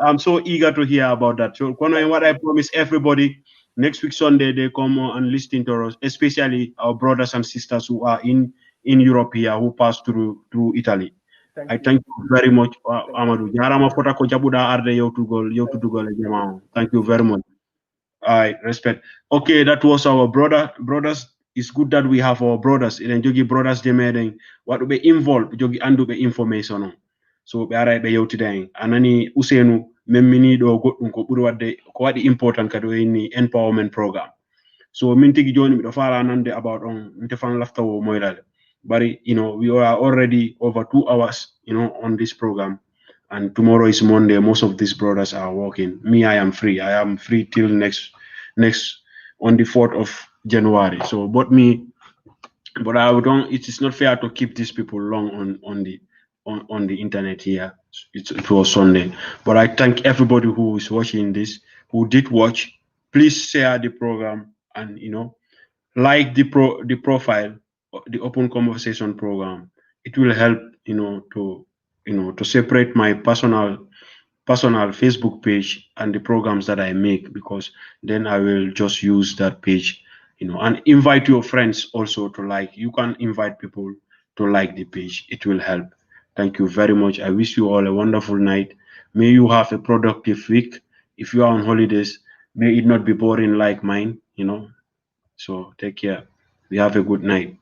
I'm so eager to hear about that. So, what I promise everybody, next week Sunday they come and listen to us, especially our brothers and sisters who are in Europe here who pass through Italy. I thank you very much, Amadou. Jarama fota ko jabuda arde yewtugol. Thank you very much. I respect. Okay, that was our brothers. It's good that we have our brothers. And jogi brothers they made what be involved jogi andu be information on. So be ara be yewtiden. Anani Usenu memmini do goddum ko buri wadde ko wadi important kado ni empowerment program. So min tigi joni mi do fala nande about on ntefan lafta wo moylale. But we are already over 2 hours, on this program. And tomorrow is Monday. Most of these brothers are working. Me, I am free. I am free till next on the 4th of January. So, but I don't. It is not fair to keep these people long on the internet here. It was Sunday. But I thank everybody who is watching this, who did watch. Please share the program and like the profile, the open conversation program. It will help to separate my personal Facebook page and the programs that I make, because then I will just use that page, and invite your friends also to like. You can invite people to like the page. It will help. Thank you very much. I wish you all a wonderful night. May you have a productive week. If you are on holidays, may it not be boring like mine, So take care. We have a good night.